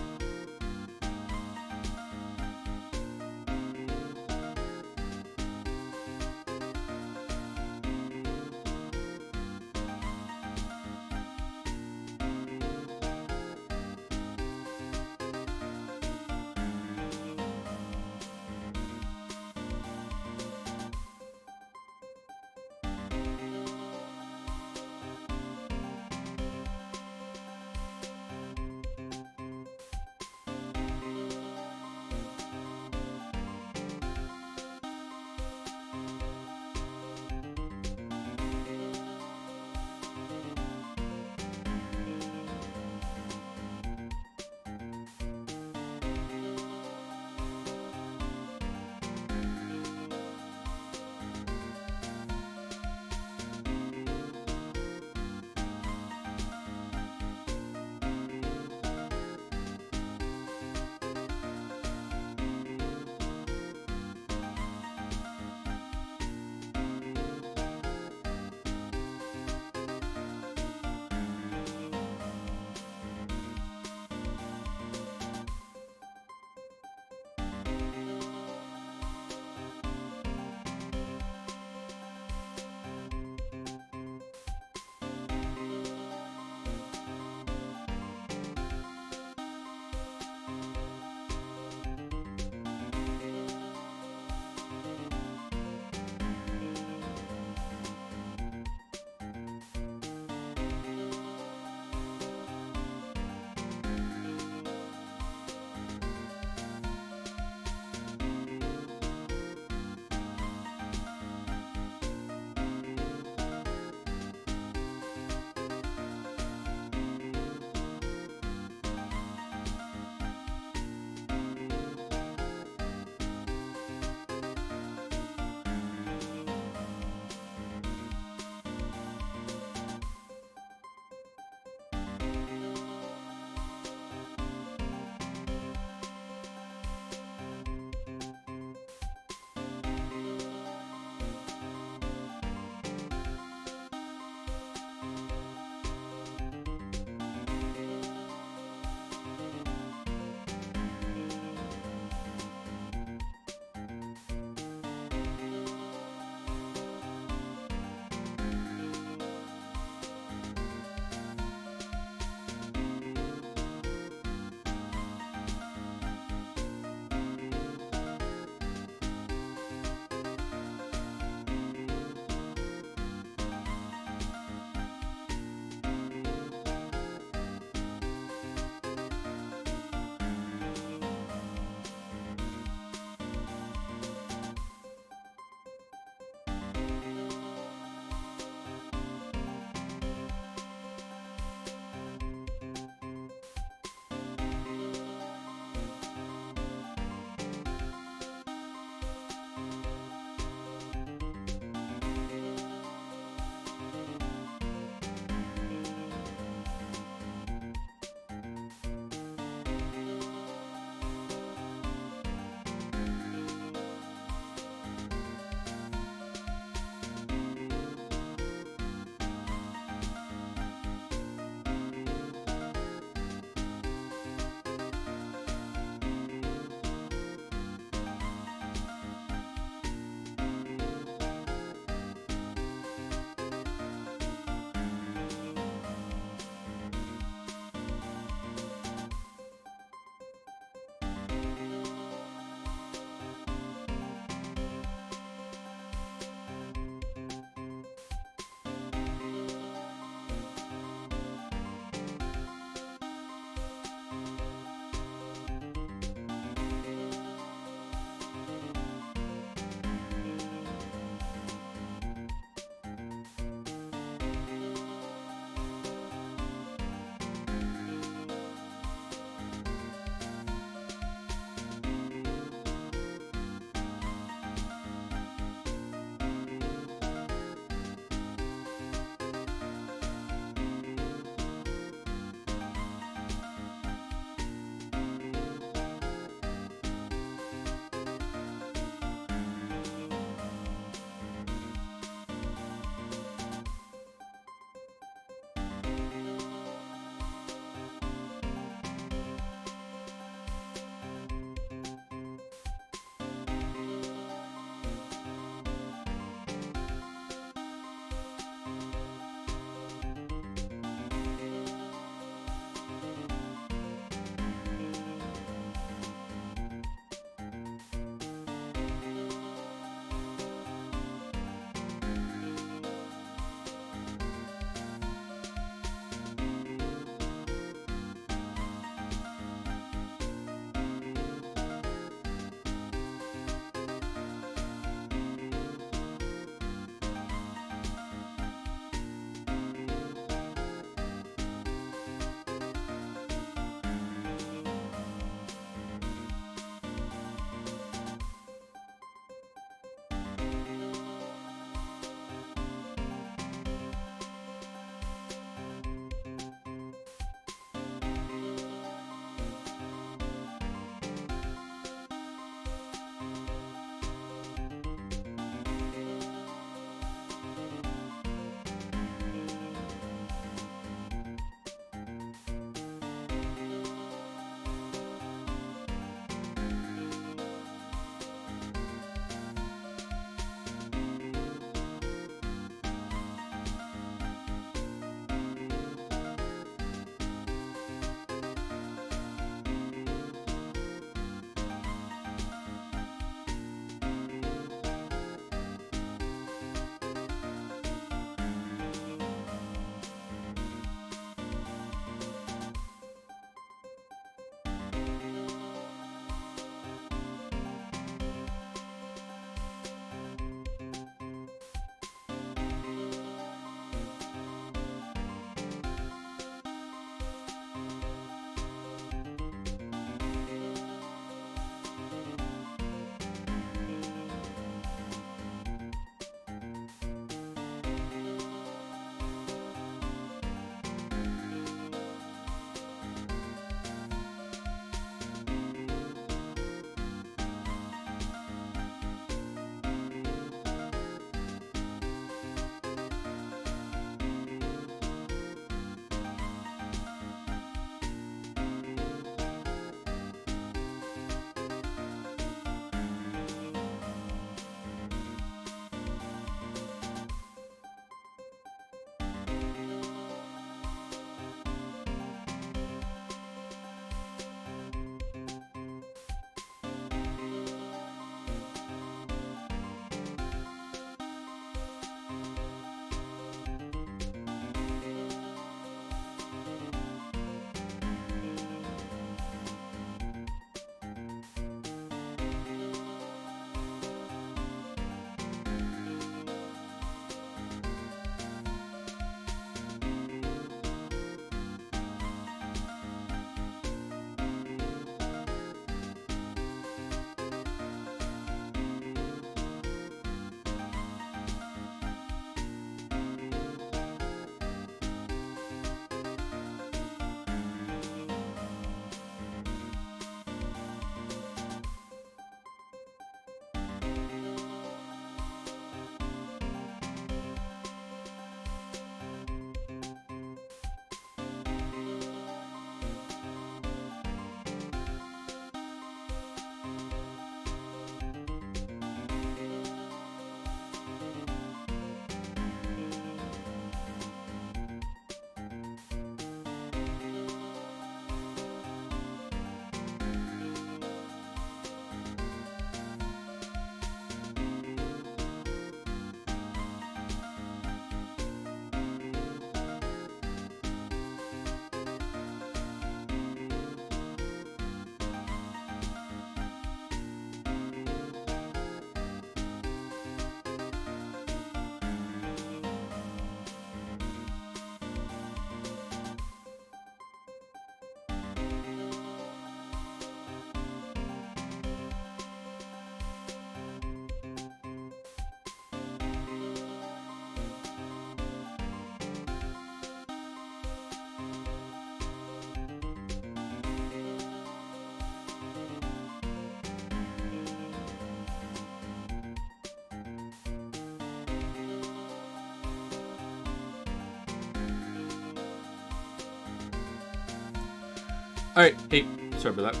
Alright, hey, sorry about that.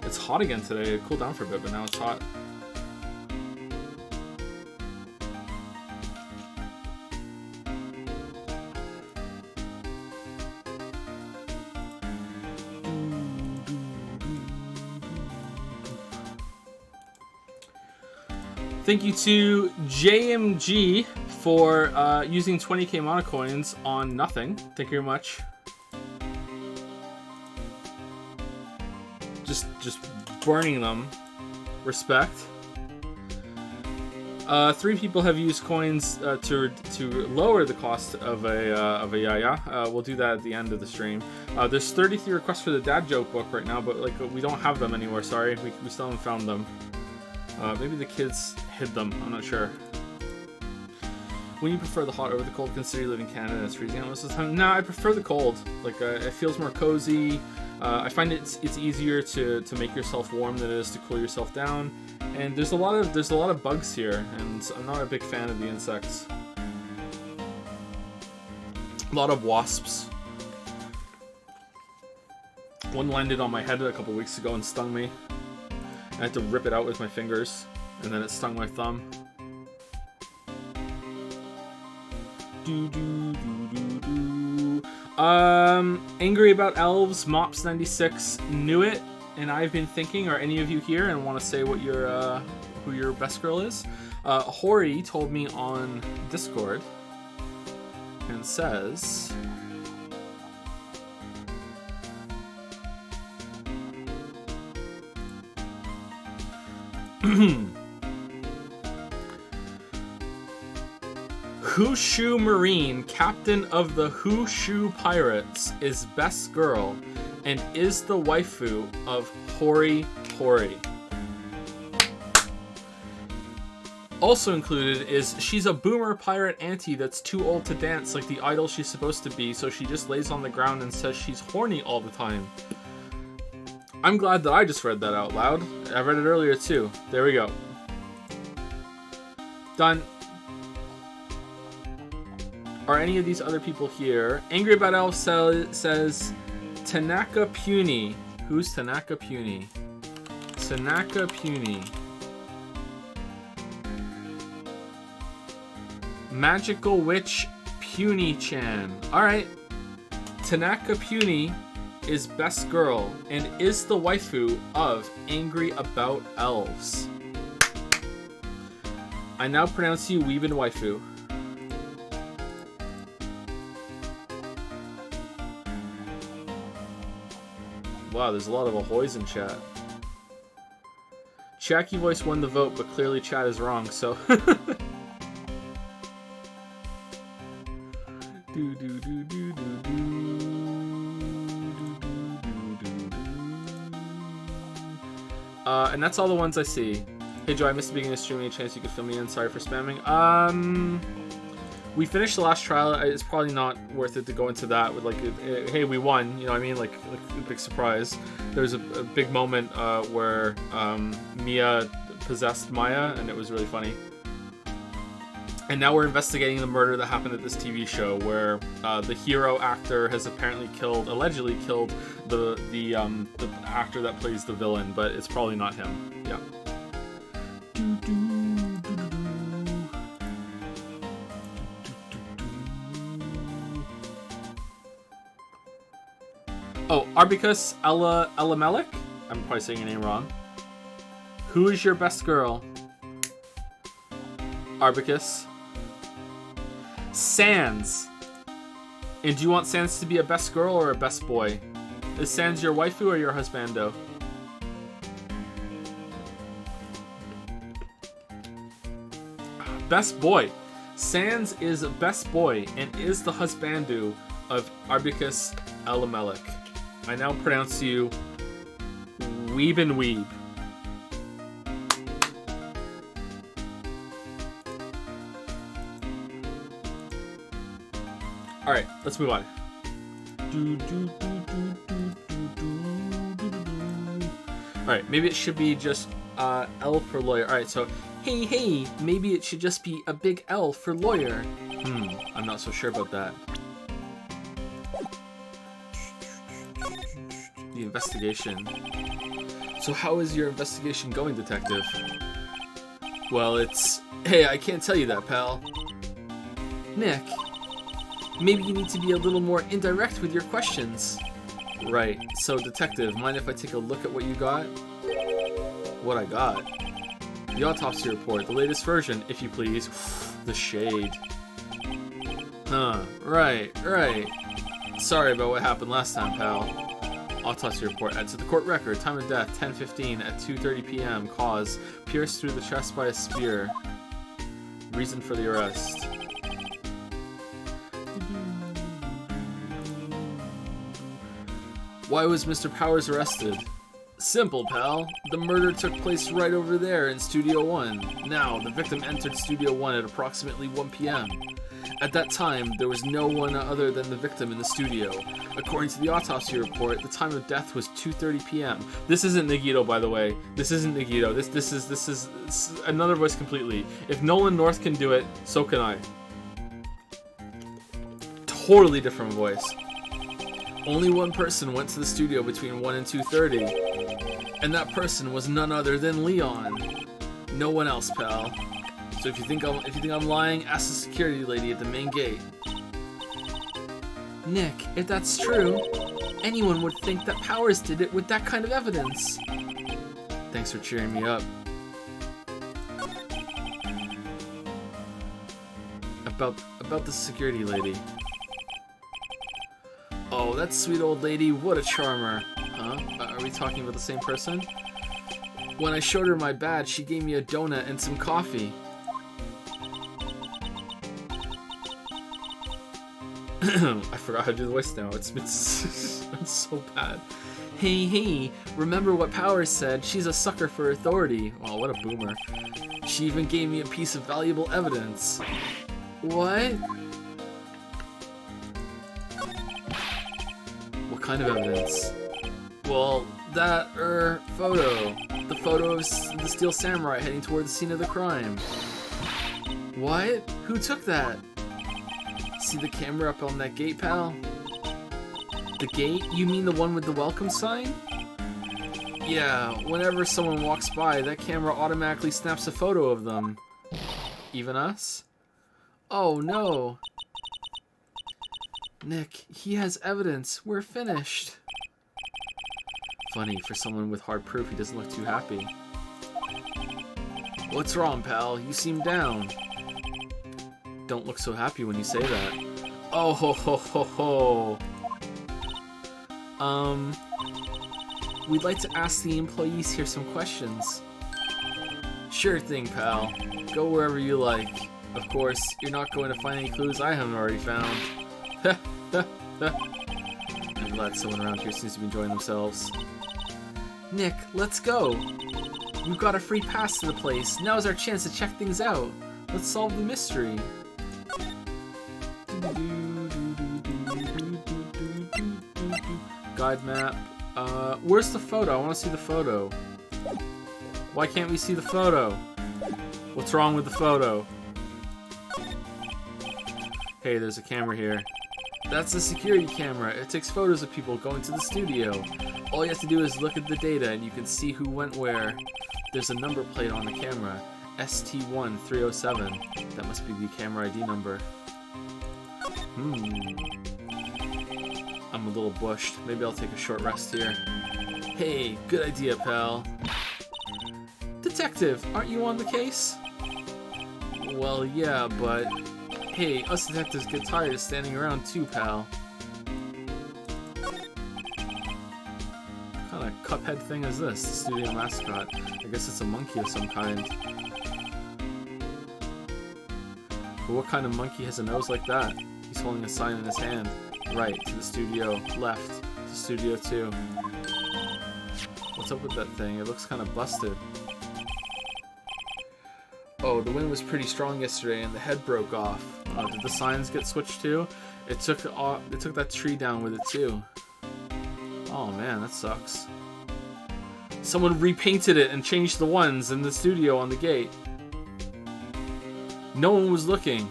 It's hot again today. It cooled down for a bit, but now it's hot. Thank you to JMG for using 20k mana coins on nothing. Thank you very much. Just burning them. Respect. 3 people have used coins to lower the cost of a Yaya. We'll do that at the end of the stream. There's 33 requests for the dad joke book right now, but like we don't have them anymore. Sorry, we still haven't found them. Maybe the kids hid them. I'm not sure. When you prefer the hot over the cold, consider you live in Canada and it's freezing out most of the time. No, I prefer the cold. Like it feels more cozy. I find it's easier to make yourself warm than it is to cool yourself down. And there's a lot of bugs here, and I'm not a big fan of the insects. A lot of wasps. One landed on my head a couple weeks ago and stung me. I had to rip it out with my fingers, and then it stung my thumb. Angry about elves, Mops96 knew it, and I've been thinking, are any of you here and want to say what your who your best girl is? Hori told me on Discord and says Hushu Marine, captain of the Hushu Pirates, is best girl and is the waifu of Hori Hori. Also included is she's a boomer pirate auntie that's too old to dance like the idol she's supposed to be, so she just lays on the ground and says she's horny all the time. I'm glad that I just read that out loud. I read it earlier too. There we go. Done. Are any of these other people here? Angry About Elf says Tanaka Puny. Who's Tanaka Puny? Tanaka Puny. Magical Witch Puny-chan. Alright. Tanaka Puny is best girl and is the waifu of Angry About Elves. I now pronounce you Weebin Waifu. Wow, there's a lot of ahoys in chat. Chacky Voice won the vote, but clearly chat is wrong, so... And that's all the ones I see. Hey Joe, I missed the beginning of the stream. Any chance you could fill me in? Sorry for spamming. We finished the last trial. It's probably not worth it to go into that with like, hey, we won. You know what I mean? Like a big surprise. There's a big moment where Mia possessed Maya, and it was really funny. And now we're investigating the murder that happened at this TV show, where the hero actor has apparently allegedly killed the actor that plays the villain, but it's probably not him. Yeah. Oh, Arbicus Elamelech? I'm probably saying your name wrong. Who is your best girl? Arbicus. Sans. And do you want Sans to be a best girl or a best boy? Is Sans your waifu or your husbando? Best boy. Sans is best boy and is the husbando of Arbicus Elamelech. I now pronounce you Weebin Weeb. Alright, let's move on. Alright, maybe it should be just L for lawyer. Alright, so hey, maybe it should just be a big L for lawyer. I'm not so sure about that. The investigation. So how is your investigation going, Detective? Well, it's... Hey, I can't tell you that, pal. Nick, maybe you need to be a little more indirect with your questions. Right. So, Detective, mind if I take a look at what you got? What I got? The autopsy report, the latest version, if you please. The shade. Huh. Right. Sorry about what happened last time, pal. Autopsy report adds to the court record. Time of death, 10:15 at 2:30 p.m. Cause, pierced through the chest by a spear. Reason for the arrest. Why was Mr. Powers arrested? Simple, pal. The murder took place right over there in Studio 1. Now, the victim entered Studio 1 at approximately 1 p.m. At that time, there was no one other than the victim in the studio. According to the autopsy report, the time of death was 2:30 p.m. This isn't Nagito, by the way. This isn't Nagito. This is another voice completely. If Nolan North can do it, so can I. Totally different voice. Only one person went to the studio between 1 and 2:30, and that person was none other than Leon. No one else, pal. So if you think I'm lying, ask the security lady at the main gate. Nick, if that's true, anyone would think that Powers did it with that kind of evidence. Thanks for cheering me up. About the security lady. Oh, that sweet old lady, what a charmer. Huh? Are we talking about the same person? When I showed her my badge, she gave me a donut and some coffee. I forgot how to do the voice now. It's so bad. Hey, remember what Powers said? She's a sucker for authority. Oh, what a boomer. She even gave me a piece of valuable evidence. What? What kind of evidence? Well, that, photo. The photo of the Steel Samurai heading toward the scene of the crime. What? Who took that? See the camera up on that gate, pal? The gate? You mean the one with the welcome sign? Yeah, whenever someone walks by, that camera automatically snaps a photo of them. Even us? Oh no. Nick, he has evidence. We're finished. Funny, for someone with hard proof, he doesn't look too happy. What's wrong, pal? You seem down. Don't look so happy when you say that. Oh ho ho ho ho. We'd like to ask the employees here some questions. Sure thing, pal. Go wherever you like. Of course, you're not going to find any clues I haven't already found. I'm glad someone around here seems to be enjoying themselves. Nick, let's go. We've got a free pass to the place. Now's our chance to check things out. Let's solve the mystery. Guide map. Where's the photo? I want to see the photo. Why can't we see the photo? What's wrong with the photo? Hey, there's a camera here. That's a security camera. It takes photos of people going to the studio. All you have to do is look at the data and you can see who went where. There's a number plate on the camera. ST1307. That must be the camera ID number. I'm a little bushed. Maybe I'll take a short rest here. Hey, good idea, pal. Detective, aren't you on the case? Well, yeah, but... Hey, us detectives get tired of standing around too, pal. What kind of Cuphead thing is this? The studio mascot. I guess it's a monkey of some kind. But what kind of monkey has a nose like that? He's holding a sign in his hand. Right, to the studio. Left, to Studio 2. What's up with that thing? It looks kind of busted. Oh, the wind was pretty strong yesterday and the head broke off. Did the signs get switched too? It took that tree down with it too. Oh man, that sucks. Someone repainted it and changed the ones in the studio on the gate. No one was looking.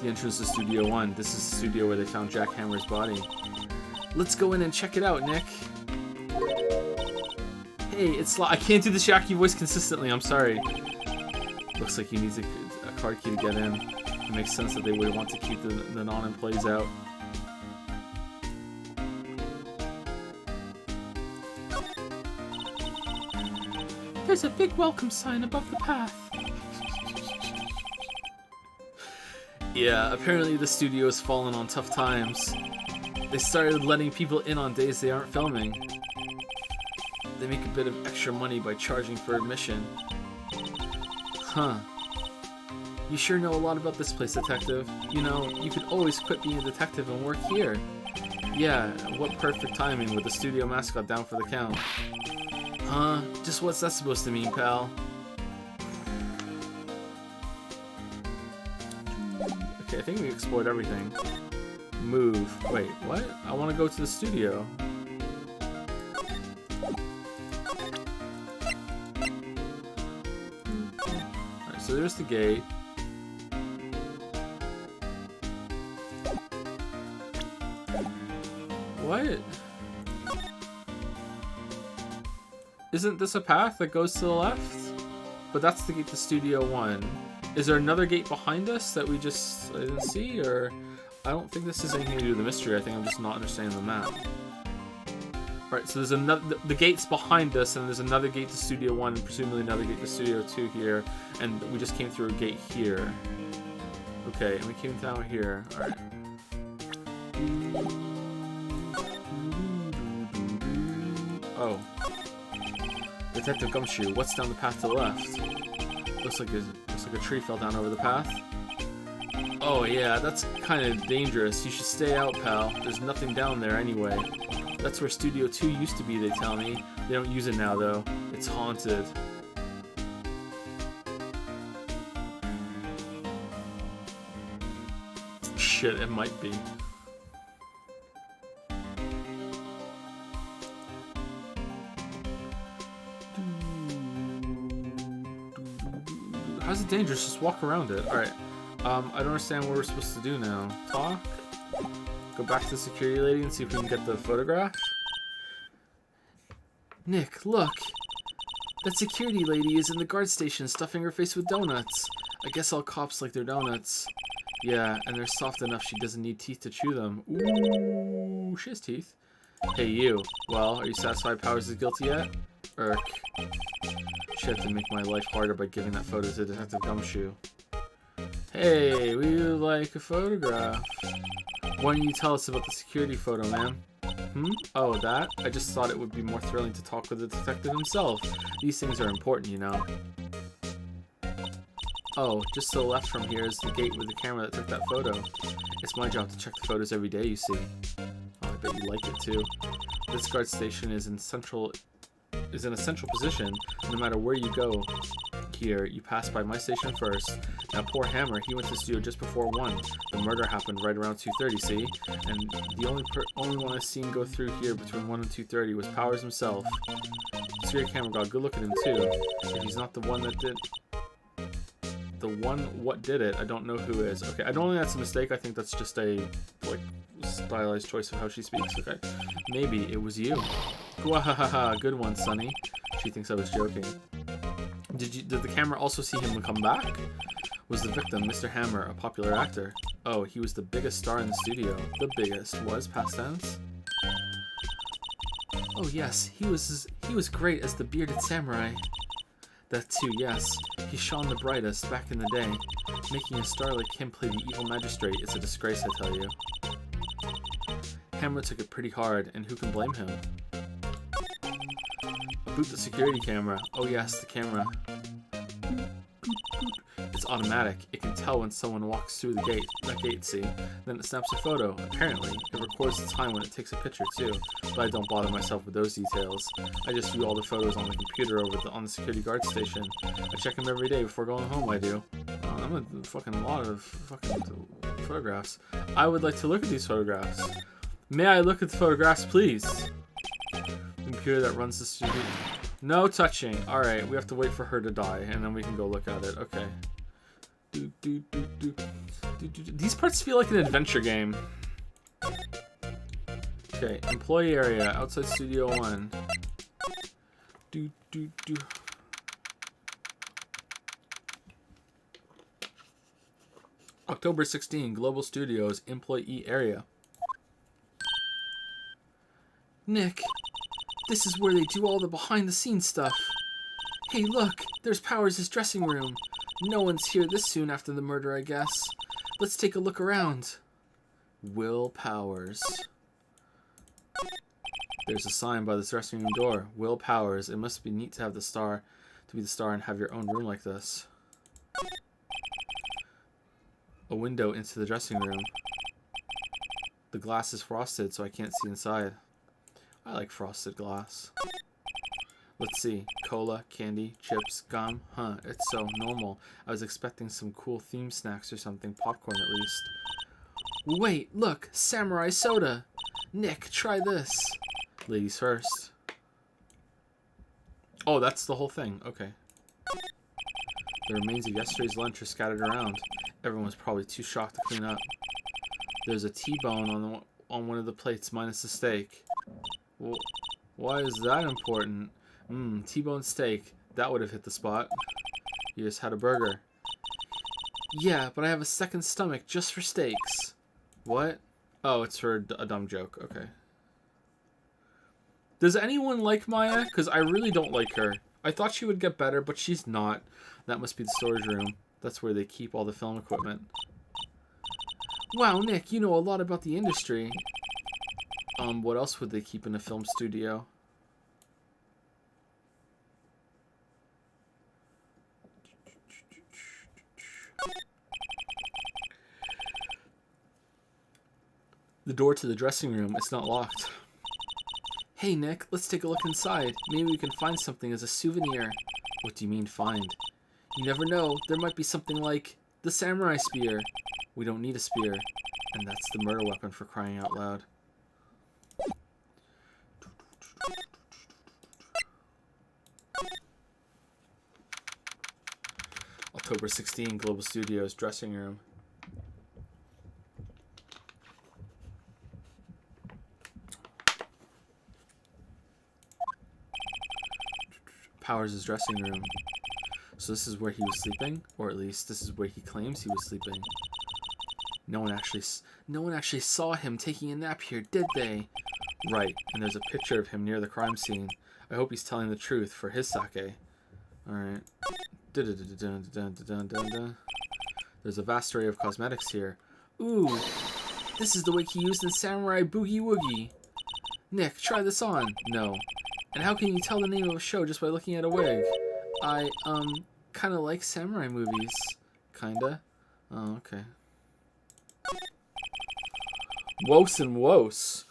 The entrance to Studio 1. This is the studio where they found Jack Hammer's body. Let's go in and check it out, Nick. Hey, it's I can't do the Shaky voice consistently, I'm sorry. Looks like he needs a card key to get in. It makes sense that they would want to keep the non-employees out. There's a big welcome sign above the path. Yeah, apparently the studio has fallen on tough times. They started letting people in on days they aren't filming. They make a bit of extra money by charging for admission. Huh. You sure know a lot about this place, detective. You know, you could always quit being a detective and work here. Yeah, what perfect timing with the studio mascot down for the count. Huh? Just what's that supposed to mean, pal? Okay, I think we explored everything. Move. Wait, what? I want to go to the studio. Alright, so there's the gate. What? Isn't this a path that goes to the left? But that's the gate to Studio 1. Is there another gate behind us that we just didn't see? Or I don't think this has anything to do with the mystery. I think I'm just not understanding the map. Right, so there's another. The gate's behind us, and there's another gate to Studio 1, and presumably another gate to Studio 2 here. And we just came through a gate here. Okay, and we came down here. Alright. Oh. Detective Gumshoe, what's down the path to the left? Looks like a tree fell down over the path. Oh yeah, that's kind of dangerous. You should stay out, pal. There's nothing down there anyway. That's where Studio 2 used to be, they tell me. They don't use it now, though. It's haunted. Shit, it might be. How's it dangerous? Just walk around it. Alright. I don't understand what we're supposed to do now. Talk? Go back to the security lady and see if we can get the photograph? Nick, look! That security lady is in the guard station stuffing her face with donuts. I guess all cops like their donuts. Yeah, and they're soft enough she doesn't need teeth to chew them. Ooh, she has teeth. Hey you. Well, are you satisfied Powers is guilty yet? Irk. She had to make my life harder by giving that photo to Detective Gumshoe. Hey, we would like a photograph. Why don't you tell us about the security photo, ma'am? Oh, that? I just thought it would be more thrilling to talk with the detective himself. These things are important, you know. Oh, just to the left from here is the gate with the camera that took that photo. It's my job to check the photos every day, you see. Oh, I bet you like it too. This guard station is in a central position. No matter where you go here, you pass by my station first. Now poor Hammer, he went to the studio just before 1. The murder happened right around 2:30, see? And the only one I've seen go through here between 1 and 2:30 was Powers himself. Security camera got a good look at him too. If he's not the one that did... what did it, I don't know who is. Okay, I don't think that's a mistake. I think that's just a, like, stylized choice of how she speaks. Okay, maybe it was you. Wahahaha, good one, Sonny. She thinks I was joking. Did the camera also see him come back? Was the victim Mr. Hammer a popular actor? Oh, he was the biggest star in the studio. The biggest was past tense. Oh yes, he was great as the bearded samurai. That too, yes. He shone the brightest back in the day. Making a star like him play the evil magistrate is a disgrace, I tell you. Hammer took it pretty hard, and who can blame him? Boot the security camera. Oh yes, the camera. It's automatic. It can tell when someone walks through the gate. That gate, see? Then it snaps a photo. Apparently, it records the time when it takes a picture too. But I don't bother myself with those details. I just view all the photos on the computer on the security guard station. I check them every day before going home. I do. I'm a fucking lot of fucking photographs. I would like to look at these photographs. May I look at the photographs, please? Computer that runs the studio. No touching. Alright, we have to wait for her to die, and then we can go look at it. Okay. These parts feel like an adventure game. Okay, employee area, outside Studio 1. October 16, Global Studios, employee area. Nick, this is where they do all the behind-the-scenes stuff. Hey, look, there's Powers' dressing room. No one's here this soon after the murder, I guess. Let's take a look around. Will Powers. There's a sign by this dressing room door. Will Powers. It must be neat to have the star, to be the star and have your own room like this. A window into the dressing room. The glass is frosted, so I can't see inside. I like frosted glass. Let's see. Cola, candy, chips, gum. Huh, it's so normal. I was expecting some cool theme snacks or something. Popcorn, at least. Wait, look! Samurai soda! Nick, try this. Ladies first. Oh, that's the whole thing. Okay. The remains of yesterday's lunch are scattered around. Everyone's probably too shocked to clean up. There's a T-bone on one of the plates, minus the steak. Well, why is that important? T-bone steak. That would have hit the spot. You just had a burger. Yeah, but I have a second stomach just for steaks. What? Oh, it's for a dumb joke. Okay. Does anyone like Maya? Because I really don't like her. I thought she would get better, but she's not. That must be the storage room. That's where they keep all the film equipment. Wow, Nick, you know a lot about the industry. What else would they keep in a film studio? The door to the dressing room, it's not locked. Hey, Nick, let's take a look inside. Maybe we can find something as a souvenir. What do you mean, find? You never know. There might be something like the samurai spear. We don't need a spear. And that's the murder weapon, for crying out loud. October 16, Global Studios, dressing room. Powers' dressing room. So this is where he was sleeping, or at least this is where he claims he was sleeping. No one actually saw him taking a nap here, did they? Right, and there's a picture of him near the crime scene. I hope he's telling the truth for his sake. Alright. There's a vast array of cosmetics here. Ooh, this is the wig he used in Samurai Boogie Woogie. Nick, try this on. No. And how can you tell the name of a show just by looking at a wig? I, kinda like samurai movies. Kinda. Oh, okay. Wos and wos.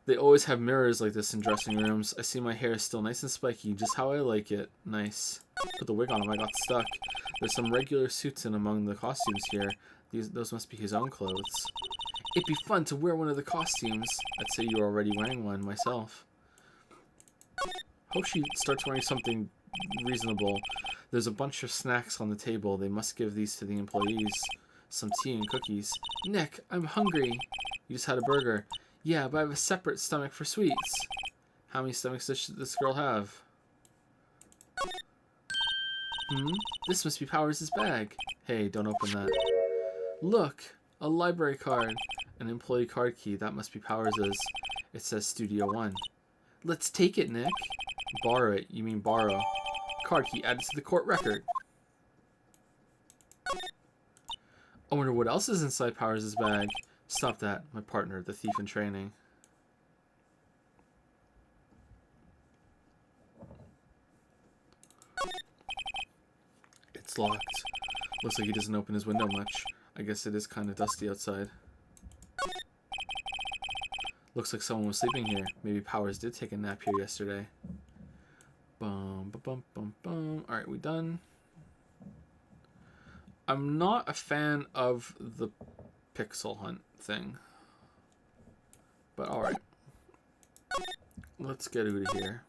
They always have mirrors like this in dressing rooms. I see my hair is still nice and spiky, just how I like it. Nice. Put the wig on him, I got stuck. There's some regular suits in among the costumes here. Those must be his own clothes. It'd be fun to wear one of the costumes. I'd say you're already wearing one myself. Hope she starts wearing something reasonable. There's a bunch of snacks on the table. They must give these to the employees. Some tea and cookies. Nick, I'm hungry. You just had a burger. Yeah, but I have a separate stomach for sweets. How many stomachs does this girl have? This must be Powers' bag. Hey, don't open that. Look, a library card. An employee card key. That must be Powers'. It says Studio 1. Let's take it, Nick. Borrow it. You mean borrow. Card key added to the court record. I wonder what else is inside Powers' bag. Stop that. My partner, the thief in training. It's locked. Looks like he doesn't open his window much. I guess it is kind of dusty outside. Looks like someone was sleeping here. Maybe Powers did take a nap here yesterday. Bum, bum, bum, bum, bum. Alright, we done? I'm not a fan of the pixel hunt thing. But alright. Let's get out of here.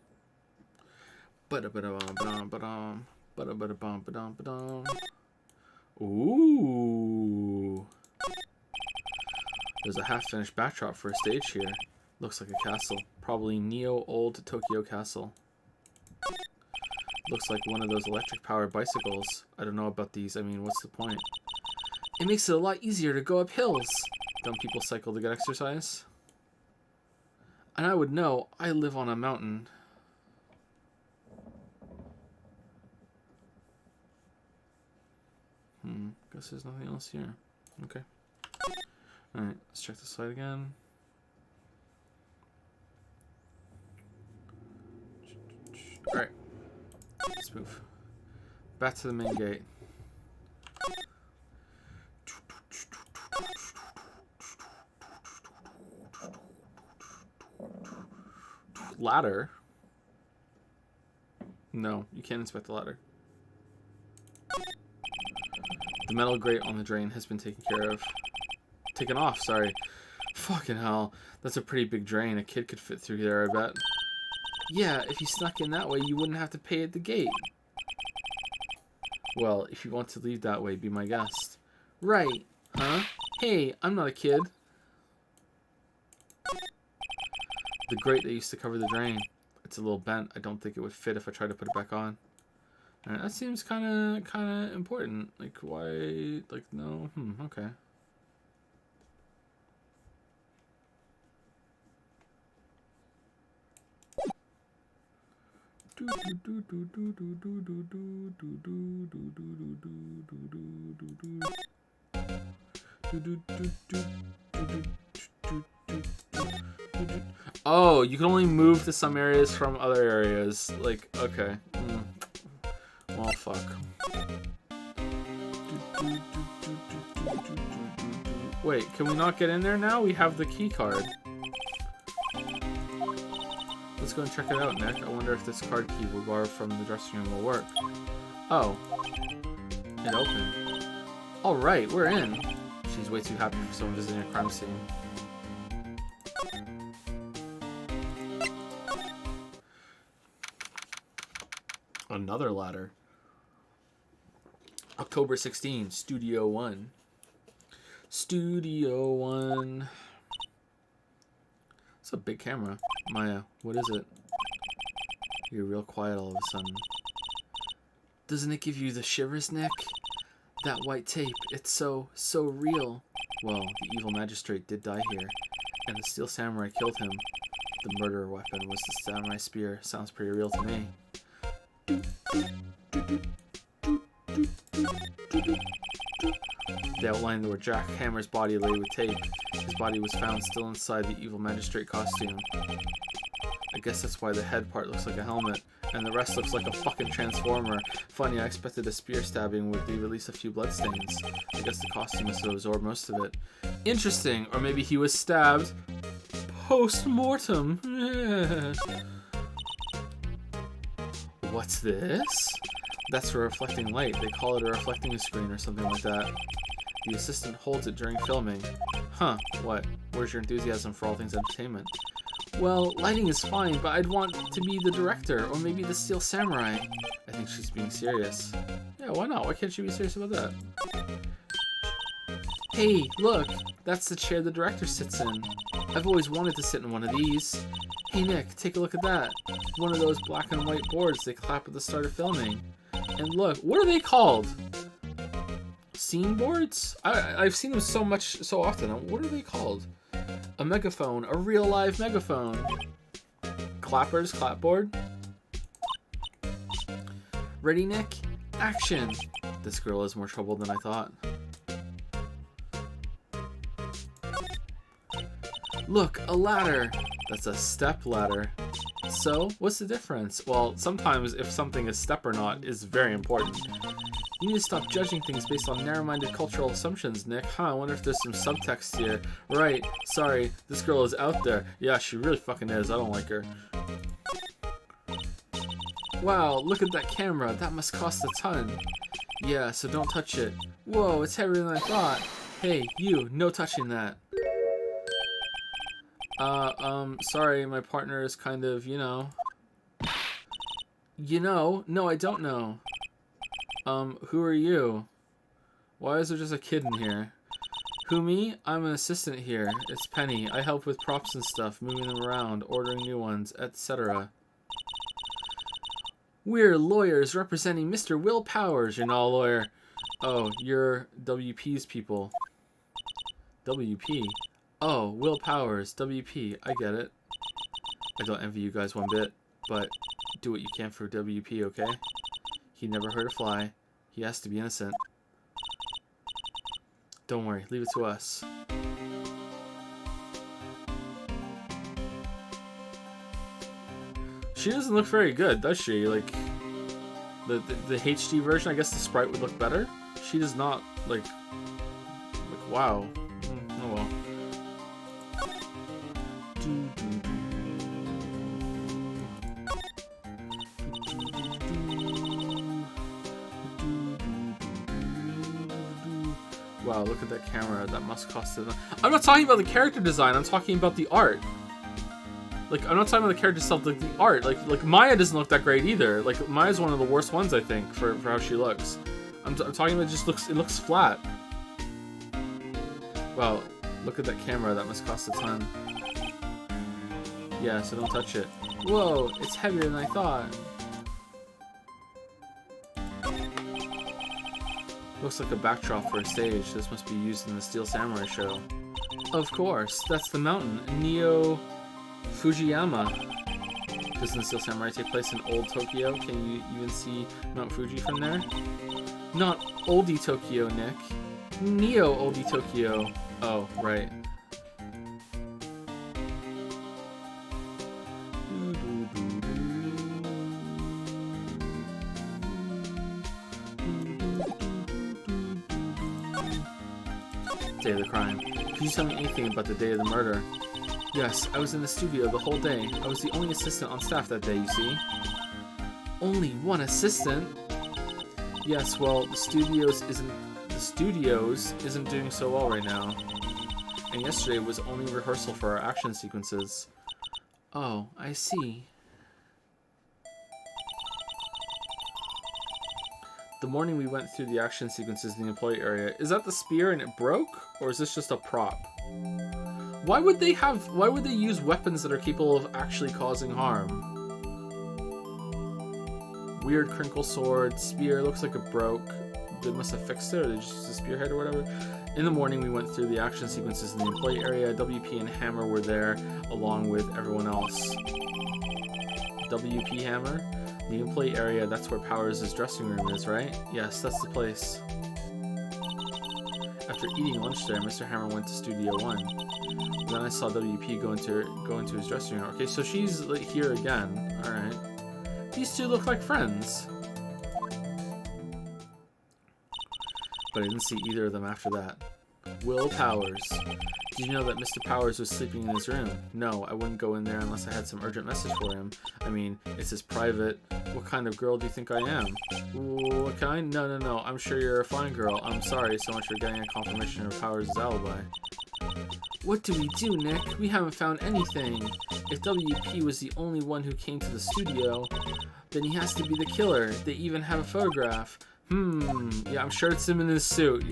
Ooh. There's a half-finished backdrop for a stage here. Looks like a castle. Probably Neo Old Tokyo Castle. Looks like one of those electric-powered bicycles. I don't know about these. I mean, what's the point? It makes it a lot easier to go up hills. Don't people cycle to get exercise? And I would know. I live on a mountain. Guess there's nothing else here. Okay. Alright, let's check the slide again. Alright. Let's move. Back to the main gate. Ladder? No, you can't inspect the ladder. The metal grate on the drain has been taken care of. Taken off, sorry. Fucking hell. That's a pretty big drain. A kid could fit through there, I bet. Yeah, if you snuck in that way, you wouldn't have to pay at the gate. Well, if you want to leave that way, be my guest. Right. Huh? Hey, I'm not a kid. The grate that used to cover the drain. It's a little bent. I don't think it would fit if I tried to put it back on. Alright, that seems kind of important. Like, why? Like, no. Okay. Oh, you can only move to some areas from other areas. Like, okay. Well, fuck. Wait, can we not get in there now? We have the key card. Let's go and check it out, Nick. I wonder if this card key we borrowed from the dressing room will work. Oh. It opened. Alright, we're in. She's way too happy for someone visiting a crime scene. Another ladder. October 16, Studio 1. Studio 1. It's a big camera. Maya, what is it? You're real quiet all of a sudden. Doesn't it give you the shivers, Nick? That white tape, it's so real. Well, the evil magistrate did die here, and the steel samurai killed him. The murder weapon was the samurai spear. Sounds pretty real to me. The outline where Jack Hammer's body lay with tape. His body was found still inside the evil magistrate costume. I guess that's why the head part looks like a helmet, and the rest looks like a fucking transformer. Funny, I expected a spear stabbing would leave at least a few bloodstains. I guess the costume must have absorbed most of it. Interesting, or maybe he was stabbed post-mortem. What's this? That's a reflecting light. They call it a reflecting screen or something like that. The assistant holds it during filming. Huh, what? Where's your enthusiasm for all things entertainment? Well, lighting is fine, but I'd want to be the director, or maybe the Steel Samurai. I think she's being serious. Yeah, why not? Why can't she be serious about that? Hey, look! That's the chair the director sits in. I've always wanted to sit in one of these. Hey Nick, take a look at that. One of those black and white boards they clap at the start of filming. And look, what are they called? Scene boards? I've seen them so often. What are they called? A megaphone, a real live megaphone. Clappers, clapboard. Ready, Nick? Action! This girl is more trouble than I thought. Look, a ladder! That's a step ladder. So, what's the difference? Well, sometimes if something is step or not is very important. You need to stop judging things based on narrow-minded cultural assumptions, Nick. I wonder if there's some subtext here. Right, sorry, this girl is out there. Yeah, she really fucking is. I don't like her. Wow, look at that camera. That must cost a ton. Yeah, so don't touch it. Whoa, it's heavier than I thought. Hey, you, no touching that. Sorry, my partner is kind of, you know. You know? No, I don't know. Who are you? Why is there just a kid in here? Who, me? I'm an assistant here. It's Penny. I help with props and stuff, moving them around, ordering new ones, etc. We're lawyers representing Mr. Will Powers. You're not a lawyer. Oh, you're WP's people. WP. Oh, Will Powers, WP. I get it. I don't envy you guys one bit, but do what you can for WP, okay? He never hurt a fly. He has to be innocent. Don't worry, leave it to us. She doesn't look very good, does she? Like, the HD version, I guess the sprite would look better. She does not, like wow. Oh well. Wow, look at that camera. That must cost it. I'm not talking about the character design. I'm talking about the art. Like, I'm not talking about the character itself. Like the art. Like Maya doesn't look that great either. Like Maya's one of the worst ones, I think, for how she looks. I'm talking about it looks flat. Wow, look at that camera. That must cost a ton. Yeah, so don't touch it. Whoa, it's heavier than I thought. Looks like a backdrop for a stage. This must be used in the Steel Samurai show. Of course, that's the mountain, Neo Fujiyama. Doesn't the Steel Samurai take place in old Tokyo? Can you even see Mount Fuji from there? Not oldie Tokyo, Nick. Neo oldie Tokyo. Oh, right. Day of the crime. Can you tell me anything about the day of the murder? Yes, I was in the studio the whole day. I was the only assistant on staff that day, you see. Only one assistant? Yes, well, the studios isn't doing so well right now. And yesterday was only rehearsal for our action sequences. Oh, I see. The morning we went through the action sequences in the employee area, is that the spear and it broke? Or is this just a prop? Why would they use weapons that are capable of actually causing harm? Weird crinkle sword, spear, looks like it broke. They must have fixed it, or they just used a spearhead or whatever. In the morning we went through the action sequences in the employee area. WP and Hammer were there along with everyone else. WP Hammer? The employee area, that's where Powers' dressing room is, right? Yes, that's the place. After eating lunch there, Mr. Hammer went to Studio 1. Then I saw WP go into his dressing room. Okay, so she's here again. Alright. These two look like friends. But I didn't see either of them after that. Will Powers. Did you know that Mr. Powers was sleeping in his room? No, I wouldn't go in there unless I had some urgent message for him. I mean, it's his private. What kind of girl do you think I am? What kind? No. I'm sure you're a fine girl. I'm sorry so much for getting a confirmation of Powers' alibi. What do we do, Nick? We haven't found anything. If WP was the only one who came to the studio, then he has to be the killer. They even have a photograph. Yeah, I'm sure it's him in his suit.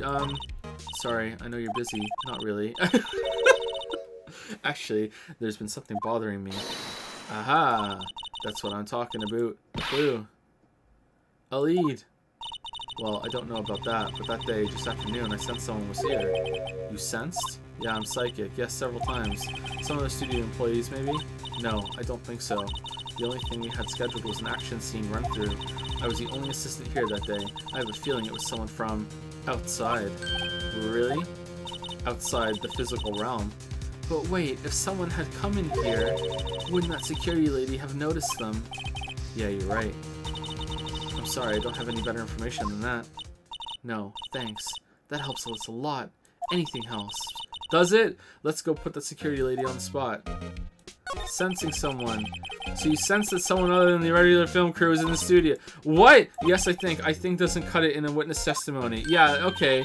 Sorry, I know you're busy. Not really. Actually, there's been something bothering me. Aha! That's what I'm talking about. Clue. A lead. Well, I don't know about that, but that day, just afternoon, I sensed someone was here. You sensed? Yeah, I'm psychic. Yes, several times. Some of the studio employees, maybe? No, I don't think so. The only thing we had scheduled was an action scene run-through. I was the only assistant here that day. I have a feeling it was someone from outside. Really? Outside the physical realm. But wait, if someone had come in here, wouldn't that security lady have noticed them? Yeah, you're right. I'm sorry, I don't have any better information than that. No, thanks. That helps us a lot. Anything helps. Does it? Let's go put that security lady on the spot. Sensing someone. So you sense that someone other than the regular film crew is in the studio. What? Yes, I think doesn't cut it in a witness testimony. Yeah, okay.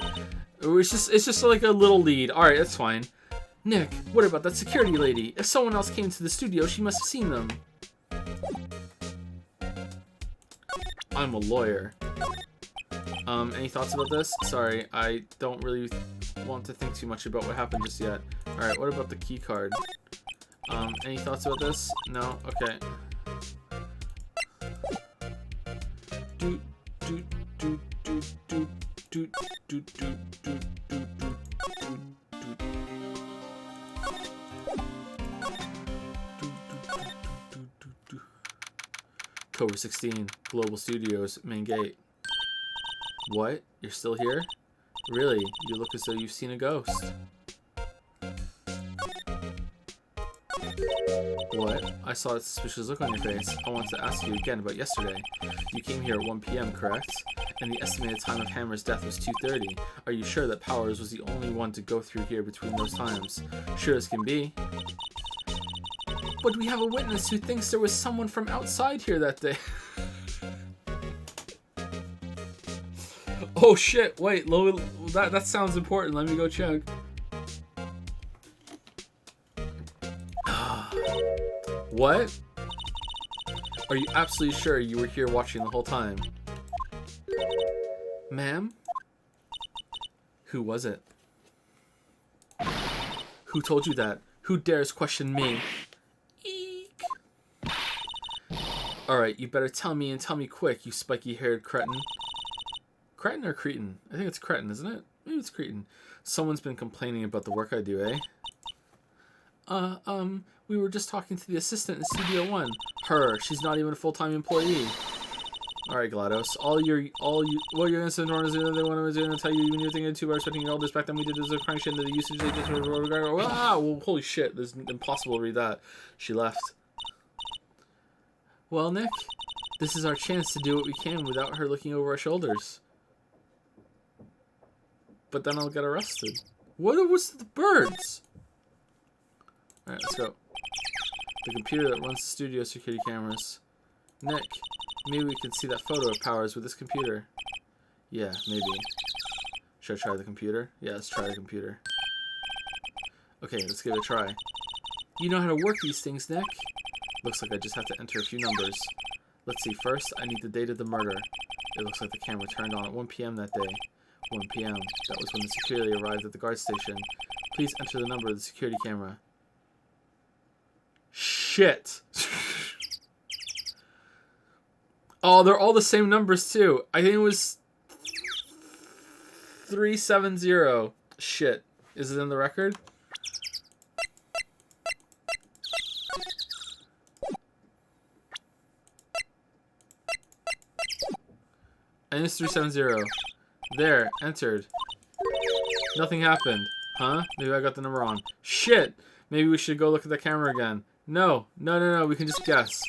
It's just like a little lead. Alright, that's fine. Nick, what about that security lady? If someone else came to the studio, she must have seen them. I'm a lawyer. Any thoughts about this? Sorry, I don't really want to think too much about what happened just yet. Alright, what about the key card? Any thoughts about this? No? Okay. Doot, doot, doot, doot, doot, doot, doot, doot, doot, doot, doot. Cobra 16, Global Studios, main gate. What? You're still here? Really? You look as though you've seen a ghost. What? I saw a suspicious look on your face. I wanted to ask you again about yesterday. You came here at 1 p.m., correct? And the estimated time of Hammer's death was 2:30. Are you sure that Powers was the only one to go through here between those times? Sure as can be. But we have a witness who thinks there was someone from outside here that day. Oh shit, wait, that sounds important. Let me go check. What? Are you absolutely sure you were here watching the whole time? Ma'am? Who was it? Who told you that? Who dares question me? Eek. Alright, you better tell me and tell me quick, you spiky-haired cretin. Cretin or cretin? I think it's cretin, isn't it? Maybe it's cretin. Someone's been complaining about the work I do, eh? We were just talking to the assistant in Studio 1. Her. She's not even a full-time employee. Alright, GLaDOS. What you're gonna say, Norman, is they want to tell you when you're thinking too about expecting all this back then we did this crank shit into the usage they just well, holy shit, this is impossible to read that. She left. Well, Nick, this is our chance to do what we can without her looking over our shoulders. But then I'll get arrested. What was the birds? Alright, let's go. The computer that runs the studio security cameras. Nick, maybe we can see that photo of Powers with this computer. Yeah, maybe. Should I try the computer? Yeah, let's try the computer. Okay, let's give it a try. You know how to work these things, Nick? Looks like I just have to enter a few numbers. Let's see, first, I need the date of the murder. It looks like the camera turned on at 1 p.m. that day. 1 p.m. That was when the security arrived at the guard station. Please enter the number of the security camera. Shit. Oh, they're all the same numbers too. I think it was 370. Shit. Is it in the record? I think it's 370. There, entered. Nothing happened. Huh? Maybe I got the number wrong. Shit! Maybe we should go look at the camera again. No, we can just guess.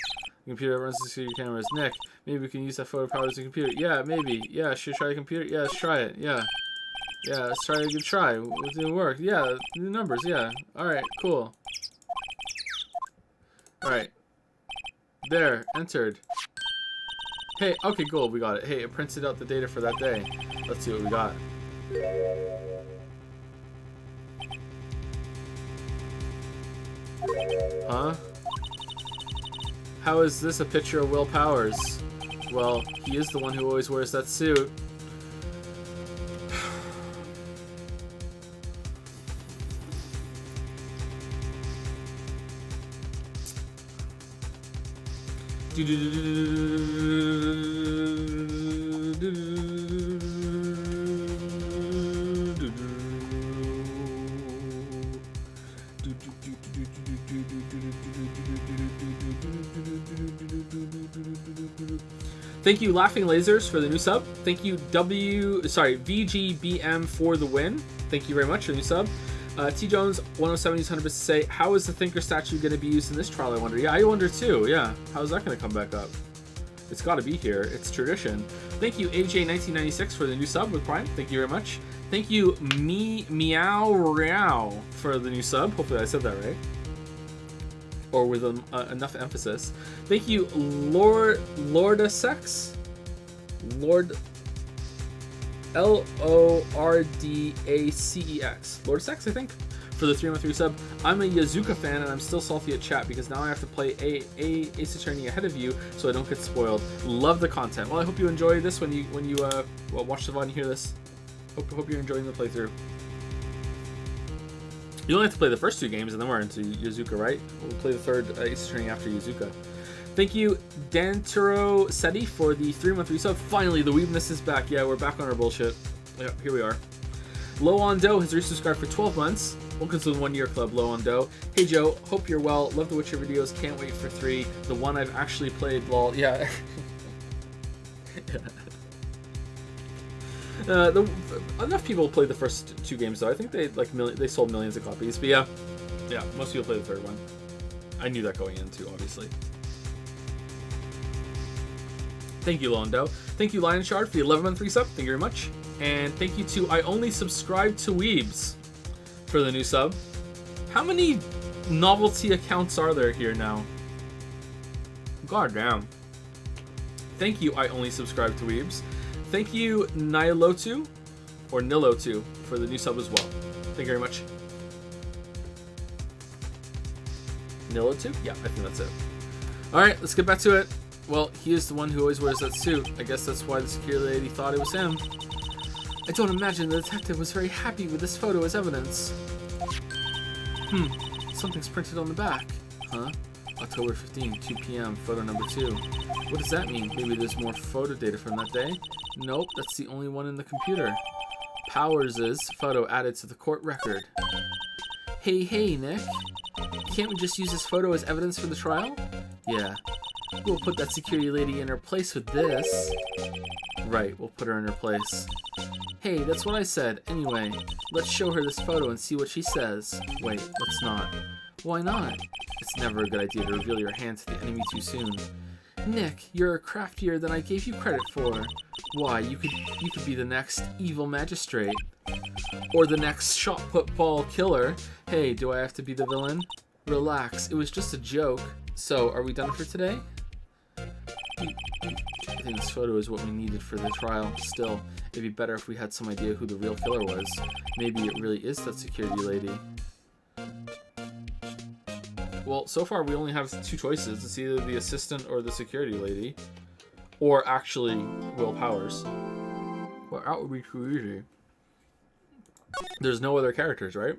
The computer runs the security cameras. Nick, maybe we can use that photo power as a computer. Yeah, maybe. Yeah, should we try the computer? Yeah, let's try it. Yeah. Yeah, let's try a good try. It didn't work. Yeah, new numbers. Yeah. Alright, cool. Alright. There, entered. Hey, okay, cool, we got it. Hey, it printed out the data for that day. Let's see what we got. Huh? How is this a picture of Will Powers? Well, he is the one who always wears that suit. Thank you, Laughing Lasers, for the new sub. Thank you, VGBM for the win. Thank you very much for the new sub. T Jones 107 is 100% say, how is the Thinker statue going to be used in this trial? I wonder. Yeah, I wonder too. Yeah, how is that going to come back up? It's got to be here. It's tradition. Thank you, AJ1996, for the new sub with Prime. Thank you very much. Thank you, Meow Riao, for the new sub. Hopefully I said that right, or with enough emphasis. Thank you, Lordasex. Lord Lordacex. Lordasex, I think, for the 313 sub. I'm a Yazuka fan and I'm still salty at chat because now I have to play Ace Attorney ahead of you so I don't get spoiled. Love the content. Well, I hope you enjoy this when you watch the VOD and hear this. Hope you're enjoying the playthrough. You only have to play the first 2 games, and then we're into Yuzuka, right? We'll play the third Ace Attorney after Yuzuka. Thank you, Danturo Seti, for the 3-month resub. Finally, the weebness is back. Yeah, we're back on our bullshit. Yep, here we are. Low on Dough has resubscribed for 12 months. Welcome to the 1 year club, Low on Dough. Hey Joe, hope you're well. Love the Witcher videos. Can't wait for 3. The one I've actually played, lol. Yeah. Enough people played the first 2 games though. I think they sold millions of copies. But yeah, most people play the third one. I knew that going in too, obviously. Thank you, Londo. Thank you, Lion Shard, for the 11-month resub. Thank you very much. And thank you to I Only Subscribe to Weebs for the new sub. How many novelty accounts are there here now? God damn. Thank you, I Only Subscribe to Weebs. Thank you, Nilotu, or Nilotu, for the new sub as well. Thank you very much. Nilotu? Yeah, I think that's it. Alright, let's get back to it. Well, he is the one who always wears that suit. I guess that's why the security lady thought it was him. I don't imagine the detective was very happy with this photo as evidence. Something's printed on the back. Huh? October 15, 2 p.m., photo number 2. What does that mean? Maybe there's more photo data from that day? Nope, that's the only one in the computer. Powers' photo added to the court record. Hey, Nick. Can't we just use this photo as evidence for the trial? Yeah. We'll put that security lady in her place with this. Right, we'll put her in her place. Hey, that's what I said. Anyway, let's show her this photo and see what she says. Wait, let's not. Why not? It's never a good idea to reveal your hand to the enemy too soon. Nick, you're craftier than I gave you credit for. Why, you could be the next evil magistrate. Or the next shot-put ball killer. Hey, do I have to be the villain? Relax, it was just a joke. So, are we done for today? I think this photo is what we needed for the trial. Still, it'd be better if we had some idea who the real killer was. Maybe it really is that security lady. Well, so far we only have 2 choices. It's either the assistant or the security lady. Or actually, Will Powers. Well, that would be too easy. There's no other characters, right?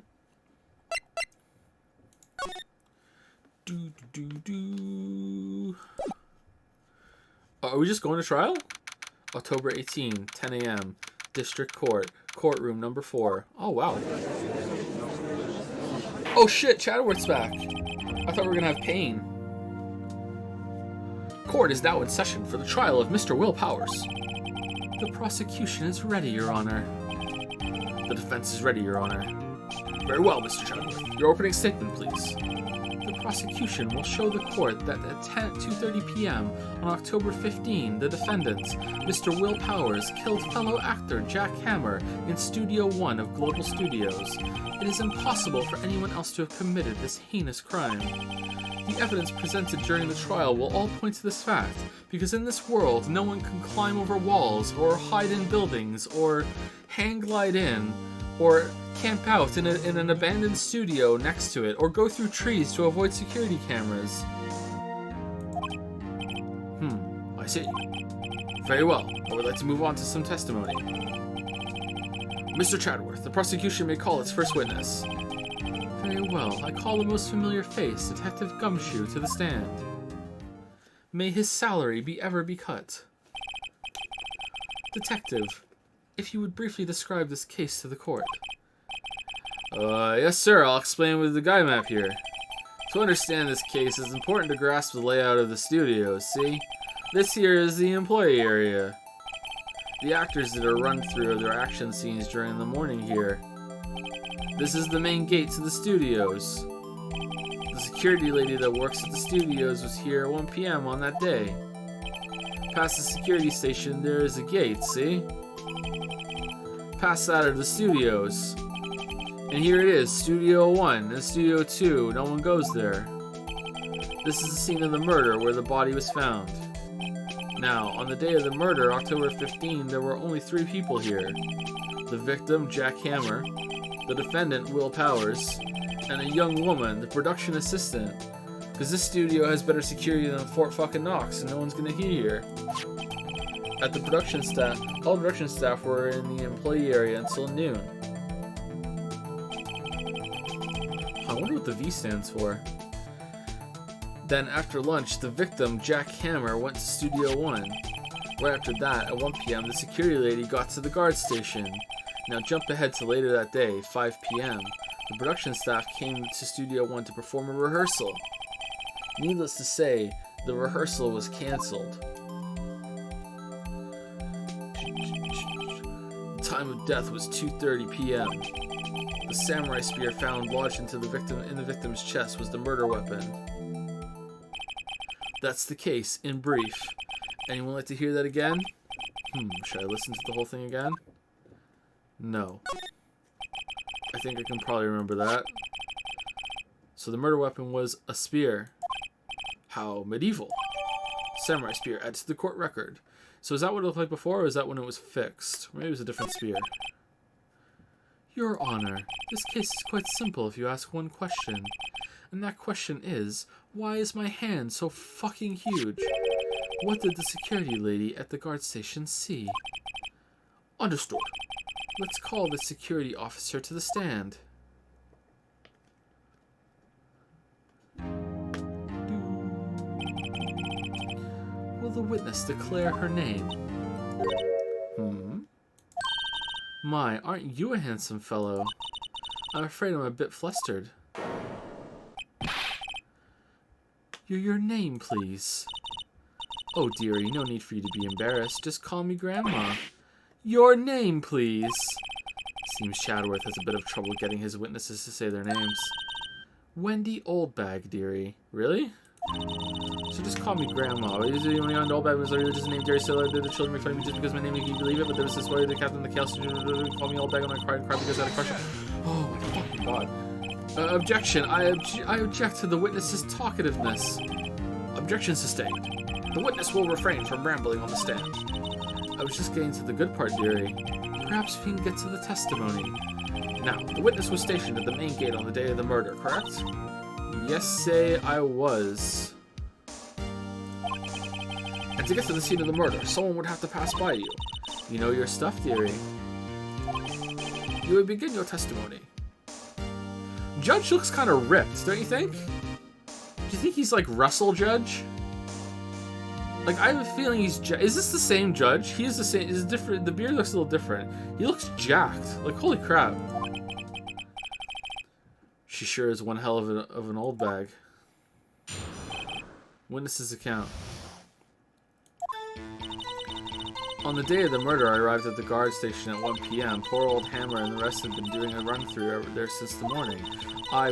Are we just going to trial? October 18, 10 a.m. District Court. Courtroom number 4. Oh, wow. Oh, shit. Chatterworth's back. I thought we were going to have Pain. Court is now in session for the trial of Mr. Will Powers. The prosecution is ready, Your Honor. The defense is ready, Your Honor. Very well, Mr. Chatterworth. Your opening statement, please. The prosecution will show the court that at 2:30 p.m. on October 15, the defendant, Mr. Will Powers, killed fellow actor Jack Hammer in Studio 1 of Global Studios. It is impossible for anyone else to have committed this heinous crime. The evidence presented during the trial will all point to this fact, because in this world, no one can climb over walls, or hide in buildings, or hang glide in, or camp out in an abandoned studio next to it, or go through trees to avoid security cameras. I see. Very well. I would like to move on to some testimony. Mr. Chatterworth, the prosecution may call its first witness. Very well. I call the most familiar face, Detective Gumshoe, to the stand. May his salary be ever be cut. Detective, if you would briefly describe this case to the court. Yes, sir. I'll explain with the guy map here. To understand this case, it's important to grasp the layout of the studio, see? This here is the employee area. The actors that are run through their action scenes during the morning here. This is the main gate to the studios. The security lady that works at the studios was here at 1 p.m. on that day. Past the security station, there is a gate, see? Past that are the studios. And here it is, Studio 1 and Studio 2. No one goes there. This is the scene of the murder where the body was found. Now, on the day of the murder, October 15, there were only 3 people here. The victim, Jack Hammer, the defendant, Will Powers, and a young woman, the production assistant. Because this studio has better security than Fort fucking Knox, and no one's gonna hear. At the production staff, all production staff were in the employee area until noon. I wonder what the V stands for. Then after lunch, the victim, Jack Hammer, went to Studio 1. Right after that, at 1 p.m., the security lady got to the guard station. Now jump ahead to later that day, 5 p.m. The production staff came to Studio 1 to perform a rehearsal. Needless to say, the rehearsal was cancelled. The time of death was 2:30 p.m. The samurai spear found lodged in the victim's chest was the murder weapon. That's the case, in brief. Anyone like to hear that again? Should I listen to the whole thing again? No. I think I can probably remember that. So the murder weapon was a spear. How medieval. Samurai spear added to the court record. So is that what it looked like before, or is that when it was fixed? Maybe it was a different spear. Your Honor, this case is quite simple if you ask one question. And that question is, why is my hand so fucking huge? What did the security lady at the guard station see? Understood. Let's call the security officer to the stand. Will the witness declare her name? My, aren't you a handsome fellow? I'm afraid I'm a bit flustered. Your name, please. Oh, dearie, no need for you to be embarrassed. Just call me Grandma. Your name, please. Seems Shadworth has a bit of trouble getting his witnesses to say their names. Wendy Oldbag, dearie. Really? So just call me Grandma. Is it only on Oldbag was already just named Dearie, so the children make fun of me just because my name, can you believe it? But there was this story, the captain of the chaos call me Oldbag and I cried because I had a crush. Oh my fucking god. Objection. I object to the witness's talkativeness. Objection sustained. The witness will refrain from rambling on the stand. I was just getting to the good part, dearie. Perhaps we can get to the testimony. Now, the witness was stationed at the main gate on the day of the murder, correct? Yes, say I was. And to get to the scene of the murder, someone would have to pass by you. You know your stuff, dearie. You would begin your testimony. Judge looks kind of ripped, don't you think? Do you think he's like Russell Judge? Like, I have a feeling he's... Is this the same Judge? He is the same... Is it different? The beard looks a little different. He looks jacked. Like, holy crap. She sure is one hell of an old bag. Witness's account. On the day of the murder, I arrived at the guard station at 1 p.m. Poor old Hammer and the rest had been doing a run-through there since the morning. I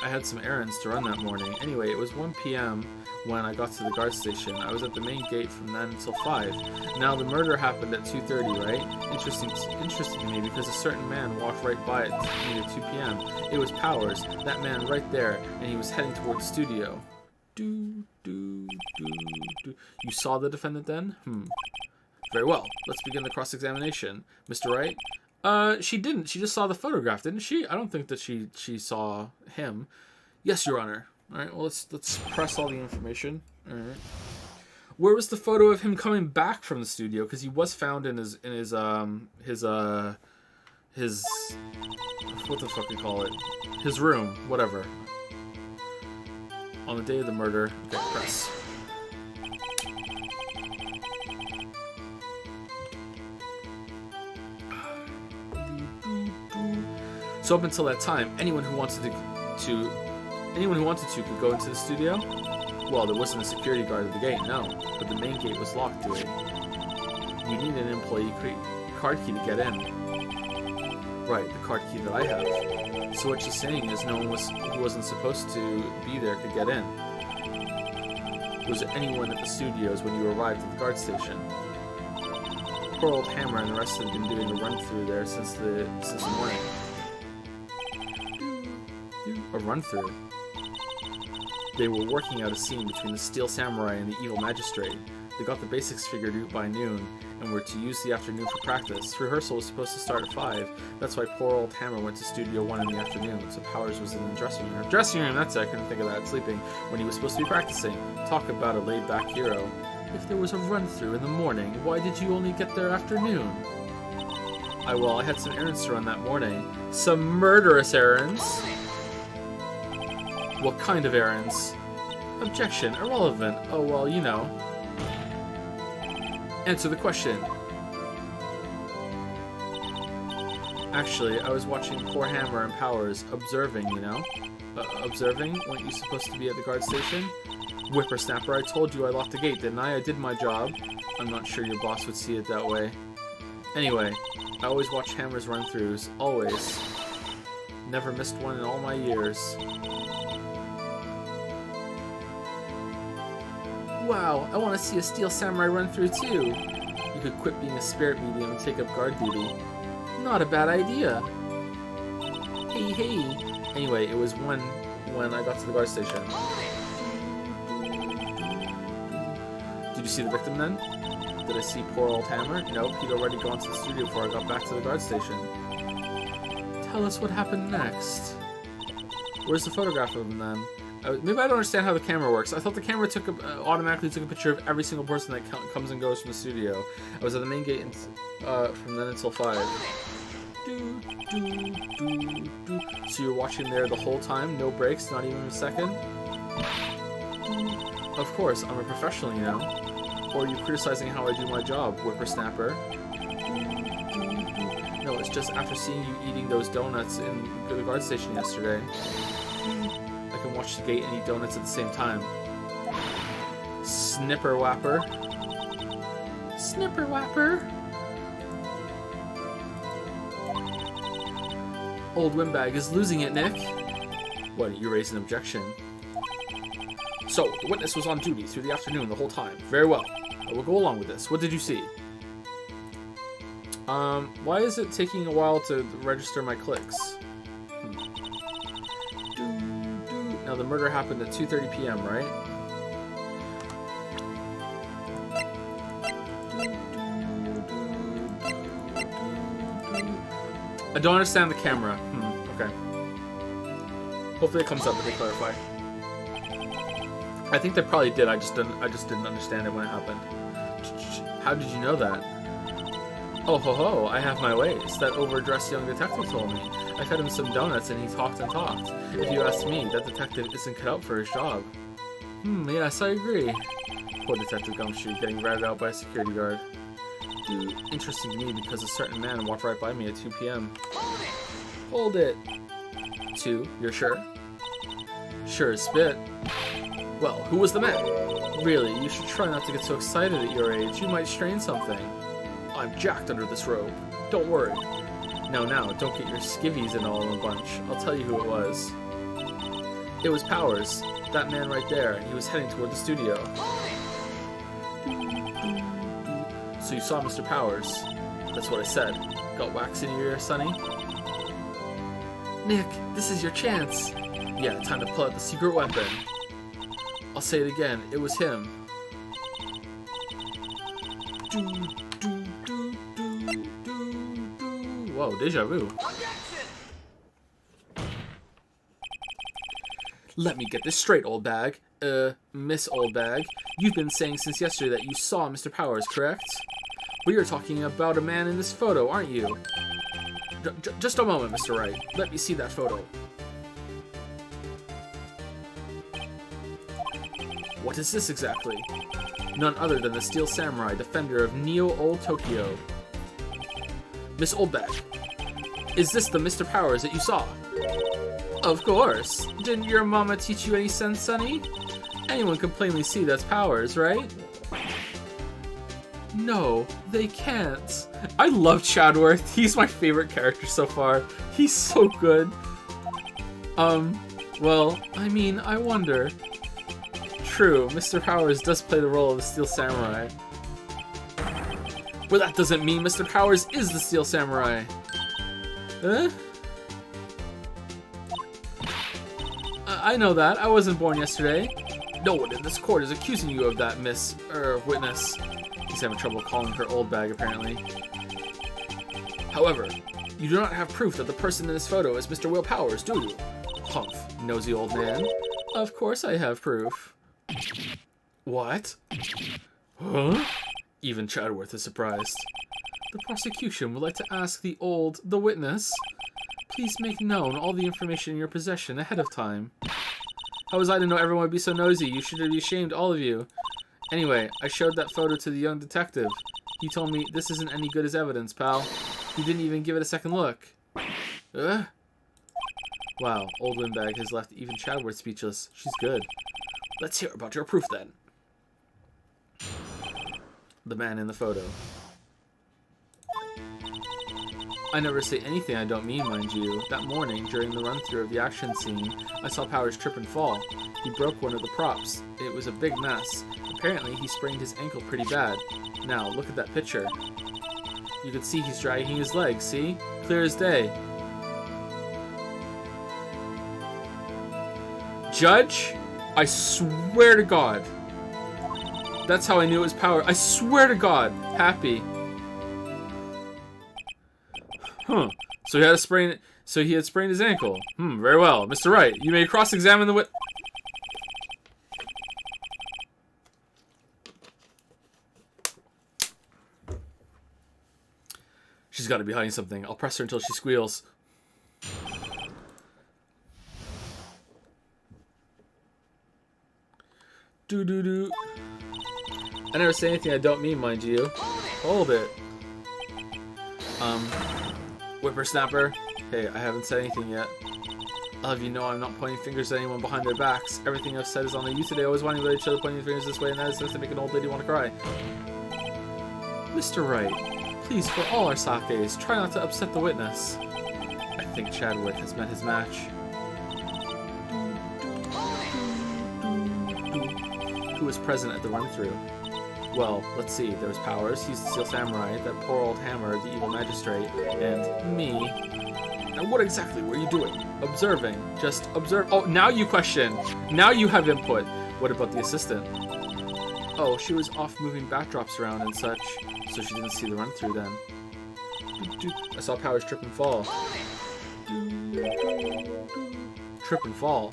had some errands to run that morning. Anyway, it was 1 p.m. when I got to the guard station. I was at the main gate from then until 5. Now, the murder happened at 2:30, right? Interesting to me because a certain man walked right by it near 2 p.m. It was Powers, that man right there, and he was heading toward the studio. You saw the defendant then? Very well. Let's begin the cross-examination. Mr. Wright? She didn't. She just saw the photograph, didn't she? I don't think that she saw him. Yes, Your Honor. All right. Well, let's press all the information. All right. Where was the photo of him coming back from the studio? Because he was found in his what the fuck we call it? His room, whatever. On the day of the murder. Okay, press. So up until that time, anyone who wanted to could go into the studio. Well, there wasn't a security guard at the gate, no, but the main gate was locked, dude. You need an employee card key to get in. Right, the card key that I have. So what she's saying is no one who wasn't supposed to be there could get in. Was there anyone at the studios when you arrived at the guard station? Poor old Hammer and the rest had been doing a run-through there since the morning. A run-through. They were working out a scene between the Steel Samurai and the Evil Magistrate. They got the basics figured out by noon, and were to use the afternoon for practice. Rehearsal was supposed to start at 5. That's why poor old Hammer went to Studio 1 in the afternoon, so Powers was in the dressing room. Dressing room, that's it, I couldn't think of that. Sleeping, when he was supposed to be practicing. Talk about a laid-back hero. If there was a run-through in the morning, why did you only get there afternoon? I had some errands to run that morning. Some murderous errands. What kind of errands? Objection. Irrelevant. Oh, well, you know. Answer the question. Actually, I was watching poor Hammer and Powers observing, you know? Observing? Weren't you supposed to be at the guard station? Whippersnapper, I told you I locked the gate, didn't I? I did my job. I'm not sure your boss would see it that way. Anyway, I always watch Hammer's run-throughs. Always. Never missed one in all my years. Wow, I want to see a Steel Samurai run-through too. You could quit being a spirit medium and take up guard duty. Not a bad idea. Hey, hey. Anyway, it was when I got to the guard station. Did you see the victim then? Did I see poor old Hammer? Nope, he'd already gone to the studio before I got back to the guard station. Tell us what happened next. Where's the photograph of him then? Maybe I don't understand how the camera works. I thought the camera automatically took a picture of every single person that comes and goes from the studio. I was at the main gate from then until 5. So you're watching there the whole time? No breaks? Not even a second? Of course, I'm a professional, you know. Or are you criticizing how I do my job, whippersnapper? No, it's just after seeing you eating those donuts in the guard station yesterday. I can watch the gate and eat donuts at the same time. Snipper whapper. Snipper whapper. Old windbag is losing it, Nick. What, you raised an objection? So, the witness was on duty through the afternoon the whole time. Very well. I will go along with this. What did you see? Why is it taking a while to register my clicks? Now, the murder happened at 2:30 p.m., right? I don't understand the camera. Okay. Hopefully it comes up if they clarify. I think they probably did. I just didn't understand it when it happened. How did you know that? Oh ho ho! I have my ways. That overdressed young detective told me. I fed him some donuts and he talked and talked. If you ask me, that detective isn't cut out for his job. Yes, I agree. Poor Detective Gumshoe getting ratted out by a security guard. Dude, interesting to me because a certain man walked right by me at 2 p.m. Hold it! 2, you're sure? Sure as spit. Well, who was the man? Really, you should try not to get so excited at your age. You might strain something. I'm jacked under this robe. Don't worry. Now, don't get your skivvies and all in a bunch. I'll tell you who it was. It was Powers. That man right there. He was heading toward the studio. So you saw Mr. Powers. That's what I said. Got wax in your ear, Sonny? Nick, this is your chance. Yeah, time to pull out the secret weapon. I'll say it again. It was him. Whoa, deja vu. Let me get this straight, old bag. Miss Old Bag. You've been saying since yesterday that you saw Mr. Powers, correct? We are talking about a man in this photo, aren't you? Just a moment, Mr. Wright. Let me see that photo. What is this exactly? None other than the Steel Samurai, defender of Neo Old Tokyo. Miss Oldback, is this the Mr. Powers that you saw? Of course. Didn't your mama teach you any sense, Sonny? Anyone can plainly see that's Powers, right? No, they can't. I love Chadworth. He's my favorite character so far. He's so good. Well, I mean, I wonder. True, Mr. Powers does play the role of the Steel Samurai. But that doesn't mean Mr. Powers is the Steel Samurai. Huh? I know that. I wasn't born yesterday. No one in this court is accusing you of that, witness. He's having trouble calling her old bag, apparently. However, you do not have proof that the person in this photo is Mr. Will Powers, do you? Humph, nosy old man. Of course I have proof. What? Huh? Even Chadworth is surprised. The prosecution would like to ask the witness, please make known all the information in your possession ahead of time. How was I to know everyone would be so nosy? You should be ashamed, all of you. Anyway, I showed that photo to the young detective. He told me this isn't any good as evidence, pal. He didn't even give it a second look. Ugh. Wow, old windbag has left even Chadworth speechless. She's good. Let's hear about your proof then. The man in the photo. I never say anything I don't mean, mind you. That morning, during the run-through of the action scene, I saw Powers trip and fall. He broke one of the props. It was a big mess. Apparently, he sprained his ankle pretty bad. Now, look at that picture. You can see he's dragging his leg, see? Clear as day. Judge, I swear to God. That's how I knew it was Power. I swear to God. Happy. Huh. So he had a sprain. So he had sprained his ankle. Very well. Mr. Wright, you may cross-examine the She's got to be hiding something. I'll press her until she squeals. Do-do-do. I never say anything I don't mean, mind you. Hold it. Whippersnapper. Hey, I haven't said anything yet. I'll have you know I'm not pointing fingers at anyone behind their backs. Everything I've said is on the you today. Always wanting to let each other pointing fingers this way and that is to make an old lady want to cry. Mr. Wright, please, for all our sakes, try not to upset the witness. I think Chadwick has met his match. Who was present at the run-through? Well, let's see. There was Powers, he's the Steel Samurai, that poor old Hammer, the evil magistrate, and me. And what exactly were you doing? Observing. Just observe. Oh, now you question. Now you have input. What about the assistant? Oh, she was off moving backdrops around and such, so she didn't see the run-through then. I saw Powers trip and fall. Trip and fall.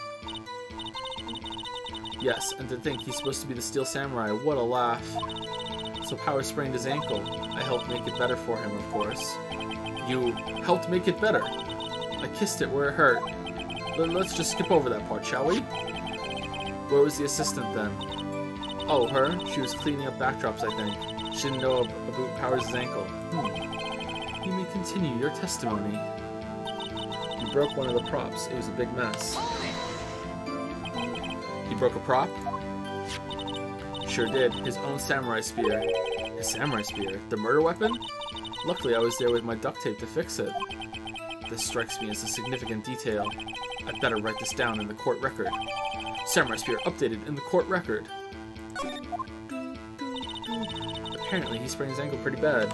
Yes, and to think he's supposed to be the Steel Samurai. What a laugh. So Powers sprained his ankle. I helped make it better for him, of course. You helped make it better? I kissed it where it hurt. Let's just skip over that part, shall we? Where was the assistant then? Oh, her? She was cleaning up backdrops, I think. She didn't know about Powers' ankle. You may continue your testimony. You broke one of the props. It was a big mess. He broke a prop? Sure did. His own samurai spear. His samurai spear? The murder weapon? Luckily, I was there with my duct tape to fix it. This strikes me as a significant detail. I'd better write this down in the court record. Samurai spear updated in the court record. Apparently, he sprained his ankle pretty bad.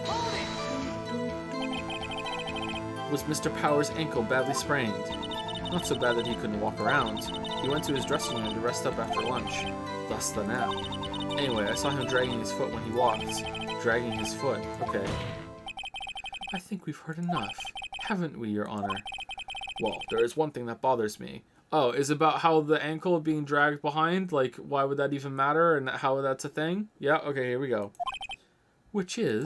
Was Mr. Powers' ankle badly sprained? Not so bad that he couldn't walk around. He went to his dressing room to rest up after lunch. Thus the nap. Anyway, I saw him dragging his foot when he walked. Dragging his foot. Okay. I think we've heard enough. Haven't we, Your Honor? Well, there is one thing that bothers me. Oh, is about how the ankle being dragged behind? Like, why would that even matter? And how that's a thing? Yeah, okay, here we go. Which is...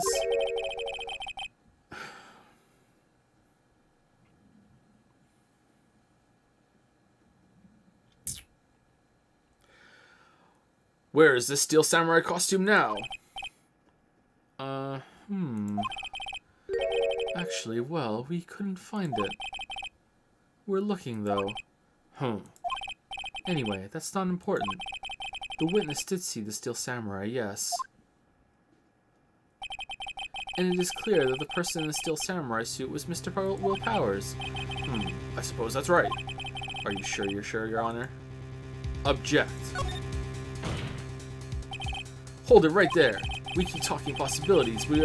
Where is this Steel Samurai costume now? Actually, well, we couldn't find it. We're looking, though. Anyway, that's not important. The witness did see the Steel Samurai, yes. And it is clear that the person in the Steel Samurai suit was Mr. Will Powers. I suppose that's right. Are you sure you're sure, Your Honor? Object. Hold it right there. We keep talking possibilities. We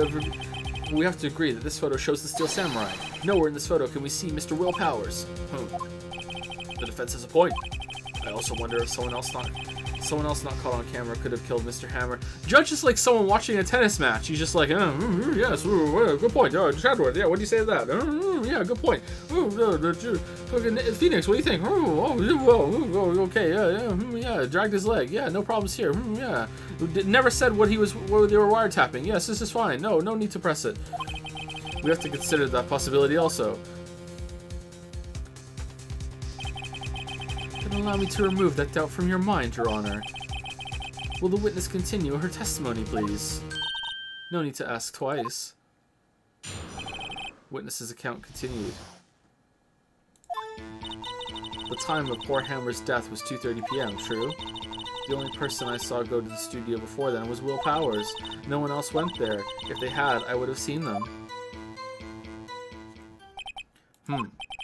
have to agree that this photo shows the Steel Samurai. Nowhere in this photo can we see Mr. Will Powers. The defense has a point. I also wonder if someone else not caught on camera could have killed Mr. Hammer. Judge is like someone watching a tennis match. He's just like, yes, good point. Chadwick, yeah, what do you say to that? Yeah, good point. Phoenix, what do you think? Okay, yeah, dragged his leg. Yeah, no problems here. Yeah, never said what they were wiretapping. Yes, this is fine. No need to press it. We have to consider that possibility also. Then Allow me to remove that doubt from your mind, Your Honor. Will the witness continue her testimony, please? No need to ask twice. Witness's account continued. The time of poor Hammer's death was 2:30 p.m., true? The only person I saw go to the studio before then was Will Powers. No one else went there. If they had, I would have seen them.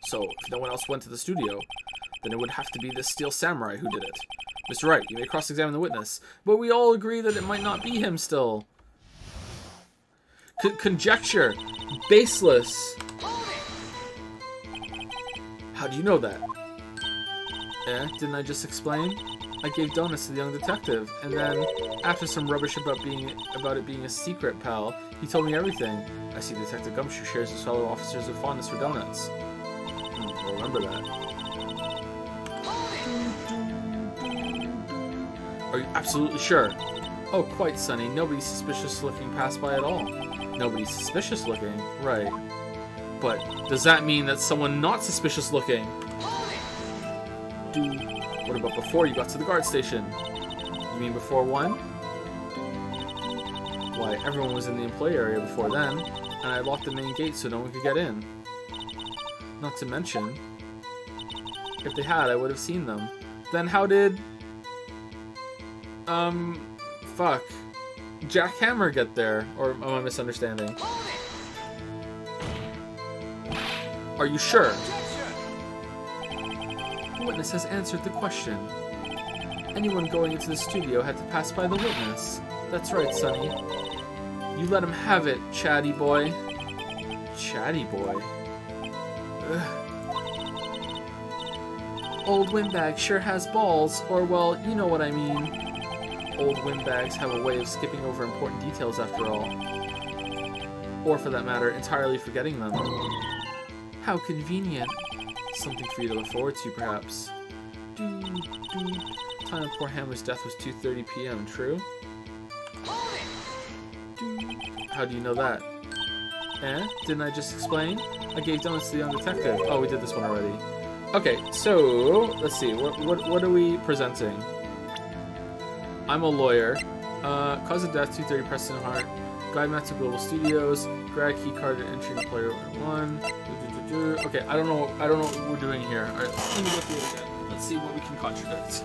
So, if no one else went to the studio, then it would have to be this Steel Samurai who did it. Mr. Wright, you may cross-examine the witness, but we all agree that it might not be him still. Conjecture. Baseless. How do you know that? Didn't I just explain? I gave donuts to the young detective, and then, after some rubbish about it being a secret, pal, he told me everything. I see Detective Gumshoe shares his fellow officers a fondness for donuts. I'll remember that. Are you absolutely sure? Oh, quite, Sonny. Nobody's suspicious looking passed by at all. Nobody's suspicious looking? Right. But does that mean that someone not suspicious looking? What about before you got to the guard station? You mean before 1? Why, everyone was in the employee area before then, and I locked the main gate so no one could get in. Not to mention, if they had, I would have seen them. Then how did... fuck. Jack Hammer get there? Or am I misunderstanding? Are you sure? The witness has answered the question. Anyone going into the studio had to pass by the witness. That's right, Sonny. You let him have it, chatty boy. Chatty boy? Ugh. Old windbag sure has balls, or well, you know what I mean. Old windbags have a way of skipping over important details after all. Or for that matter, entirely forgetting them. How convenient. Something for you to look forward to, perhaps. Time of poor Hammer's death was 2:30 p.m., true? How do you know that? Didn't I just explain? I gave donuts to the young detective. Oh, we did this one already. Okay, so, let's see. What are we presenting? I'm a lawyer. Cause of death, 2:30 Preston Hart. Guide map to Global Studios. Grab key card and entry to player 1. Okay, I don't know what we're doing here. Alright, let me go through it again. Let's see what we can contradict.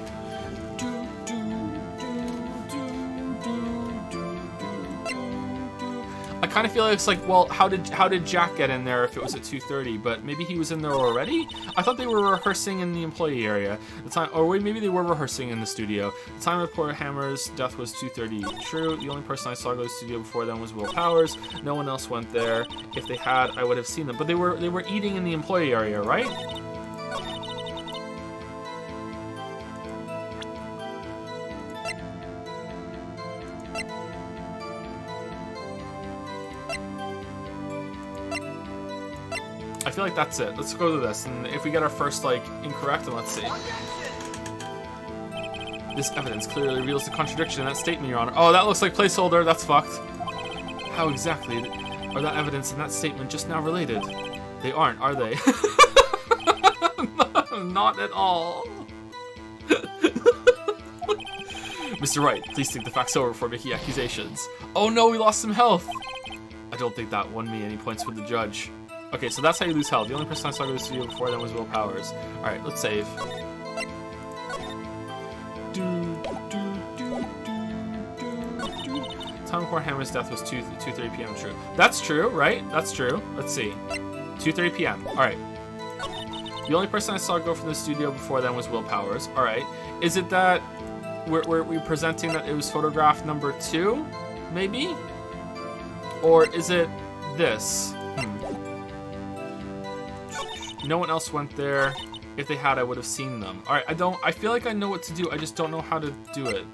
I kind of feel like it's like, well, how did Jack get in there if it was at 2:30? But maybe he was in there already? I thought they were rehearsing in the employee area. The time, or wait, maybe they were rehearsing in the studio. The time of poor Hammer's death was 2:30. True. The only person I saw go to the studio before then was Will Powers. No one else went there. If they had, I would have seen them. But they were eating in the employee area, right? I feel like that's it. Let's go to this, and if we get our first, like, incorrect, then let's see. This evidence clearly reveals the contradiction in that statement, Your Honor. Oh, that looks like placeholder. That's fucked. How exactly are that evidence and that statement just now related? They aren't, are they? Not at all. Mr. Wright, please think the facts over before making accusations. Oh no, we lost some health. I don't think that won me any points with the judge. Okay, so that's how you lose health. The only person I saw go to the studio before then was Will Powers. Alright, let's save. Time before Hammer's death was 2:30 p.m. True. That's true, right? That's true. Let's see. 2:30 p.m. Alright. The only person I saw go from the studio before then was Will Powers. Alright. Is it that we're presenting that it was photograph number 2? Maybe? Or is it this? No one else went there. If they had, I would have seen them. Alright, I feel like I know what to do. I just don't know how to do it.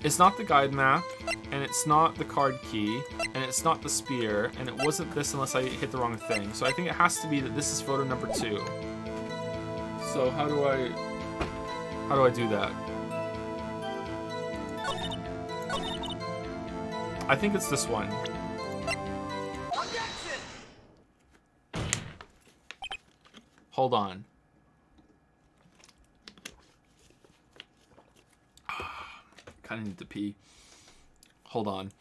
It's not the guide map, and it's not the card key, and it's not the spear, and it wasn't this unless I hit the wrong thing. So I think it has to be that this is photo number 2. So how do I do that? I think it's this one. Hold on. kind of need to pee. Hold on.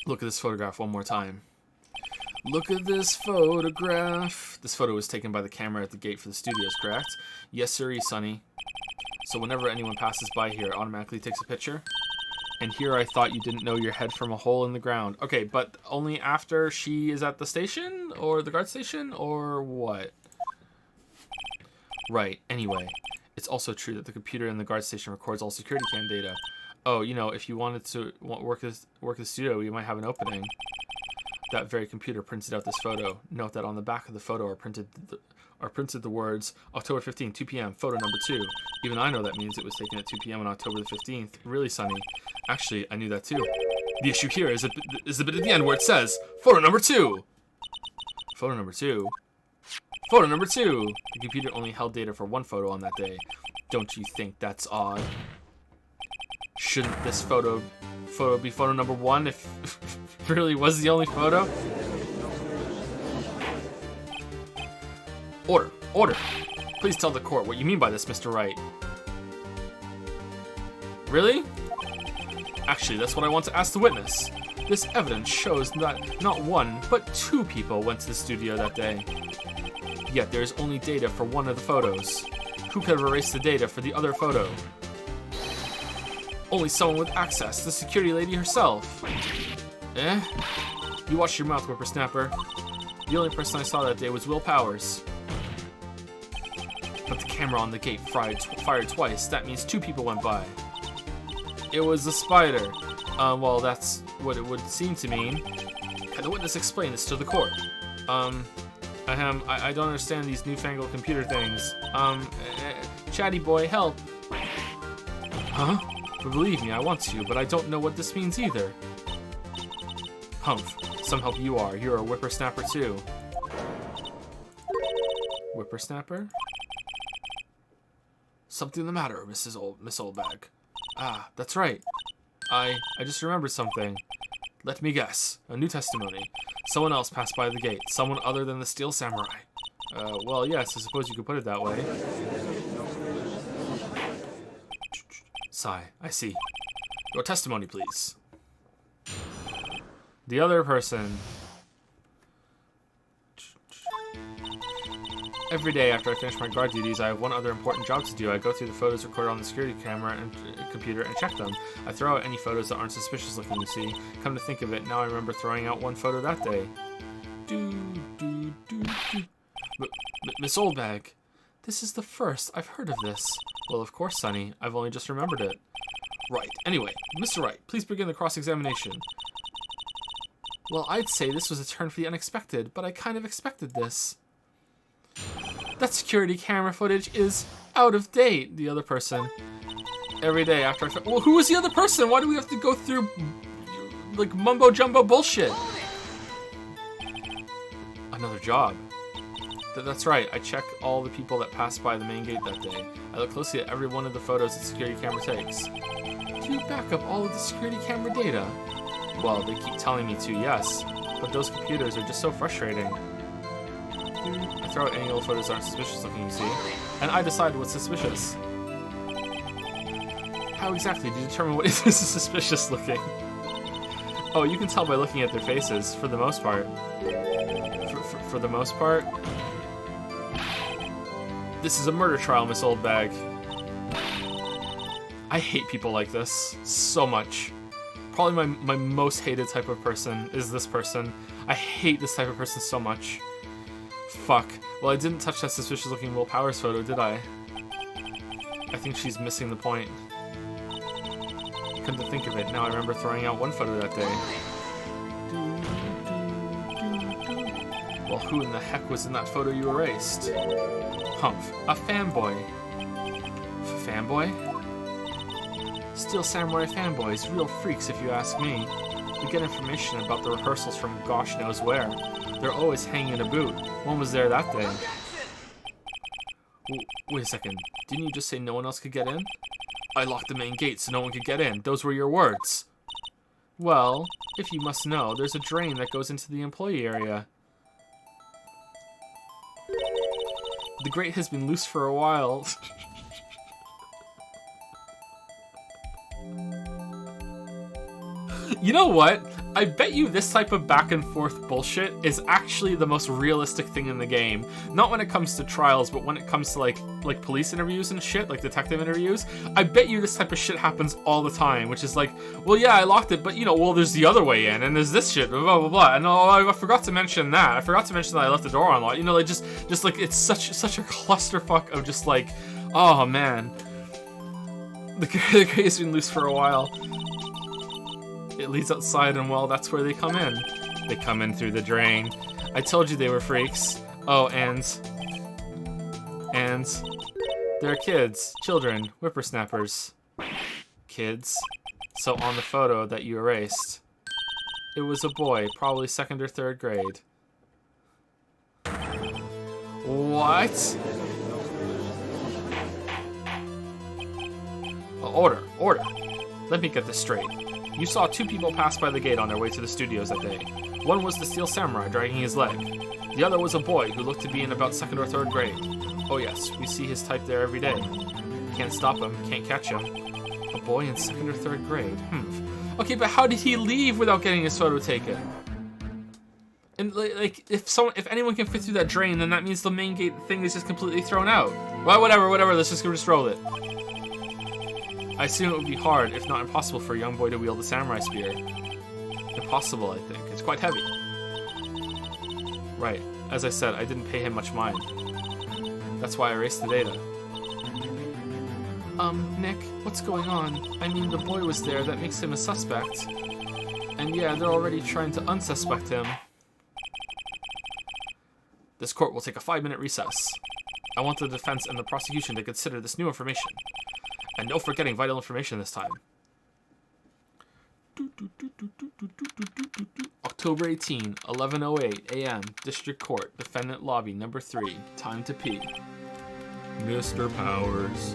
Look at this photograph one more time. Look at this photograph. This photo was taken by the camera at the gate for the studios, correct? Yes, sirree, Sonny. So whenever anyone passes by here, it automatically takes a picture? And here I thought you didn't know your head from a hole in the ground. Okay, but only after she is at the station? Or the guard station? Or what? Right, anyway. It's also true that the computer in the guard station records all security cam data. Oh, you know, if you wanted to work the studio, you might have an opening. That very computer printed out this photo. Note that on the back of the photo are printed the words October 15th, 2 p.m., photo number 2. Even I know that means it was taken at 2 p.m. on October the 15th. Really, Sonny? Actually, I knew that too. The issue here is the bit at the end where it says photo number 2. Photo number 2. Photo number 2. The computer only held data for one photo on that day. Don't you think that's odd? Shouldn't this photo be photo number 1 if it really was the only photo? Order! Order! Please tell the court what you mean by this, Mr. Wright. Really? Actually, that's what I want to ask the witness. This evidence shows that not 1, but 2 people went to the studio that day. Yet there is only data for one of the photos. Who could have erased the data for the other photo? Only someone with access, the security lady herself. Eh? You watch your mouth, whippersnapper. The only person I saw that day was Will Powers. But the camera on the gate fired twice. That means 2 people went by. It was the spider. Well, that's what it would seem to mean. Can the witness explain this to the court? I don't understand these newfangled computer things. Chatty boy, help. Huh? But believe me, I want to, but I don't know what this means either. Humph, some help you are. You're a whippersnapper too. Whippersnapper? Something the matter, Miss Oldbag. Ah, that's right. I just remembered something. Let me guess. A new testimony. Someone else passed by the gate. Someone other than the Steel Samurai. Well, yes, I suppose you could put it that way. Sigh, I see. Your testimony, please. The other person. Every day after I finish my guard duties, I have one other important job to do. I go through the photos recorded on the security camera and computer and check them. I throw out any photos that aren't suspicious looking, you see. Come to think of it, now I remember throwing out one photo that day. Miss Oldbag, this is the first I've heard of this. Well, of course, Sonny. I've only just remembered it. Right. Anyway, Mr. Wright, please begin the cross-examination. Well, I'd say this was a turn for the unexpected, but I kind of expected this. That security camera footage is out of date, the other person. Every day after well, who was the other person? Why do we have to go through, like, mumbo-jumbo bullshit? Another job. That's right, I check all the people that passed by the main gate that day. I look closely at every one of the photos the security camera takes. Do you back up all of the security camera data? Well, they keep telling me to, yes. But those computers are just so frustrating. I throw out any old photos that aren't suspicious looking, you see. And I decide what's suspicious. How exactly do you determine what is suspicious looking? Oh, you can tell by looking at their faces, for the most part. For the most part? This is a murder trial, Miss Oldbag. I hate people like this so much. Probably my most hated type of person is this person. I hate this type of person so much. Fuck. Well, I didn't touch that suspicious-looking Will Powers photo, did I? I think she's missing the point. Come to think of it, now I remember throwing out one photo that day. Well, who in the heck was in that photo you erased? Humph. A fanboy. Fanboy? Steel Samurai fanboys, real freaks if you ask me. We get information about the rehearsals from gosh knows where. They're always hanging in a boot. One was there that day. Wait a second. Didn't you just say no one else could get in? I locked the main gate so no one could get in. Those were your words. Well, if you must know, there's a drain that goes into the employee area. The grate has been loose for a while. You know what? I bet you this type of back and forth bullshit is actually the most realistic thing in the game. Not when it comes to trials, but when it comes to like police interviews and shit, like detective interviews. I bet you this type of shit happens all the time, which is like, well, yeah, I locked it, but you know, well, there's the other way in, and there's this shit, blah blah blah. And oh, I forgot to mention that. I forgot to mention that I left the door unlocked. You know, like just like it's such a clusterfuck of just like, oh man, the gate's been loose for a while. It leads outside, and well, that's where they come in. They come in through the drain. I told you they were freaks. Oh, and they're kids, children, whippersnappers. Kids. So on the photo that you erased, it was a boy, probably 2nd or 3rd grade. What? Oh, order. Let me get this straight. You saw 2 people pass by the gate on their way to the studios that day. One was the Steel Samurai dragging his leg. The other was a boy who looked to be in about 2nd or 3rd grade. Oh yes, we see his type there every day. Can't stop him, can't catch him. A boy in 2nd or 3rd grade. Okay, but how did he leave without getting his photo taken? And like, if anyone can fit through that drain, then that means the main gate thing is just completely thrown out. Well, whatever. Let's just roll it. I assume it would be hard, if not impossible, for a young boy to wield a samurai spear. Impossible, I think. It's quite heavy. Right. As I said, I didn't pay him much mind. That's why I erased the data. Nick, what's going on? I mean, the boy was there, that makes him a suspect. And yeah, they're already trying to unsuspect him. This court will take a 5-minute recess. I want the defense and the prosecution to consider this new information. And no forgetting vital information this time. October 18, 11:08 a.m. District Court, Defendant Lobby, number 3. Time to pee. Mr. Powers.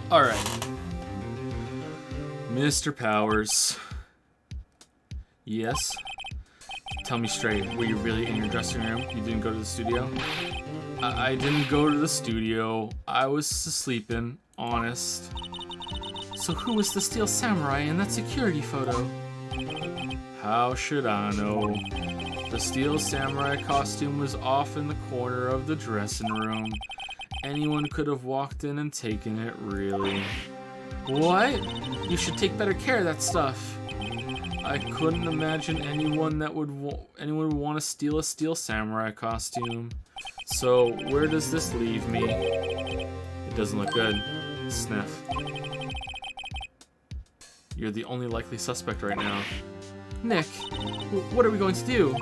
Alright. Mr. Powers. Yes? Tell me straight, were you really in your dressing room? You didn't go to the studio? I didn't go to the studio. I was sleeping, honest. So who was the Steel Samurai in that security photo? How should I know? The Steel Samurai costume was off in the corner of the dressing room. Anyone could have walked in and taken it, really. What? You should take better care of that stuff. I couldn't imagine anyone would want to steal a Steel Samurai costume. So, where does this leave me? It doesn't look good. Sniff. You're the only likely suspect right now. Nick, what are we going to do?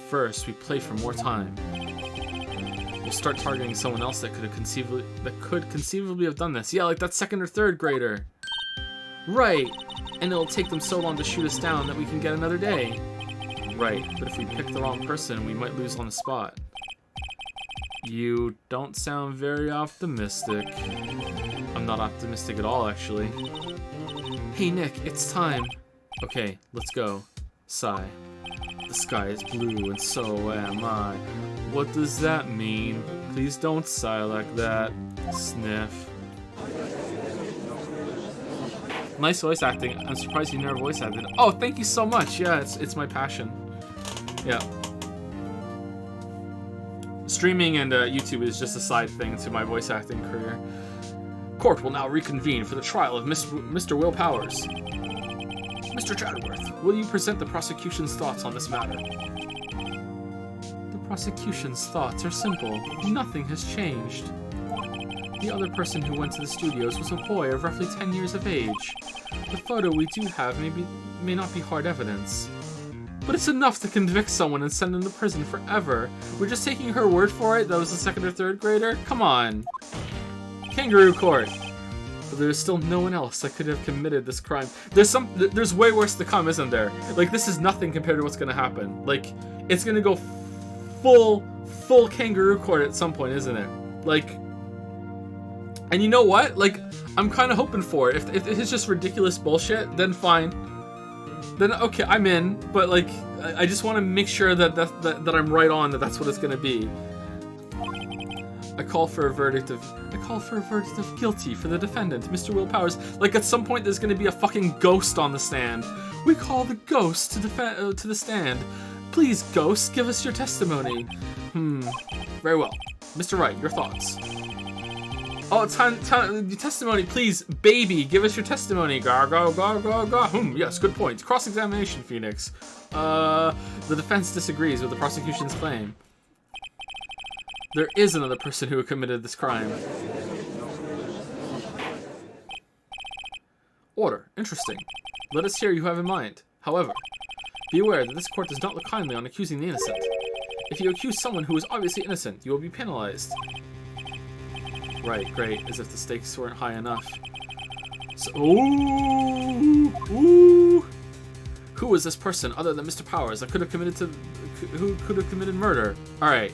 First, we play for more time. We'll start targeting someone else that could conceivably have done this. Yeah, like that 2nd or 3rd grader. Right. And it'll take them so long to shoot us down that we can get another day. Right, but if we pick the wrong person, we might lose on the spot. You don't sound very optimistic. I'm not optimistic at all, actually. Hey, Nick, it's time. Okay, let's go. Sigh. The sky is blue, and so am I. What does that mean? Please don't sigh like that. Sniff. Nice voice acting. I'm surprised you never voice acted. Oh, thank you so much. Yeah, it's my passion. Yeah. Streaming and YouTube is just a side thing to my voice acting career. Court will now reconvene for the trial of Mr. Will Powers. Mr. Chadworth, will you present the prosecution's thoughts on this matter? The prosecution's thoughts are simple. Nothing has changed. The other person who went to the studios was a boy of roughly 10 years of age. The photo we do have may not be hard evidence. But it's enough to convict someone and send them to prison forever. We're just taking her word for it that was a second or third grader? Come on. Kangaroo Court. But there's still no one else that could have committed this crime. There's way worse to come, isn't there? Like, this is nothing compared to what's gonna happen. Like, it's gonna go full Kangaroo Court at some point, isn't it? Like, and you know what? Like, I'm kind of hoping for it. If it's just ridiculous bullshit, then fine. Then okay, I'm in. But like, I just want to make sure that I'm right on that's what it's gonna be. I call for a verdict of guilty for the defendant, Mr. Will Powers. Like, at some point, there's gonna be a fucking ghost on the stand. We call the ghost to the stand. Please, ghost, give us your testimony. Very well, Mr. Wright, your thoughts. Oh, testimony, please, baby, give us your testimony. Gar, gar, gar, gar, gar. Yes, good point. Cross-examination, Phoenix. The defense disagrees with the prosecution's claim. There is another person who committed this crime. Order. Interesting. Let us hear you have in mind. However, be aware that this court does not look kindly on accusing the innocent. If you accuse someone who is obviously innocent, you will be penalized. Right, great, as if the stakes weren't high enough. So, ooh. Who was this person other than Mr. Powers that could have committed murder? All right.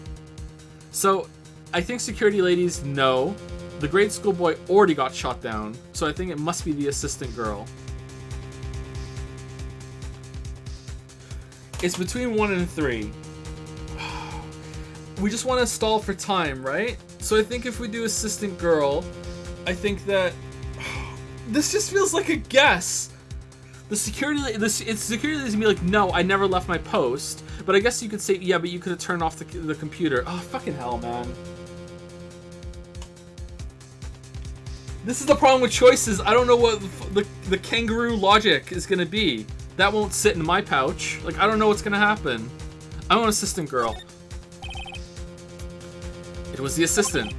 So, I think security ladies know. The grade school boy already got shot down, so I think it must be the assistant girl. It's between 1 and 3. We just want to stall for time, right? So I think if we do assistant girl, I think that this just feels like a guess. The security ladies gonna be like, no, I never left my post. But I guess you could say, yeah, but you could have turned off the computer. Oh, fucking hell, man. This is the problem with choices. I don't know what the kangaroo logic is gonna be. That won't sit in my pouch. Like, I don't know what's gonna happen. I want assistant girl. It was the assistant.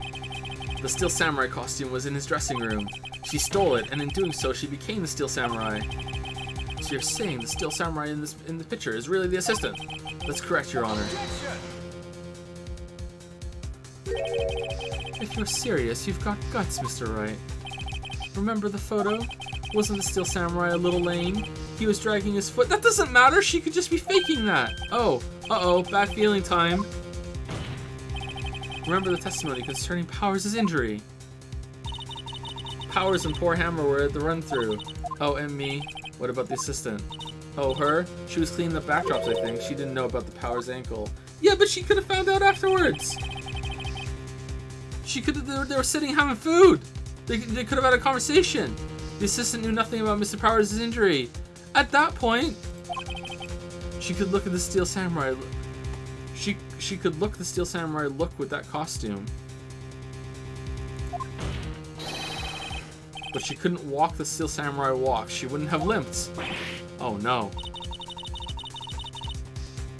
The Steel Samurai costume was in his dressing room. She stole it, and in doing so, she became the Steel Samurai. So you're saying the Steel Samurai in the picture is really the assistant? That's correct, Your Honor. If you're serious, you've got guts, Mr. Wright. Remember the photo? Wasn't the Steel Samurai a little lame? He was dragging his foot. That doesn't matter. She could just be faking that. Oh, uh-oh, bad feeling time. Remember the testimony concerning Powers' injury. Powers and poor Hammer were at the run-through. Oh, and me. What about the assistant? Oh, her? She was cleaning the backdrops, I think. She didn't know about the Powers ankle. Yeah, but she could have found out afterwards. She could have. They were sitting having food. They could have had a conversation. The assistant knew nothing about Mr. Powers' injury. At that point, she could look at the Steel Samurai. She could look the Steel Samurai look with that costume. But she couldn't walk the Steel Samurai walk. She wouldn't have limped. Oh no.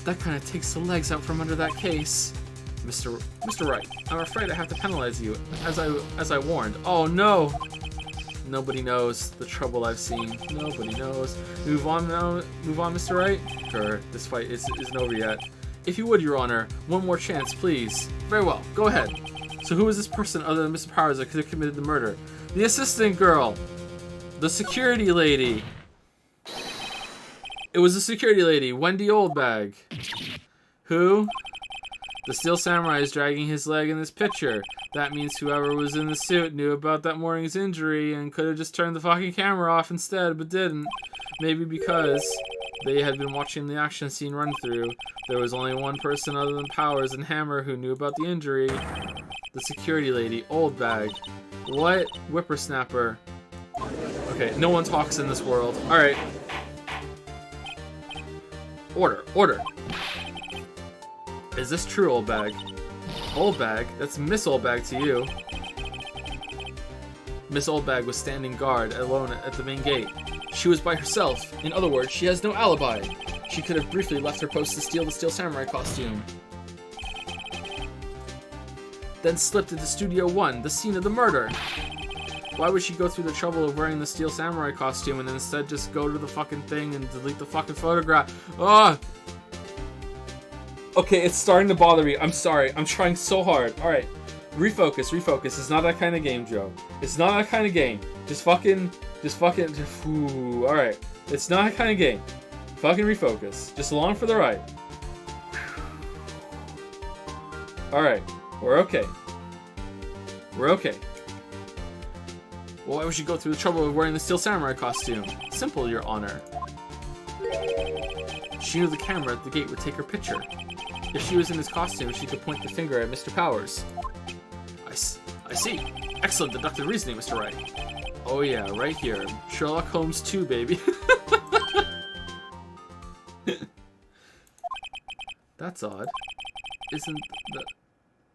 That kind of takes the legs out from under that case. Mr. Wright, I'm afraid I have to penalize you, as I warned. Oh no! Nobody knows the trouble I've seen. Nobody knows. Move on now. Move on, Mr. Wright. Grr, this fight isn't over yet. If you would, Your Honor, one more chance, please. Very well, go ahead. So who is this person other than Mr. Powers that could have committed the murder? The assistant girl. The security lady. It was the security lady, Wendy Oldbag. Who? The Steel Samurai is dragging his leg in this picture. That means whoever was in the suit knew about that morning's injury and could have just turned the fucking camera off instead, but didn't. Maybe because they had been watching the action scene run through. There was only one person other than Powers and Hammer who knew about the injury. The security lady, Oldbag. What? Whippersnapper. Okay, no one talks in this world. Alright. Order. Is this true, Oldbag? Oldbag? That's Miss Oldbag to you. Miss Oldbag was standing guard alone at the main gate. She was by herself. In other words, she has no alibi. She could have briefly left her post to steal the Steel Samurai costume. Then slipped into Studio 1, the scene of the murder. Why would she go through the trouble of wearing the Steel Samurai costume and instead just go to the fucking thing and delete the fucking photograph? Ugh! Okay, it's starting to bother me. I'm sorry. I'm trying so hard. Alright. Refocus. It's not that kind of game, Joe. It's not that kind of game. Just fucking... Ooh, alright. It's not that kind of game. Fucking refocus. Just along for the ride. Alright. We're okay. We're okay. Well, why would she go through the trouble of wearing the Steel Samurai costume? Simple, Your Honor. She knew the camera at the gate would take her picture. If she was in his costume, she could point the finger at Mr. Powers. I see. Excellent deductive reasoning, Mr. Wright. Oh yeah, right here. Sherlock Holmes 2, baby. That's odd.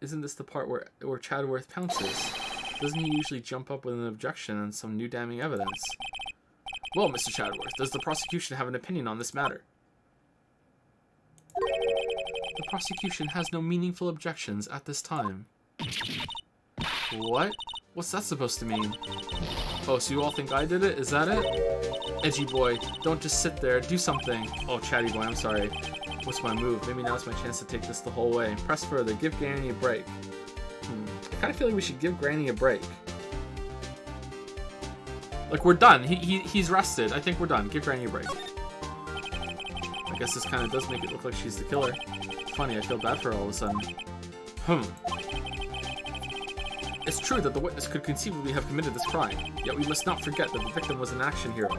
Isn't this the part where Chadworth pounces? Doesn't he usually jump up with an objection and some new damning evidence? Well, Mr. Chadworth, does the prosecution have an opinion on this matter? The prosecution has no meaningful objections at this time. What? What's that supposed to mean? Oh, so you all think I did it? Is that it? Edgy boy, don't just sit there. Do something. Oh, chatty boy, I'm sorry. What's my move? Maybe now's my chance to take this the whole way. Press further. Give Granny a break. I kind of feel like we should give Granny a break. Like, we're done. He's rested. I think we're done. Give Granny a break. I guess this kind of does make it look like she's the killer. Funny, I feel bad for her all of a sudden. It's true that the witness could conceivably have committed this crime, yet we must not forget that the victim was an action hero.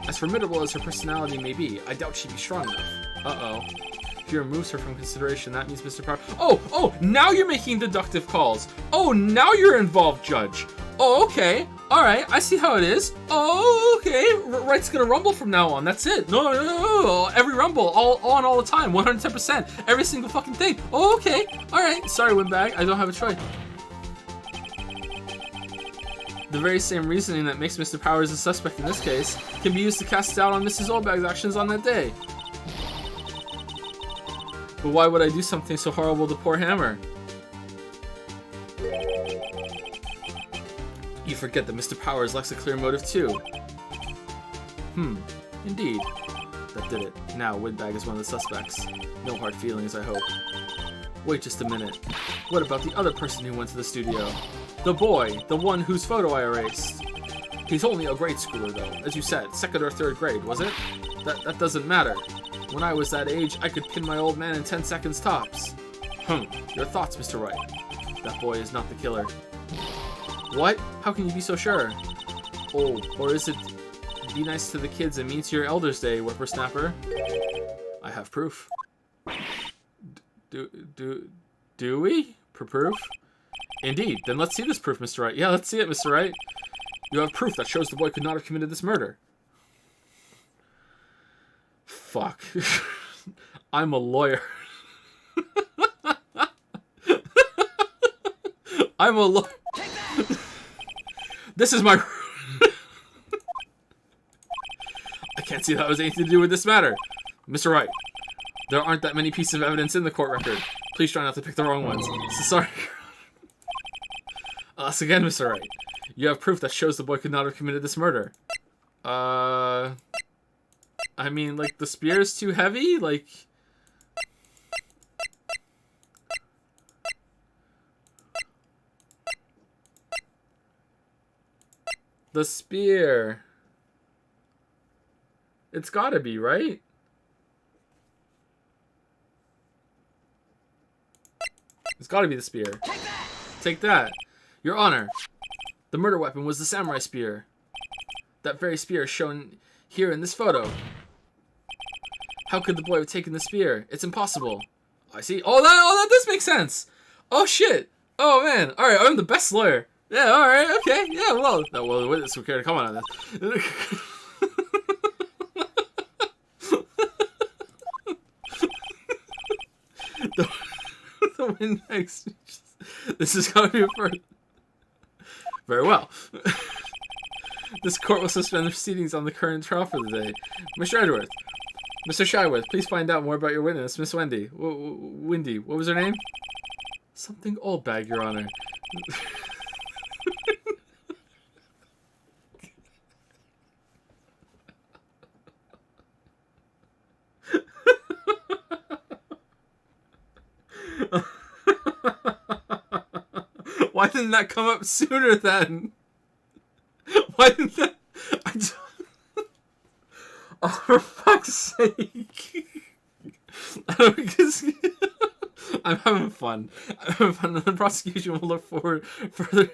As formidable as her personality may be, I doubt she'd be strong enough. Uh-oh. If he removes her from consideration, that means Mr. Power... Oh! Now you're making deductive calls! Oh, now you're involved, Judge! Oh, okay. Alright, I see how it is. Oh, okay. Wright's gonna rumble from now on. That's it. No. Every rumble. All the time. 110%. Every single fucking thing. Oh, okay. Alright. Sorry, Windbag. I don't have a choice. The very same reasoning that makes Mr. Powers a suspect in this case can be used to cast doubt on Mrs. Oldbag's actions on that day. But why would I do something so horrible to poor Hammer? You forget that Mr. Powers lacks a clear motive too. Indeed. That did it. Now, Windbag is one of the suspects. No hard feelings, I hope. Wait just a minute. What about the other person who went to the studio? The boy, the one whose photo I erased. He's only a grade schooler though. As you said, 2nd or 3rd grade, was it? That doesn't matter. When I was that age, I could pin my old man in 10 seconds tops. Your thoughts, Mr. Wright. That boy is not the killer. What? How can you be so sure? Oh, or is it be nice to the kids and mean to your elders day, whippersnapper? I have proof. Do we? Proof? Indeed. Then let's see this proof, Mr. Wright. Yeah, let's see it, Mr. Wright. You have proof that shows the boy could not have committed this murder. Fuck. I'm a lawyer. I'm a lawyer. This is my... I can't see that has anything to do with this matter. Mr. Wright, there aren't that many pieces of evidence in the court record. Please try not to pick the wrong ones. So sorry. Ask again, Mr. Wright. You have proof that shows the boy could not have committed this murder. I mean, like, the spear is too heavy? Like... The spear. It's gotta be, right? It's gotta be the spear. Take that! Your Honor, the murder weapon was the samurai spear. That very spear shown here in this photo. How could the boy have taken the spear? It's impossible. I see. Oh, that does make sense. Oh, shit. Oh, man. All right, I'm the best lawyer. Yeah, all right, okay. Yeah, well, the witness would care to comment on this. the Windex. This is going to be for. Very well. This court will suspend the proceedings on the current trial for the day. Mr. Edgeworth. Mr. Shyworth, please find out more about your witness, Miss Wendy. Windy, what was her name? Something old bag, Your Honor. Why didn't that come up sooner then? Why didn't that... Oh, for fuck's sake. I'm having fun. The prosecution will look forward further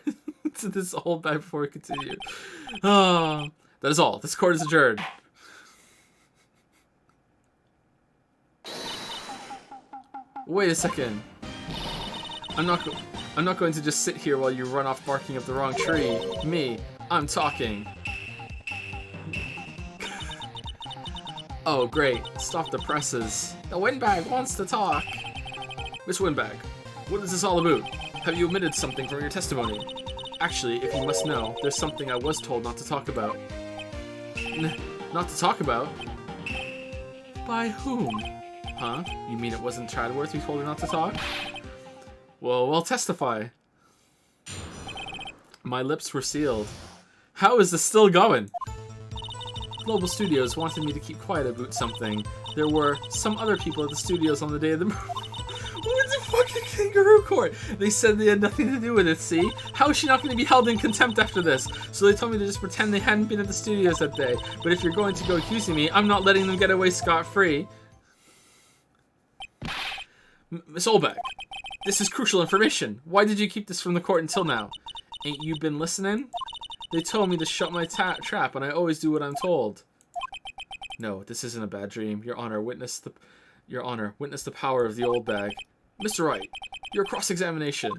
to this whole bag before we continue. Oh, that is all. This court is adjourned. Wait a second. I'm not going to just sit here while you run off barking up the wrong tree. Me, I'm talking. Oh, great. Stop the presses. The Windbag wants to talk. Miss Windbag, what is this all about? Have you omitted something from your testimony? Actually, if you must know, there's something I was told not to talk about. Not to talk about? By whom? Huh? You mean it wasn't Chadworth who told her not to talk? Well, testify. My lips were sealed. How is this still going? Global Studios wanted me to keep quiet about something. There were some other people at the studios on the day of the murder. What's the fucking kangaroo court? They said they had nothing to do with it, see? How is she not going to be held in contempt after this? So they told me to just pretend they hadn't been at the studios that day. But if you're going to go accusing me, I'm not letting them get away scot-free. Miss Olbeck, this is crucial information. Why did you keep this from the court until now? Ain't you been listening? They told me to shut my trap, and I always do what I'm told. No, this isn't a bad dream. Your Honor, witness the power of the old bag. Mr. Wright, your cross-examination.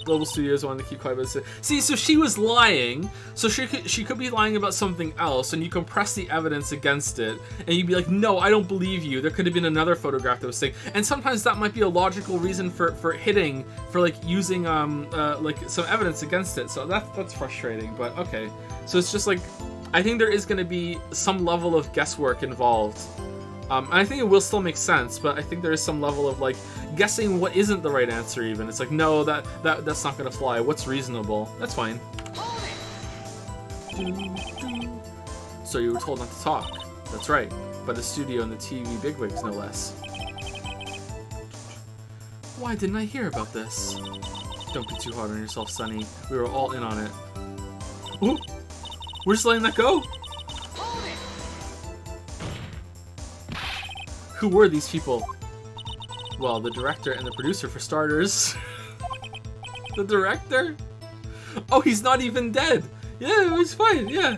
Global Studios wanted to keep quiet about this. See, so she was lying. So she could be lying about something else, and you compress the evidence against it, and you'd be like, no, I don't believe you. There could have been another photograph that was saying, and sometimes that might be a logical reason for like using like some evidence against it. So that's frustrating, but okay. So it's just like, I think there is going to be some level of guesswork involved. And I think it will still make sense, but I think there is some level of like guessing what isn't the right answer even. It's like, no, that's not gonna fly. What's reasonable? That's fine. So you were told not to talk. That's right. By the studio and the TV bigwigs, no less. Why didn't I hear about this? Don't be too hard on yourself, Sonny. We were all in on it. Ooh! We're just letting that go? Who were these people? Well, the director and the producer for starters. The director? Oh, he's not even dead. Yeah, he's fine, yeah.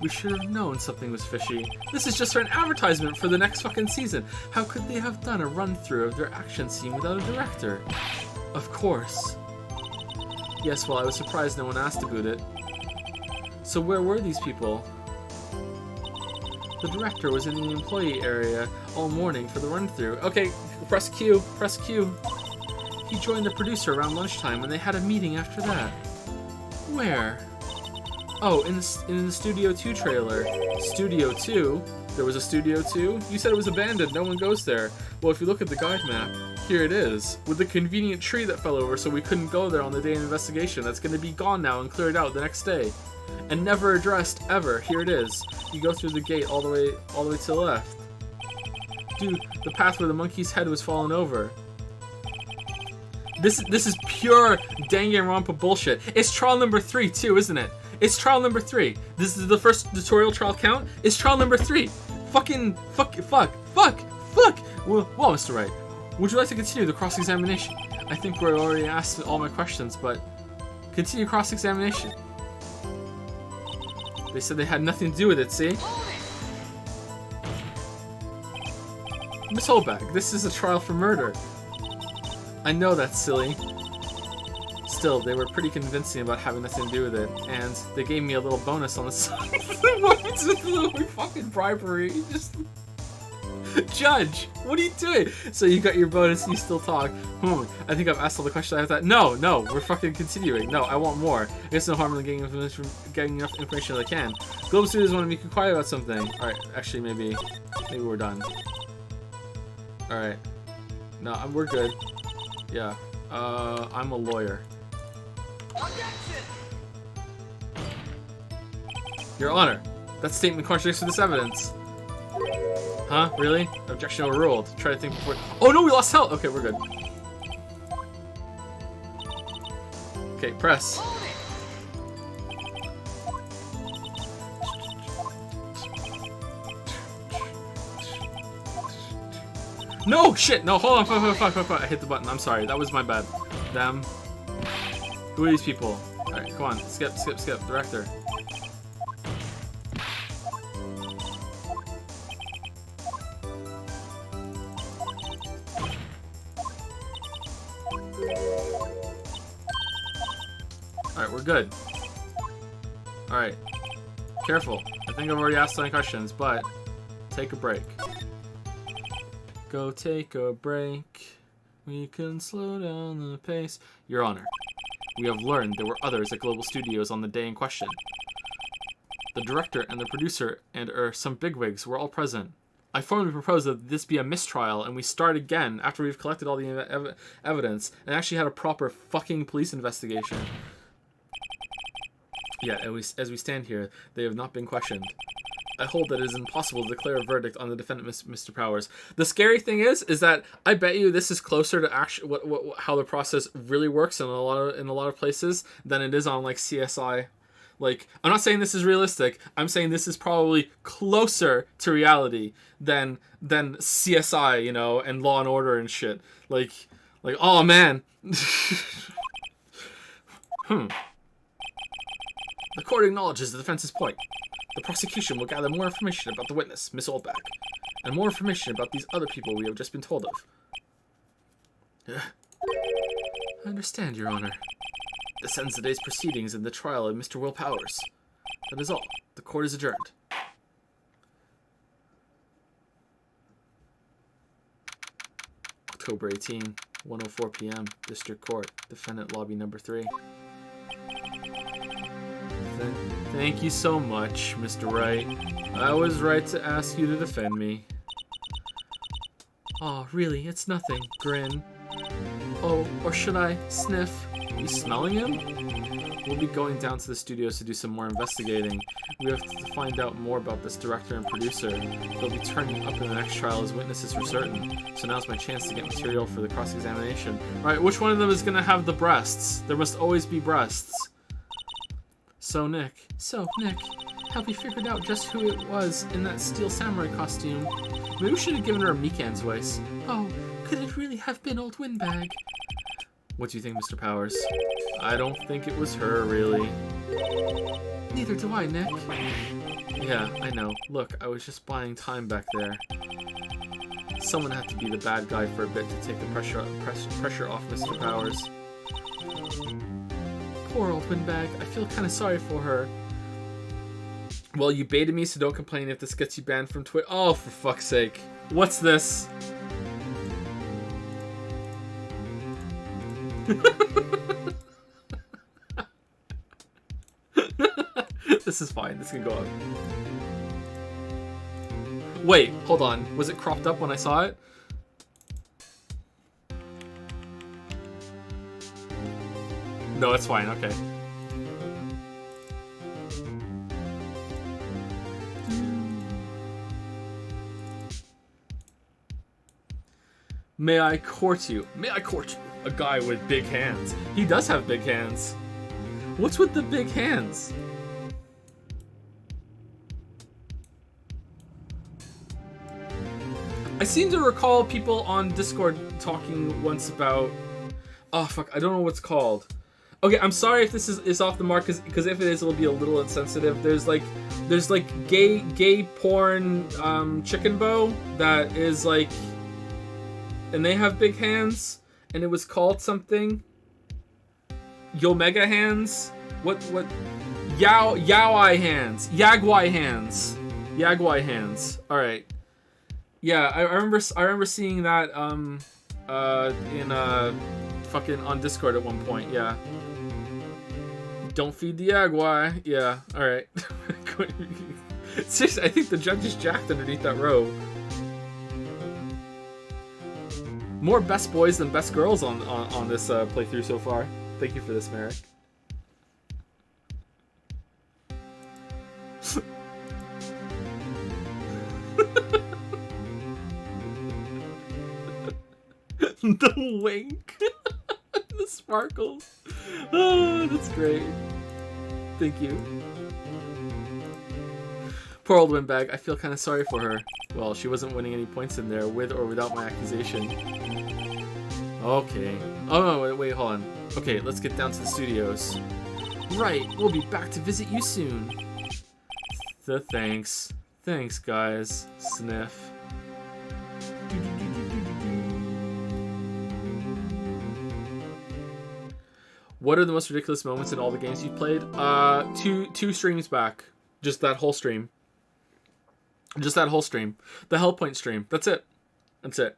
We should have known something was fishy. This is just for an advertisement for the next fucking season. How could they have done a run-through of their action scene without a director? Of course. Yes, well, I was surprised no one asked about it. So where were these people? The director was in the employee area all morning for the run-through. Okay, press Q, press Q. He joined the producer around lunchtime and they had a meeting after that. Where? Oh, in the Studio 2 trailer. Studio 2? There was a Studio 2? You said it was abandoned, no one goes there. Well, if you look at the guide map, here it is. With the convenient tree that fell over so we couldn't go there on the day of investigation. That's going to be gone now and cleared out the next day. And never addressed, ever. Here it is. You go through the gate all the way to the left. Dude, the path where the monkey's head was fallen over. This is pure Danganronpa bullshit. It's trial number 3 too, isn't it? It's trial number 3. This is the first tutorial trial count. It's trial number 3. Fuck. Well, Mr. Wright, would you like to continue the cross-examination? I think we already asked all my questions, but continue cross-examination. They said they had nothing to do with it, see? Miss Holbag, this is a trial for murder. I know that's silly. Still, they were pretty convincing about having nothing to do with it, and they gave me a little bonus on the side. What's this little fucking bribery? Just... Judge, what are you doing? So you got your bonus and you still talk. I think I've asked all the questions I thought. No, we're fucking continuing. No, I want more. I guess no harm in getting enough information as I can. Globe Studios want to make you quiet about something. Alright, actually maybe we're done. Alright. No, we're good. Yeah. I'm a lawyer. Your Honor, that statement contradicts with this evidence. Huh? Really? Objection overruled. Try to think before... Oh no, we lost health! Okay, we're good. Okay, press. No! Shit! No, hold on. Fuck. I hit the button. I'm sorry. That was my bad. Them. Who are these people? Alright, come on. Skip. Director. Alright, we're good. Alright. Careful. I think I've already asked any questions, but take a break. Go take a break. We can slow down the pace. Your Honor, we have learned there were others at Global Studios on the day in question. The director and the producer and some bigwigs were all present. I formally propose that this be a mistrial and we start again after we've collected all the evidence and actually had a proper fucking police investigation. Yeah, as we stand here, they have not been questioned. I hold that it is impossible to declare a verdict on the defendant, Mr. Powers. The scary thing is that I bet you this is closer to actually how the process really works in a lot of places than it is on like CSI. Like, I'm not saying this is realistic. I'm saying this is probably closer to reality than CSI, you know, and Law and Order and shit. Like, oh man. The court acknowledges the defense's point. The prosecution will gather more information about the witness, Miss Oldback, and more information about these other people we have just been told of. I understand, Your Honor. This ends today's proceedings in the trial of Mr. Will Powers. That is all. The court is adjourned. October 18, 1:04 p.m. District Court. Defendant Lobby Number 3. Thank you so much, Mr. Wright. I was right to ask you to defend me. Oh, really? It's nothing. Grin. Oh, or should I sniff? Are you smelling him? We'll be going down to the studios to do some more investigating. We have to find out more about this director and producer. They'll be turning up in the next trial as witnesses for certain. So now's my chance to get material for the cross-examination. Alright, which one of them is going to have the breasts? There must always be breasts. So, Nick, have we figured out just who it was in that steel samurai costume? Maybe we should have given her a Mikan's voice. Oh, could it really have been old Windbag? What do you think, Mr. Powers? I don't think it was her, really. Neither do I, Nick. Yeah, I know. Look, I was just buying time back there. Someone had to be the bad guy for a bit to take the pressure off Mr. Powers. Poor old Windbag. I feel kind of sorry for her. Well, you baited me, so don't complain if this gets you banned from Twitter. Oh, for fuck's sake. What's this? This is fine. This can go up. Wait, hold on. Was it cropped up when I saw it? No, it's fine. Okay. May I court you? May I court you? A guy with big hands. He does have big hands. What's with the big hands? I seem to recall people on Discord talking once about... Oh, fuck. I don't know what's called. Okay, I'm sorry if this is off the mark, because if it is, it'll be a little insensitive. There's like gay porn chicken bow that is like... And they have big hands, and it was called something. Yomega hands? What? Yaoi hands. Yagwai hands. Yagwai hands. Alright. Yeah, I remember seeing that in fucking on Discord at one point, yeah. Don't feed the Yagwai. Yeah, alright. Seriously, I think the judge is jacked underneath that row. More best boys than best girls on this playthrough so far. Thank you for this, Merrick. The wink. The sparkles. Oh, that's great. Thank you. Poor old windbag. I feel kind of sorry for her. Well, she wasn't winning any points in there, with or without my accusation. Okay. Oh, no, wait, hold on. Okay, let's get down to the studios. Right, we'll be back to visit you soon. Thanks. Thanks, guys. Sniff. What are the most ridiculous moments in all the games you've played? Two streams back. Just that whole stream. Just that whole stream. The Hellpoint stream. That's it. That's it.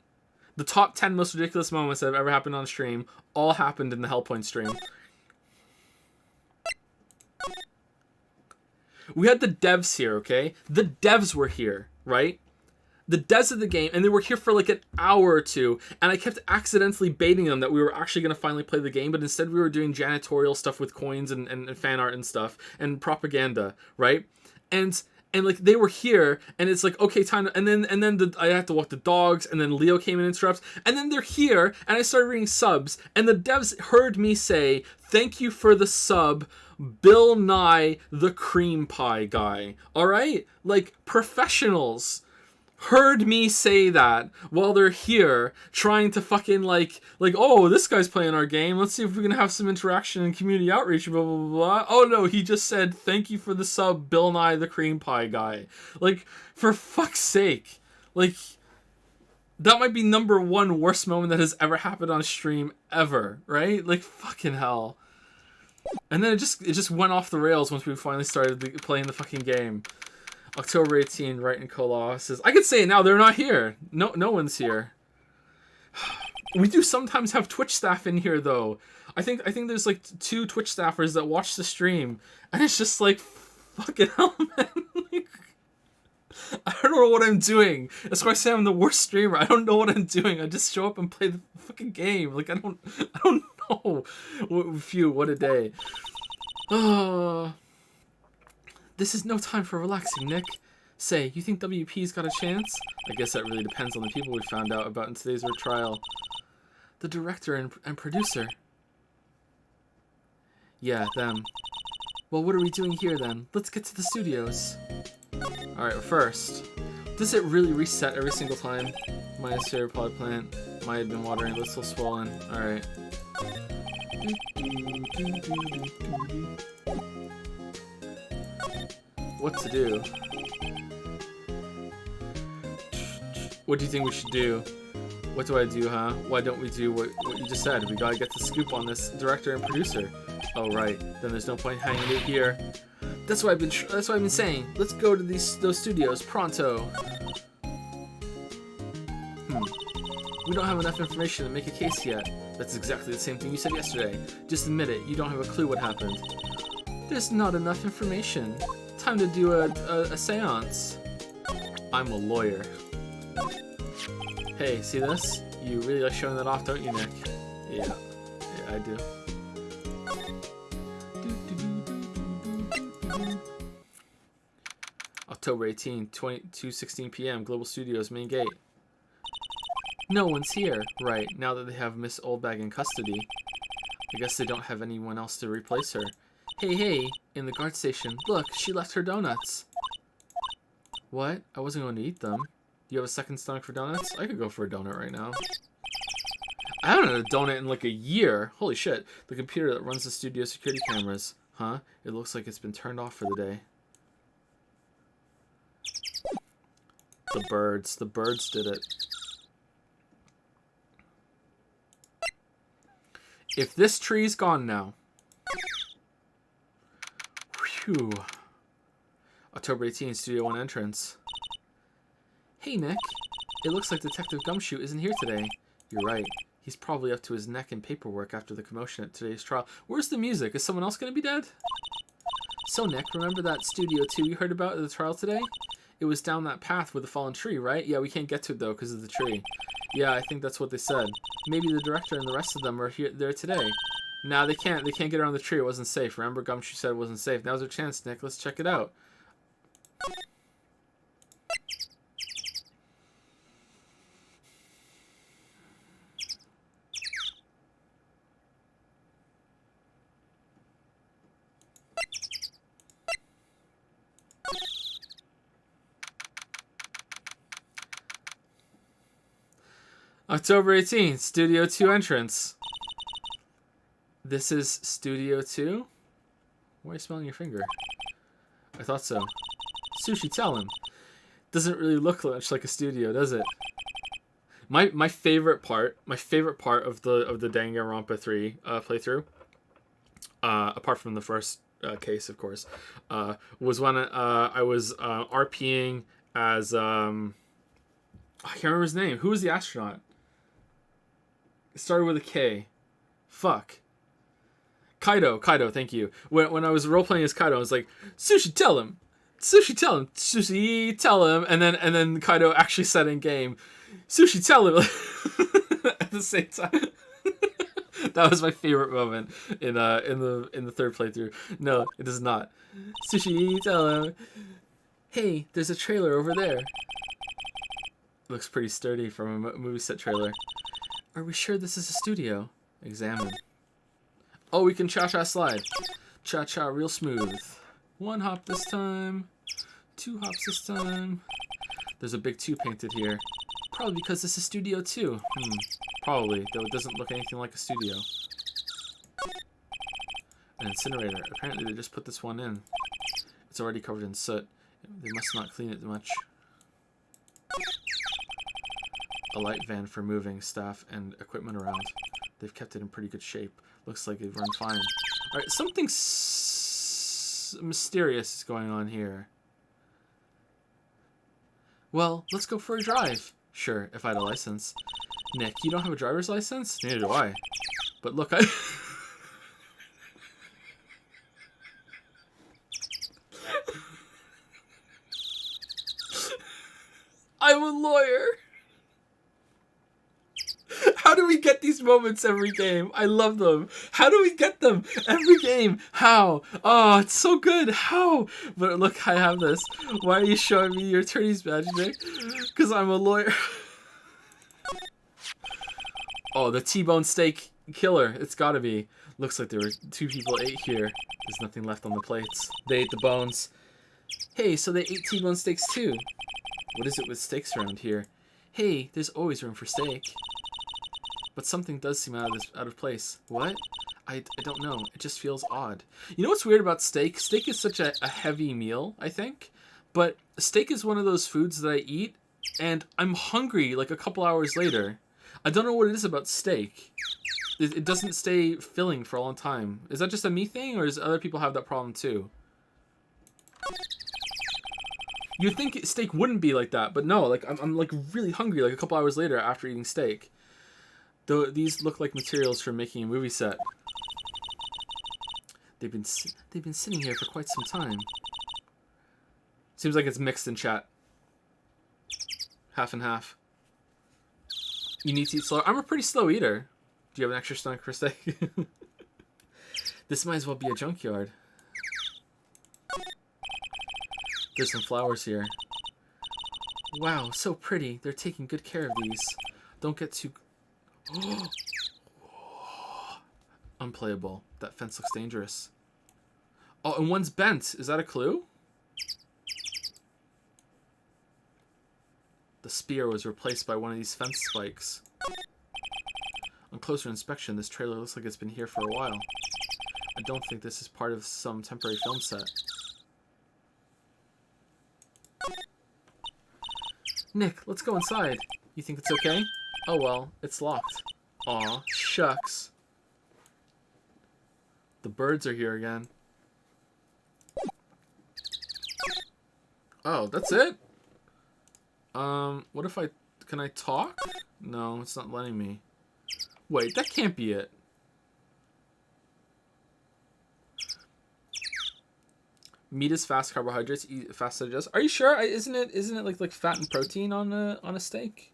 The top 10 most ridiculous moments that have ever happened on stream all happened in the Hellpoint stream. We had the devs here, okay? The devs were here, right? The devs of the game, and they were here for like an hour or two, and I kept accidentally baiting them that we were actually going to finally play the game, but instead we were doing janitorial stuff with coins and fan art and stuff, and propaganda, right? And like they were here, and it's like, okay, time to, and then I had to walk the dogs, and then Leo came and interrupts, and then they're here, and I started reading subs, and the devs heard me say, "Thank you for the sub, Bill Nye the cream pie guy." All right, like professionals heard me say that while they're here trying to fucking like, oh, this guy's playing our game. Let's see if we can have some interaction and community outreach, blah, blah, blah, blah. Oh, no, he just said, "Thank you for the sub, Bill Nye the cream pie guy." Like, for fuck's sake. Like, that might be number one worst moment that has ever happened on stream ever, right? Like, fucking hell. And then it just went off the rails once we finally started playing the fucking game. October 18, Wright and Koloff says, I could say it now, they're not here. No one's here. We do sometimes have Twitch staff in here, though. I think there's like 2 Twitch staffers that watch the stream, and it's just like, fucking hell, man. Like, I don't know what I'm doing. That's why I say I'm the worst streamer. I don't know what I'm doing. I just show up and play the fucking game. Like, I don't know. Phew, what a day. Oh. This is no time for relaxing, Nick. Say, you think WP's got a chance? I guess that really depends on the people we found out about in today's trial. The director and producer. Yeah, them. Well, what are we doing here then? Let's get to the studios. Alright, first, does it really reset every single time? My favorite pot plant might have been watering, but still swollen. Alright. What to do? What do you think we should do? What do I do, huh? Why don't we do what you just said? We gotta get the scoop on this director and producer. Oh right, then there's no point hanging it here. That's what I've been saying. Let's go to those studios pronto. We don't have enough information to make a case yet. That's exactly the same thing you said yesterday. Just admit it. You don't have a clue what happened. There's not enough information. Time to do a seance. I'm a lawyer. Hey, see this? You really like showing that off, don't you, Nick? Yeah, I do. October 18, 2:16 p.m. Global Studios main gate. No one's here. Right, now that they have Miss Oldbag in custody. I guess they don't have anyone else to replace her. Hey, in the guard station. Look, she left her donuts. What? I wasn't going to eat them. You have a second stomach for donuts? I could go for a donut right now. I haven't had a donut in like a year. Holy shit. The computer that runs the studio security cameras. Huh? It looks like it's been turned off for the day. The birds. The birds did it. If this tree's gone now. Whew. October 18th, Studio 1 entrance. Hey, Nick. It looks like Detective Gumshoe isn't here today. You're right. He's probably up to his neck in paperwork after the commotion at today's trial. Where's the music? Is someone else going to be dead? So, Nick, remember that Studio 2 you heard about at the trial today? It was down that path with the fallen tree, right? Yeah, we can't get to it, though, because of the tree. Yeah, I think that's what they said. Maybe the director and the rest of them are there today. Nah, they can't. They can't get around the tree. It wasn't safe. Remember, Gumshoe said it wasn't safe. Now's our chance, Nick. Let's check it out. October 18th, Studio 2 entrance. This is Studio 2? Why are you smelling your finger? I thought so. Sushi, tell him. Doesn't really look much like a studio, does it? My favorite part of the Danganronpa 3 playthrough, apart from the first case, of course, was when I was RPing as I can't remember his name. Who was the astronaut? It started with a K. Fuck. Kaido, thank you. When I was role-playing as Kaido, I was like, Sushi, tell him. Sushi, tell him. And then Kaido actually said in game, Sushi, tell him. At the same time. That was my favorite moment in the third playthrough. No, it is not. Sushi, tell him. Hey, there's a trailer over there. Looks pretty sturdy from a movie set trailer. Are we sure this is a studio? Examine. Oh, we can cha-cha slide. Cha-cha real smooth. 1 hop this time. 2 hops this time. There's a big 2 painted here. Probably because this is Studio 2. Probably, though it doesn't look anything like a studio. An incinerator. Apparently they just put this one in. It's already covered in soot. They must not clean it much. A light van for moving staff and equipment around. They've kept it in pretty good shape. Looks like they've run fine. Alright, something mysterious is going on here. Well, let's go for a drive. Sure, if I had a license. Nick, you don't have a driver's license? Neither do I. But look, I'm a lawyer. How do we get these moments every game? I love them. How do we get them every game? How? Oh, it's so good. How? But look, I have this. Why are you showing me your attorney's badge, Nick? Because I'm a lawyer. Oh, the T-bone steak killer. It's gotta be. Looks like there were 2 people ate here. There's nothing left on the plates. They ate the bones. Hey, so they ate T-bone steaks too. What is it with steaks around here? Hey, there's always room for steak. But something does seem out of place. What? I don't know. It just feels odd. You know what's weird about steak? Steak is such a heavy meal, I think. But steak is one of those foods that I eat, and I'm hungry like a couple hours later. I don't know what it is about steak. It doesn't stay filling for a long time. Is that just a me thing, or does other people have that problem too? You'd think steak wouldn't be like that, but no. Like I'm like really hungry like a couple hours later after eating steak. Though these look like materials for making a movie set. They've been sitting here for quite some time. Seems like it's mixed in chat. Half and half. You need to eat slow. I'm a pretty slow eater. Do you have an extra stomach for steak? This might as well be a junkyard. There's some flowers here. Wow, so pretty. They're taking good care of these. Don't get too... Unplayable. That fence looks dangerous. Oh, and one's bent. Is that a clue? The spear was replaced by one of these fence spikes. On closer inspection, this trailer looks like it's been here for a while. I don't think this is part of some temporary film set. Nick, let's go inside. You think it's okay? Oh well, it's locked. Aw, shucks. The birds are here again. Oh, that's it? What if can I talk? No, it's not letting me. Wait, that can't be it. Meat is fast carbohydrates, eat fast to digest. Are you sure? Isn't it like fat and protein on a steak?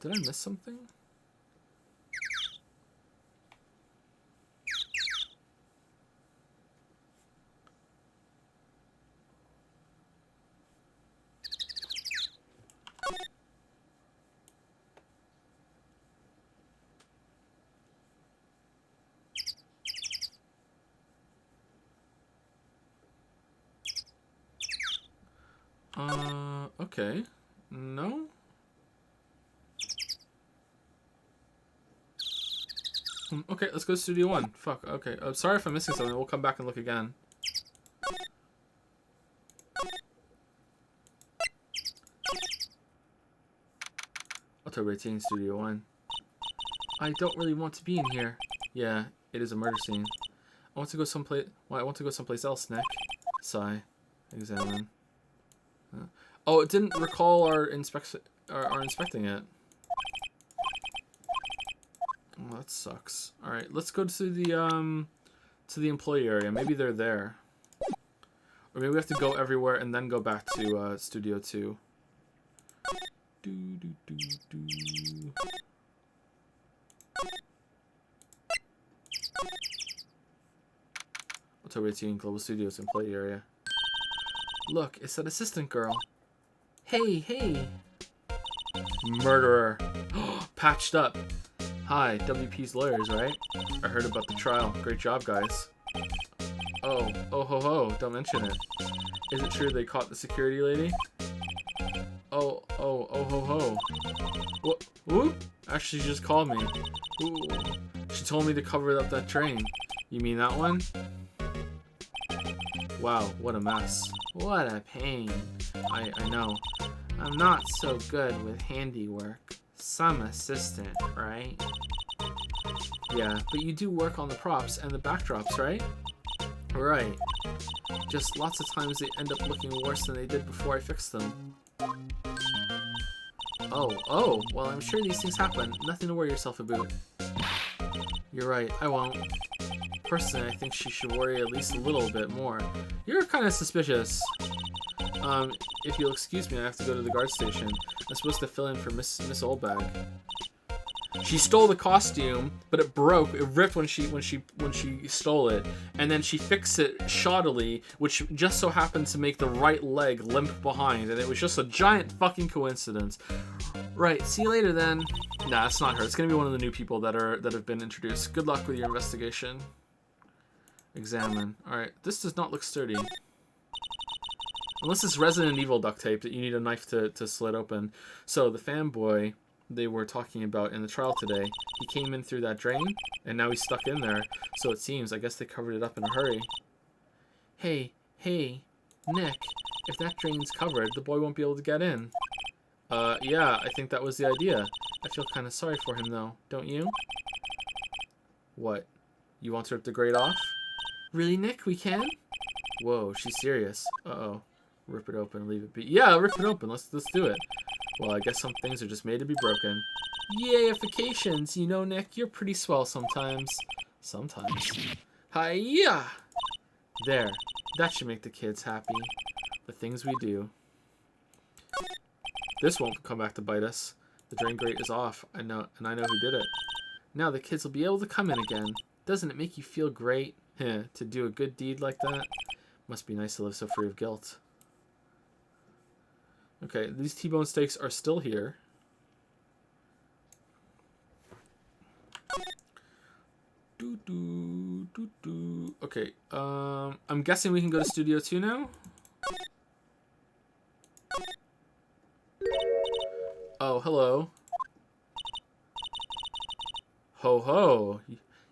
Did I miss something? Okay. No? Okay, let's go to Studio 1. Fuck, okay. Sorry if I'm missing something. We'll come back and look again. October 18, Studio 1. I don't really want to be in here. Yeah, it is a murder scene. I want to go someplace... Well, I want to go someplace else, Nick. Sigh. Examine. Oh, it didn't recall our inspecting it. Oh, that sucks. All right, let's go to the employee area. Maybe they're there, or maybe we have to go everywhere and then go back to Studio 2. October 18, Global Studios employee area. Look, it's that assistant girl. Hey. Murderer. Patched up. Hi, WP's lawyers, right? I heard about the trial. Great job, guys. Oh ho, don't mention it. Is it true they caught the security lady? Oh ho. What? Who? Actually, she just called me. Ooh. She told me to cover up that train. You mean that one? Wow, what a mess. What a pain. I know. I'm not so good with handiwork. Some assistant, right? Yeah, but you do work on the props and the backdrops, right? Right. Just lots of times they end up looking worse than they did before I fixed them. Oh, well, I'm sure these things happen. Nothing to worry yourself about. You're right, I won't. Personally, I think she should worry at least a little bit more. You're kind of suspicious. If you'll excuse me, I have to go to the guard station. I'm supposed to fill in for Miss Oldbag. She stole the costume, but it broke. It ripped when she stole it, and then she fixed it shoddily, which just so happened to make the right leg limp behind, and it was just a giant fucking coincidence. Right. See you later then. Nah, it's not her. It's gonna be one of the new people that have been introduced. Good luck with your investigation. Examine. All right. This does not look sturdy. Unless it's Resident Evil duct tape that you need a knife to slit open. So the fanboy they were talking about in the trial today, he came in through that drain, and now he's stuck in there. So it seems, I guess they covered it up in a hurry. Hey, Nick, if that drain's covered, the boy won't be able to get in. Yeah, I think that was the idea. I feel kind of sorry for him, though, don't you? What? You want to rip the grate off? Really, Nick? We can? Whoa, she's serious. Uh-oh. Rip it open and leave it be. Yeah, rip it open. Let's do it. Well, I guess some things are just made to be broken. Yayifications! You know, Nick, you're pretty swell sometimes. Sometimes. Hi-ya! There. That should make the kids happy. The things we do. This won't come back to bite us. The drain grate is off. I know who did it. Now the kids will be able to come in again. Doesn't it make you feel great? To do a good deed like that? Must be nice to live so free of guilt. Okay, these T-bone steaks are still here. Okay, I'm guessing we can go to Studio 2 now? Oh, hello. Ho ho,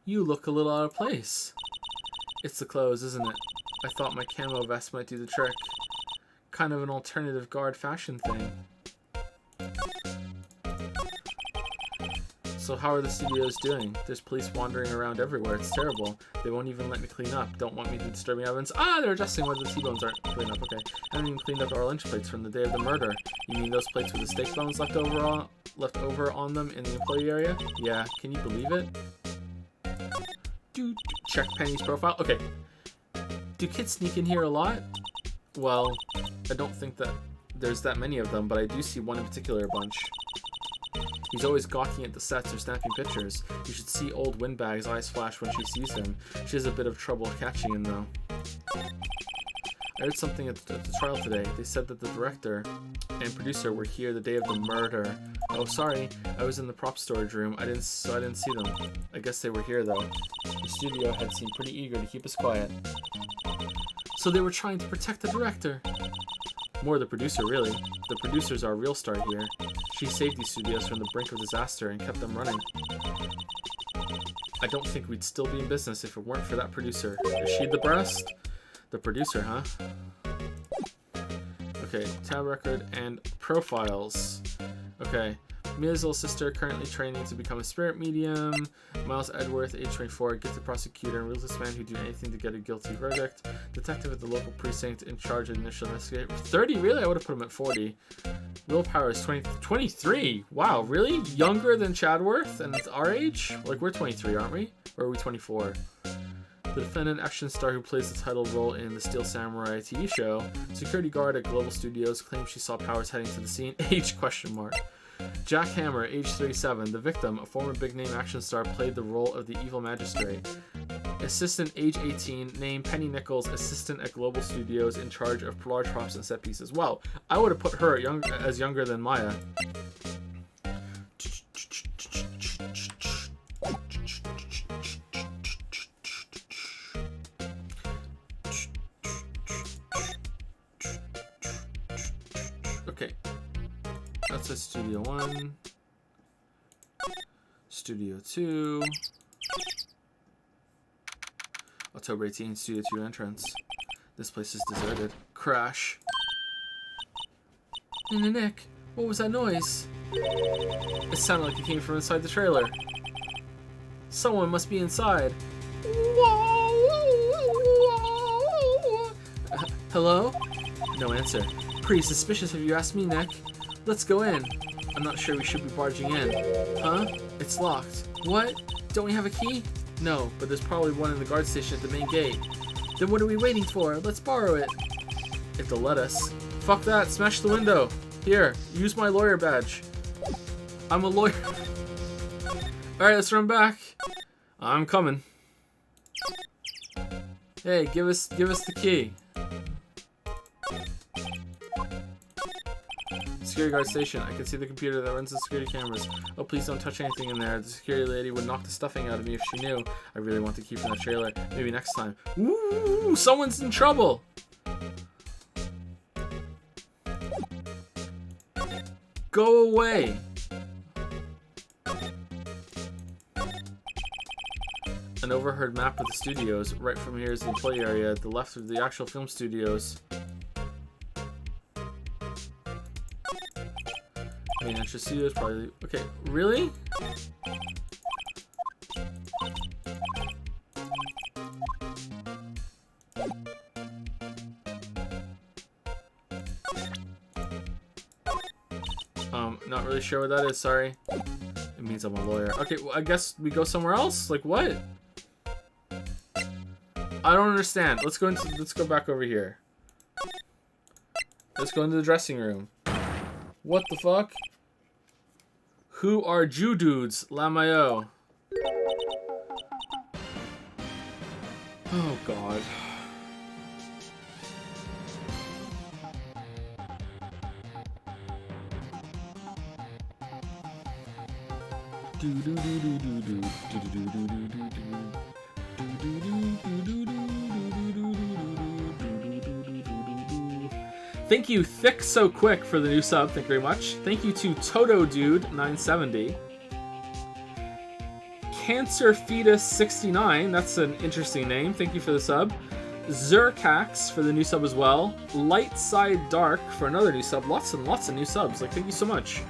you look a little out of place. It's the clothes, isn't it? I thought my camo vest might do the trick. Kind of an alternative guard fashion thing. So how are the studios doing? There's police wandering around everywhere. It's terrible. They won't even let me clean up. Don't want me to disturb evidence. Ah, they're adjusting why the T-bones aren't cleaned up. Okay. I haven't even cleaned up our lunch plates from the day of the murder. You mean those plates with the steak bones left over on them in the employee area? Yeah. Can you believe it? Check Penny's profile. Okay. Do kids sneak in here a lot? Well, I don't think that there's that many of them, but I do see one in particular a bunch. He's always gawking at the sets or snapping pictures. You should see old Windbag's eyes flash when she sees him. She has a bit of trouble catching him, though. I heard something at the trial today. They said that the director and producer were here the day of the murder. Oh, sorry. I was in the prop storage room. I didn't see them. I guess they were here, though. The studio had seemed pretty eager to keep us quiet. So they were trying to protect the director. More the producer, really. The producer's our real star here. She saved these studios from the brink of disaster and kept them running. I don't think we'd still be in business if it weren't for that producer. Is she the breast? The producer, huh? Okay, tab record and profiles. Okay. Mia's little sister, currently training to become a spirit medium. Miles Edworth, age 24, gifted prosecutor and ruthless man who'd do anything to get a guilty verdict. Detective at the local precinct in charge of the initial investigation. 30? Really? I would have put him at 40. Willpower is 23? Wow, really? Younger than Chadworth and it's our age? Like, we're 23, aren't we? Or are we 24? The defendant, action star who plays the title role in the Steel Samurai TV show. Security guard at Global Studios claims she saw Powers heading to the scene. Age question mark. Jack Hammer, age 37. The victim, a former big-name action star, played the role of the evil magistrate. Assistant, age 18. Name, Penny Nichols. Assistant at Global Studios, in charge of large props and set pieces. Well, I would have put her as younger than Maya. Okay. That's a Studio 1. Studio 2. October 18th, Studio 2 entrance. This place is deserted. Crash. Nick, what was that noise? It sounded like it came from inside the trailer. Someone must be inside. Hello? No answer. Pretty suspicious if you ask me, Nick. Let's go in. I'm not sure we should be barging in. Huh? It's locked. What? Don't we have a key? No, but there's probably one in the guard station at the main gate. Then what are we waiting for? Let's borrow it. If they'll let us. Fuck that. Smash the window. Here, use my lawyer badge. I'm a lawyer. Alright, let's run back. I'm coming. Hey, give us the key. Security guard station. I can see the computer that runs the security cameras. Oh, please don't touch anything in there. The security lady would knock the stuffing out of me if she knew. I really want the key from the trailer. Maybe next time. Ooh, someone's in trouble. Go away. An overheard map of the studios. Right from here is the employee area. At the left of the actual film studios. Main entrance studios probably. Okay, really? Not really sure what that is, sorry. It means I'm a lawyer. Okay, well, I guess we go somewhere else? Like what? I don't understand. Let's go back over here. Let's go into the dressing room. What the fuck? Who are Jew dudes? Lamayo. Oh god. Thank you, Thick So Quick, for the new sub. Thank you very much. Thank you to Toto Dude 970. Cancer Fetus 69. That's an interesting name. Thank you for the sub. Zercax for the new sub as well. Light Side Dark for another new sub. Lots and lots of new subs. Like, thank you so much.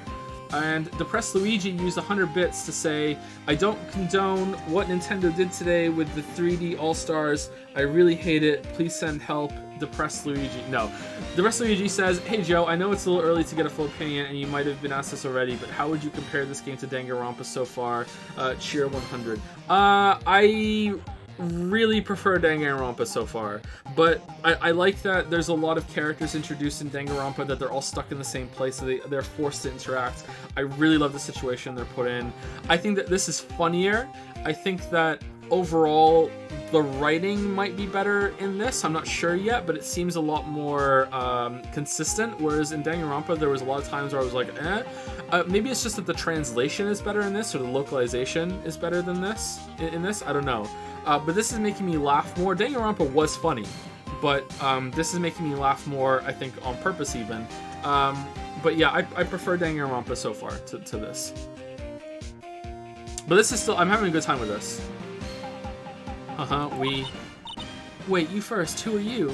And Depressed Luigi used 100 bits to say, I don't condone what Nintendo did today with the 3D All-Stars. I really hate it. Please send help. Depressed Luigi. No. Depressed Luigi says, hey Joe, I know it's a little early to get a full opinion and you might have been asked this already, but how would you compare this game to Danganronpa so far? Cheer 100. I really prefer Danganronpa so far, but I like that there's a lot of characters introduced in Danganronpa that they're all stuck in the same place, so they're forced to interact. I really love the situation they're put in. I think that this is funnier. I think that overall the writing might be better in this. I'm not sure yet, but it seems a lot more consistent, whereas in Danganronpa there was a lot of times where I was like, maybe it's just that the translation is better in this, or the localization is better than this in this. I don't know. But this is making me laugh more. Danganronpa was funny, but this is making me laugh more, I think, on purpose even. But yeah, I prefer Danganronpa so far to this. But this is still, I'm having a good time with this. Wait, you first. Who are you?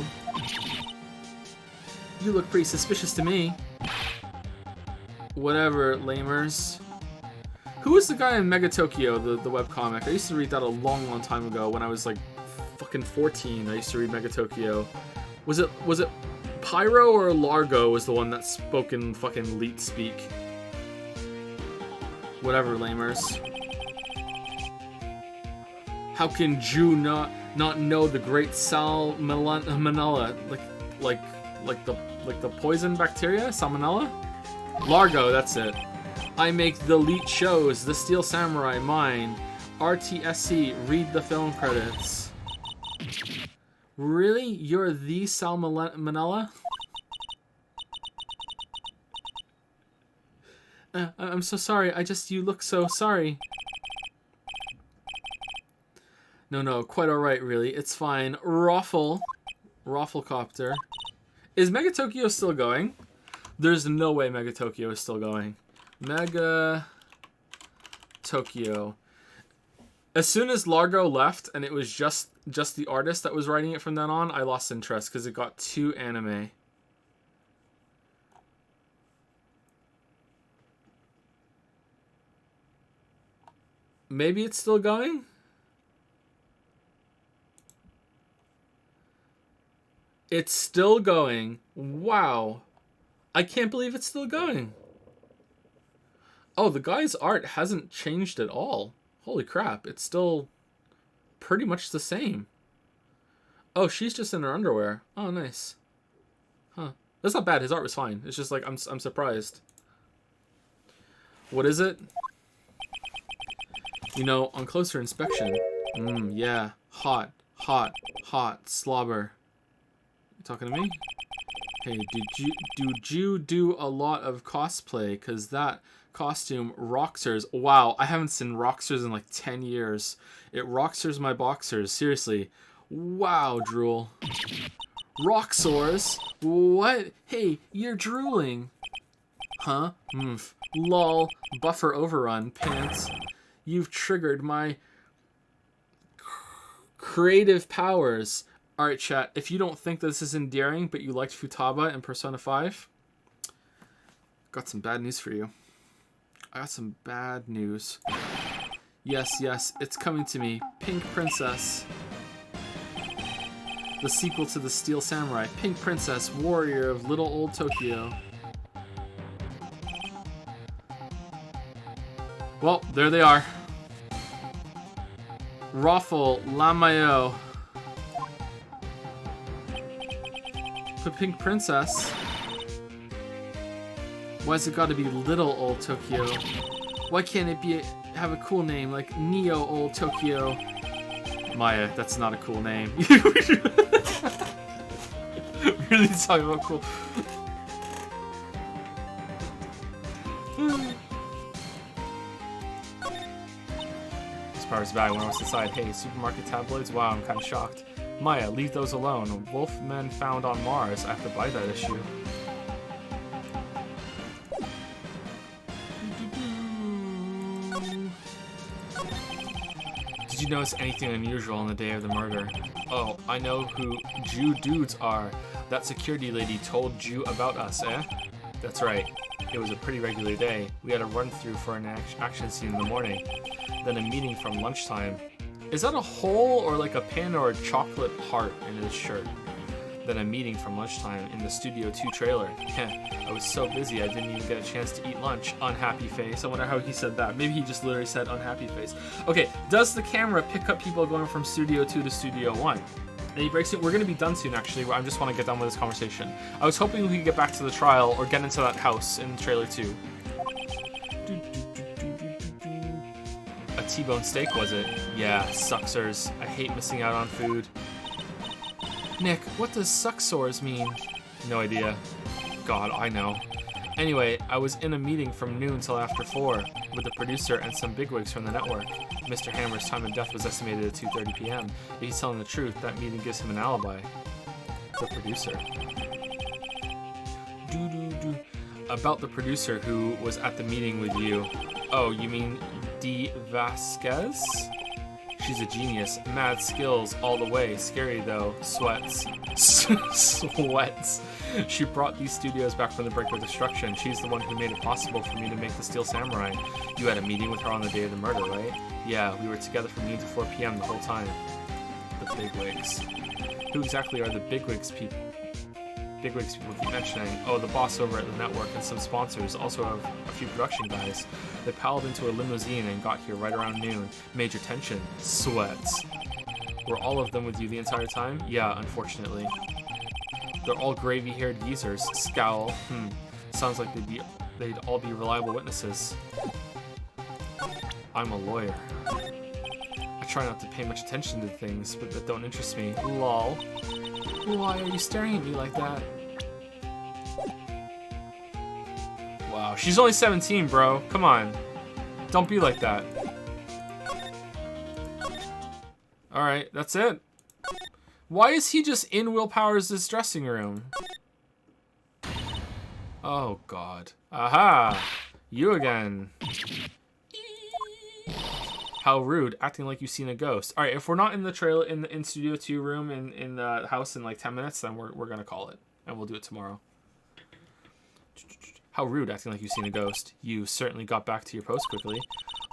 You look pretty suspicious to me. Whatever, lamers. Who was the guy in Mega Tokyo, the webcomic? I used to read that a long time ago when I was like fucking 14. I used to read Mega Tokyo. Was it Pyro or Largo was the one that spoke in fucking Leet speak? Whatever, lamers. How can Jew not know the great salmonella? Like the poison bacteria? Salmonella? Largo, that's it. I make the Leet shows, the Steel Samurai mine. RTSC, read the film credits. Really? You're the salmonella? I'm so sorry. You look so sorry. No, quite alright, really. It's fine. Rafflecopter. Is Mega Tokyo still going? There's no way Mega Tokyo is still going. Mega Tokyo. As soon as Largo left and it was just the artist that was writing it from then on, I lost interest because it got too anime. Maybe it's still going? It's still going. Wow. I can't believe it's still going. Oh, the guy's art hasn't changed at all. Holy crap. It's still pretty much the same. Oh, she's just in her underwear. Oh, nice. Huh. That's not bad. His art was fine. It's just like, I'm surprised. What is it? You know, on closer inspection. Yeah. Hot. Slobber. You talking to me? Hey, did you do a lot of cosplay? Cause that costume roxers. Wow, I haven't seen roxers in like 10 years. It roxers my boxers. Seriously. Wow, drool. Roxors? What? Hey, you're drooling. Huh? Lol. Buffer overrun. Pants. You've triggered my creative powers. Alright, chat, if you don't think this is endearing, but you liked Futaba in Persona 5, got some bad news for you. I got some bad news. Yes, it's coming to me. Pink Princess. The sequel to the Steel Samurai. Pink Princess, warrior of Little Old Tokyo. Well, there they are. Raffle Lamayo. The Pink Princess. Why's it gotta be Little Old Tokyo? Why can't it have a cool name like Neo Old Tokyo? Maya, that's not a cool name. Really talking about cool. Powers' bag when I was inside. Hey, supermarket tabloids? Wow, I'm kind of shocked. Maya, leave those alone. Wolfmen found on Mars. I have to buy that issue. Did you notice anything unusual on the day of the murder? Oh, I know who Jew dudes are. That security lady told Jew about us, eh? That's right. It was a pretty regular day. We had a run-through for an action scene in the morning. Then a meeting from lunchtime. Is that a hole or like a pin or a chocolate heart in his shirt? Then a meeting from lunchtime in the Studio 2 trailer. I was so busy I didn't even get a chance to eat lunch. Unhappy face. I wonder how he said that. Maybe he just literally said unhappy face. Okay, does the camera pick up people going from Studio 2 to Studio 1? And he breaks it. We're going to be done soon, actually. I just want to get done with this conversation. I was hoping we could get back to the trial or get into that house in trailer 2. A T-bone steak, was it? Yeah, sucksers. I hate missing out on food. Nick, what does sucksores mean? No idea. God, I know. Anyway, I was in a meeting from noon till after 4 with the producer and some bigwigs from the network. Mr. Hammer's time of death was estimated at 2:30 p.m. If he's telling the truth, that meeting gives him an alibi. The producer. About the producer who was at the meeting with you. Oh, you mean D. Vasquez? She's a genius. Mad skills all the way. Scary though. Sweats. Sweats. She brought these studios back from the brink of destruction. She's the one who made it possible for me to make the Steel Samurai. You had a meeting with her on the day of the murder, right? Yeah, we were together from noon to 4 p.m. the whole time. The bigwigs. Who exactly are the bigwigs people? Bigwigs people keep mentioning. Oh, the boss over at the network and some sponsors, also have a few production guys. They piled into a limousine and got here right around noon. Major tension. Sweats. Were all of them with you the entire time? Yeah, unfortunately. They're all gravy-haired geezers. Scowl. Sounds like they'd all be reliable witnesses. I'm a lawyer. I try not to pay much attention to things, but that don't interest me. Lol. Why are you staring at me like that? Wow, she's only 17, bro. Come on. Don't be like that. Alright, that's it. Why is he just in Will Powers' dressing room? Oh, God. Aha! You again. How rude, acting like you've seen a ghost. Alright, if we're not in the trailer in Studio 2 room in the house in like 10 minutes, then we're gonna call it. And we'll do it tomorrow. How rude, acting like you've seen a ghost. You certainly got back to your post quickly.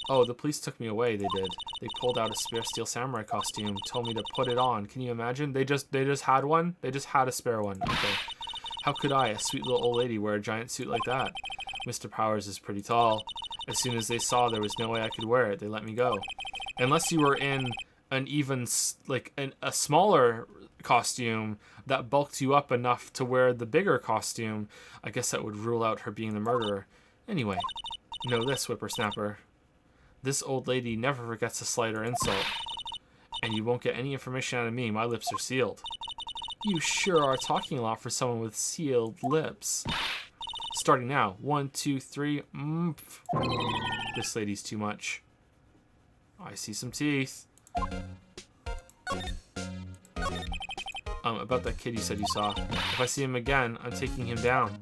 Oh, the police took me away, they did. They pulled out a spare Steel Samurai costume, told me to put it on. Can you imagine? They just had one? They just had a spare one. Okay. How could I, a sweet little old lady, wear a giant suit like that? Mr. Powers is pretty tall. As soon as they saw there was no way I could wear it, they let me go. Unless you were in an even, a smaller costume that bulked you up enough to wear the bigger costume, I guess that would rule out her being the murderer. Anyway, know this, whippersnapper. This old lady never forgets a slight or insult. And you won't get any information out of me, my lips are sealed. You sure are talking a lot for someone with sealed lips. Starting now. 1, 2, 3. This lady's too much. I see some teeth. About that kid you said you saw. If I see him again, I'm taking him down.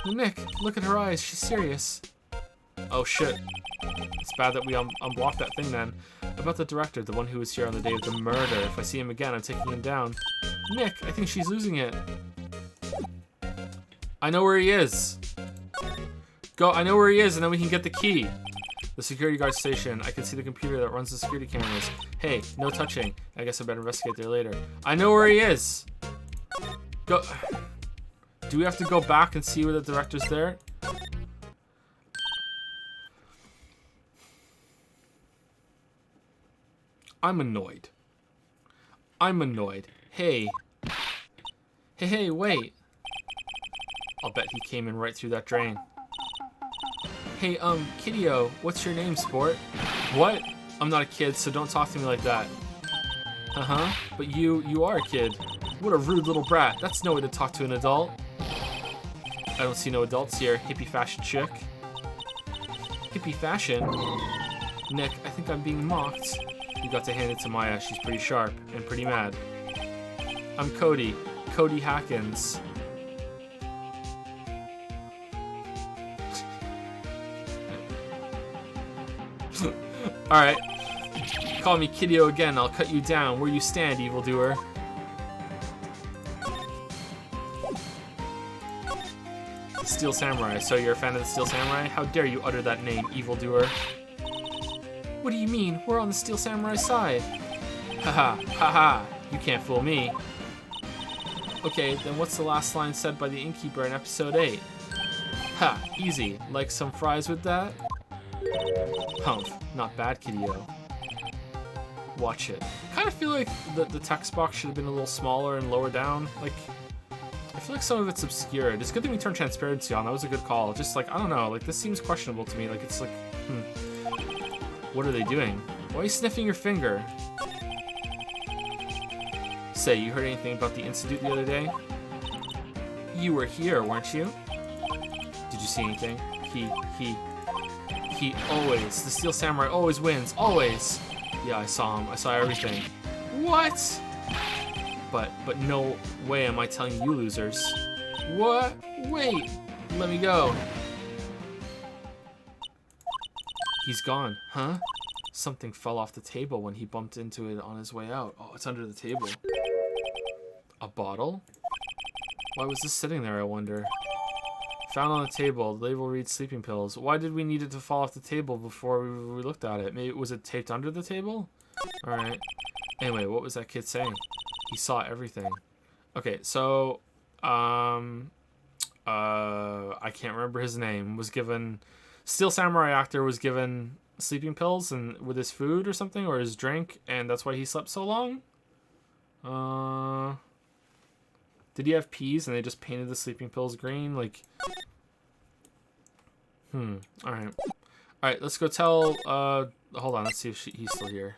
Nick, look at her eyes. She's serious. Oh shit. It's bad that we unblocked that thing then. About the director, the one who was here on the day of the murder. If I see him again, I'm taking him down. Nick, I think she's losing it. I know where he is. Go, I know where he is, and then we can get the key. The security guard station. I can see the computer that runs the security cameras. Hey, no touching. I guess I better investigate there later. I know where he is. Go. Do we have to go back and see where the director's there? I'm annoyed. I'm annoyed. Hey. Hey, wait. I'll bet he came in right through that drain. Hey, Kiddio, what's your name, sport? What? I'm not a kid, so don't talk to me like that. Uh-huh, but you are a kid. What a rude little brat. That's no way to talk to an adult. I don't see no adults here. Hippie fashion chick. Hippie fashion? Nick, I think I'm being mocked. You got to hand it to Maya. She's pretty sharp and pretty mad. I'm Cody. Cody Hackins. Alright. Call me Kiddio again. I'll cut you down. Where you stand, evildoer. The Steel Samurai. So you're a fan of the Steel Samurai? How dare you utter that name, evildoer? What do you mean? We're on the Steel Samurai side. Haha, haha. You can't fool me. Okay, then what's the last line said by the innkeeper in episode 8? Ha, easy. Like some fries with that? Humph, not bad, Kiddio. Watch it. I kind of feel like the text box should have been a little smaller and lower down. Like, I feel like some of it's obscured. It's good that we turned transparency on. That was a good call. Just like, I don't know. Like, this seems questionable to me. Like, it's like, What are they doing? Why are you sniffing your finger? Say, you heard anything about the Institute the other day? You were here, weren't you? Did you see anything? He always, the Steel Samurai always wins, always. Yeah, I saw him. I saw everything. What? But no way am I telling you losers. What? Wait, let me go. He's gone, huh? Something fell off the table when he bumped into it on his way out. Oh, it's under the table. A bottle? Why was this sitting there, I wonder? Found on the table. The label reads sleeping pills. Why did we need it to fall off the table before we looked at it? Maybe was it taped under the table? Alright. Anyway, what was that kid saying? He saw everything. Okay, so I can't remember his name. Was given Steel Samurai actor was given sleeping pills and with his food or something, or his drink, and that's why he slept so long? Did he have peas and they just painted the sleeping pills green? Like, alright. Alright, let's go tell, hold on, let's see if he's still here.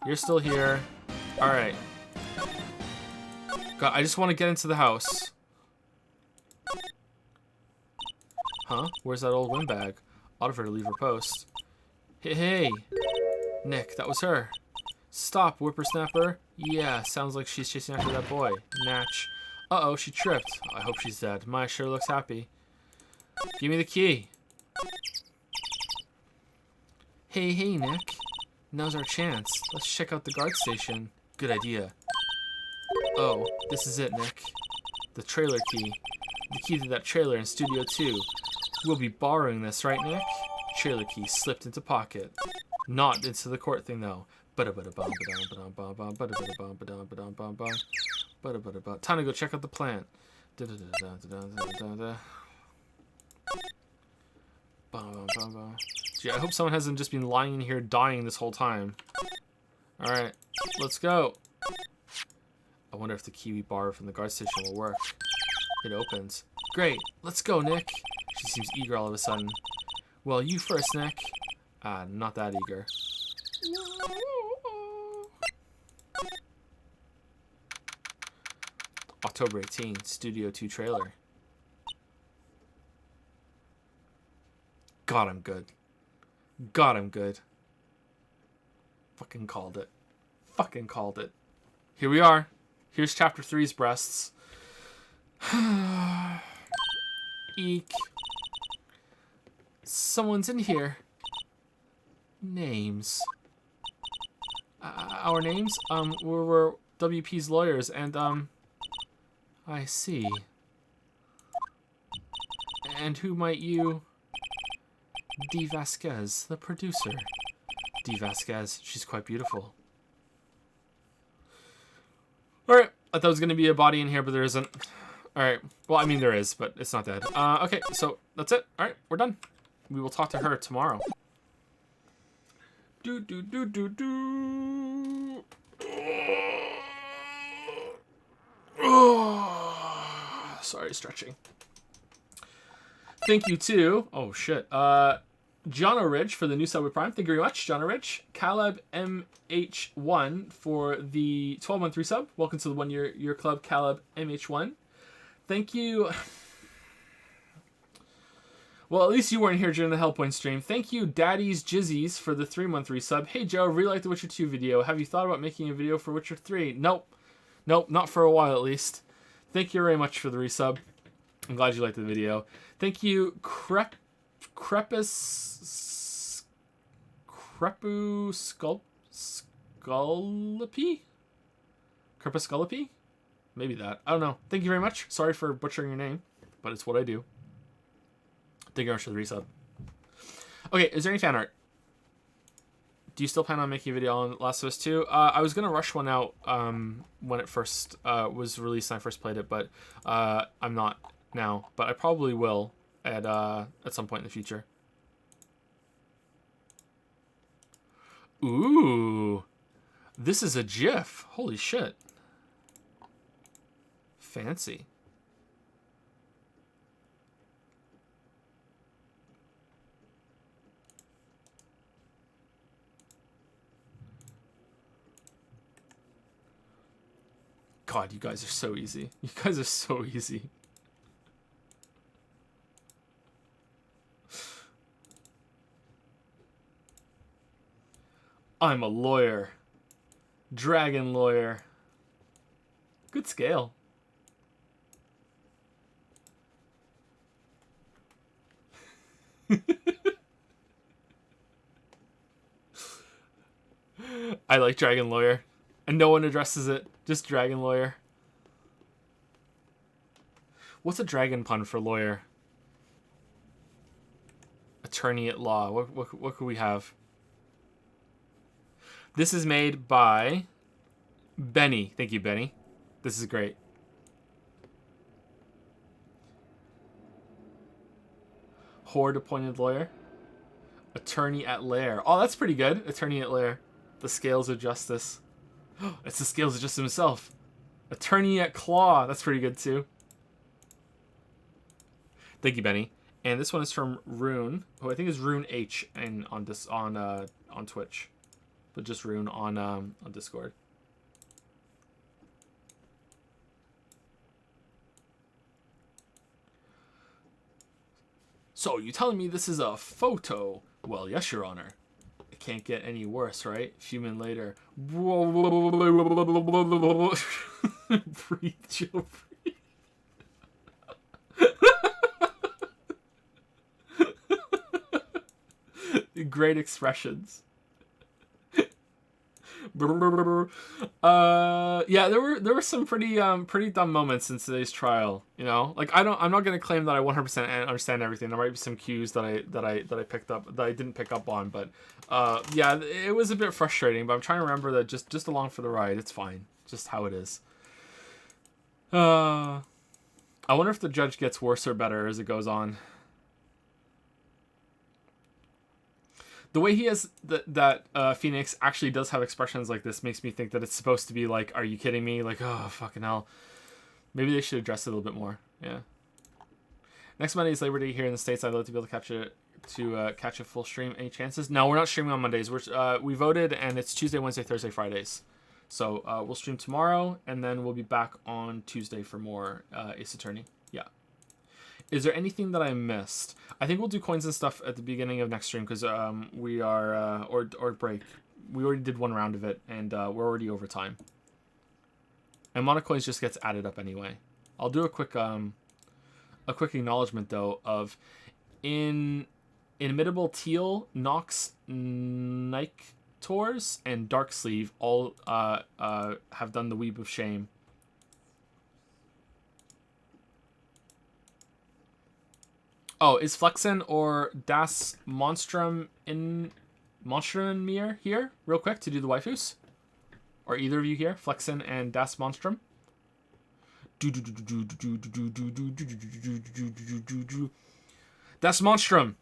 You're still here. Alright. God, I just want to get into the house. Huh? Where's that old windbag? Ought of her to leave her post. Hey! Nick, that was her. Stop, whippersnapper. Yeah, sounds like she's chasing after that boy. Natch. Uh-oh, she tripped. I hope she's dead. Maya sure looks happy. Give me the key. Hey, Nick. Now's our chance. Let's check out the guard station. Good idea. Oh, this is it, Nick. The trailer key. The key to that trailer in Studio 2. We'll be borrowing this, right, Nick? Trailer key slipped into pocket. Not into the court thing, though. Time to go check out the plant. Gee, I hope someone hasn't just been lying in here dying this whole time. Alright, let's go. I wonder if the key we borrowed from the guard station will work. It opens. Great, let's go, Nick. She seems eager all of a sudden. Well, you first, Nick. Not that eager. October 18, Studio 2 trailer. God, I'm good. God, I'm good. Fucking called it. Fucking called it. Here we are. Here's Chapter 3's breasts. Eek. Someone's in here. Names. Our names? We're WP's lawyers, and, I see. And who might you... Dee Vasquez, the producer. Dee Vasquez, she's quite beautiful. Alright, I thought there was going to be a body in here, but there isn't. Alright, well, I mean there is, but it's not dead. Okay, so that's it. Alright, we're done. We will talk to her tomorrow. Oh, sorry, stretching. Thank you to, oh shit, John O'Ridge for the new sub with Prime. Thank you very much, John O'Ridge. Caleb MH1 for the 12-month resub. Welcome to the 1 year club, Caleb MH1. Thank you. Well, at least you weren't here during the Hellpoint stream. Thank you, Daddy's Jizzies, for the 3-month resub. Hey, Joe, really like the Witcher 2 video. Have you thought about making a video for Witcher 3? Nope. Nope, not for a while, at least. Thank you very much for the resub. I'm glad you liked the video. Thank you, Crepuscullipy? Maybe that. I don't know. Thank you very much. Sorry for butchering your name, but it's what I do. Thank you very much for the resub. Okay, is there any fan art? Do you still plan on making a video on Last of Us 2? I was going to rush one out when it first was released and I first played it, but I'm not now. But I probably will at some point in the future. Ooh. This is a GIF. Holy shit. Fancy. God, you guys are so easy. You guys are so easy. I'm a lawyer. Dragon lawyer. Good scale. I like Dragon Lawyer. And no one addresses it. Just Dragon Lawyer. What's a dragon pun for lawyer? Attorney at law. What could we have? This is made by Benny. Thank you, Benny. This is great. Horde appointed lawyer. Attorney at lair. Oh, that's pretty good. Attorney at lair. The scales of justice. It's the scales of justice himself. Attorney at claw. That's pretty good too. Thank you, Benny. And this one is from Rune, who I think is Rune H, and on Twitch, but just Rune on Discord. So, you telling me this is a photo? Well, yes, Your Honor. It can't get any worse, right? A few minutes later. Breathe, Joe, breathe. Great expressions. Yeah, there were some pretty dumb moments in today's trial, you know? Like I'm not going to claim that I 100% understand everything. There might be some cues that I picked up that I didn't pick up on, but yeah, it was a bit frustrating, but I'm trying to remember that just along for the ride. It's fine. Just how it is. I wonder if the judge gets worse or better as it goes on. The way he has that Phoenix actually does have expressions like this makes me think that it's supposed to be like, are you kidding me? Like, oh, fucking hell. Maybe they should address it a little bit more. Yeah. Next Monday is Labor Day here in the States. I'd love to be able to catch a full stream. Any chances? No, we're not streaming on Mondays. We voted, and it's Tuesday, Wednesday, Thursday, Fridays. So we'll stream tomorrow, and then we'll be back on Tuesday for more Ace Attorney. Yeah. Is there anything that I missed? I think we'll do coins and stuff at the beginning of next stream because we are or break. We already did one round of it, and we're already over time. And Mono Coins just gets added up anyway. I'll do a quick acknowledgement though of Inimitable Teal, Nox, Niketors, and Darksleeve all have done the Weeb of Shame. Oh, is Flexen or Das Monstrum in Monstrum here real quick to do the waifus? Are either of you here? Flexen and Das Monstrum? Das Monstrum.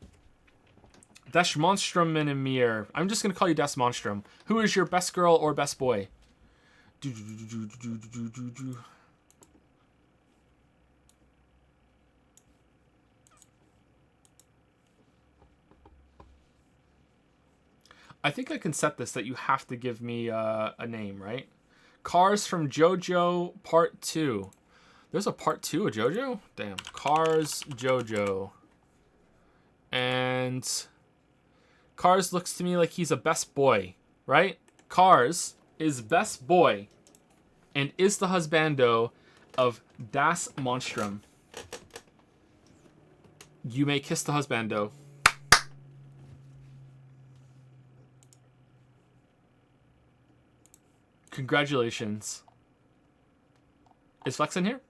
Das Monstrum in Emir. I'm just going to call you Das Monstrum. Who is your best girl or best boy? I think I can set this that you have to give me a name, right? Cars from JoJo Part 2. There's a Part 2 of JoJo? Damn. Cars JoJo. And Cars looks to me like he's a best boy, right? Cars is best boy and is the husbando of Das Monstrum. You may kiss the husbando. Congratulations. Is Flex in here?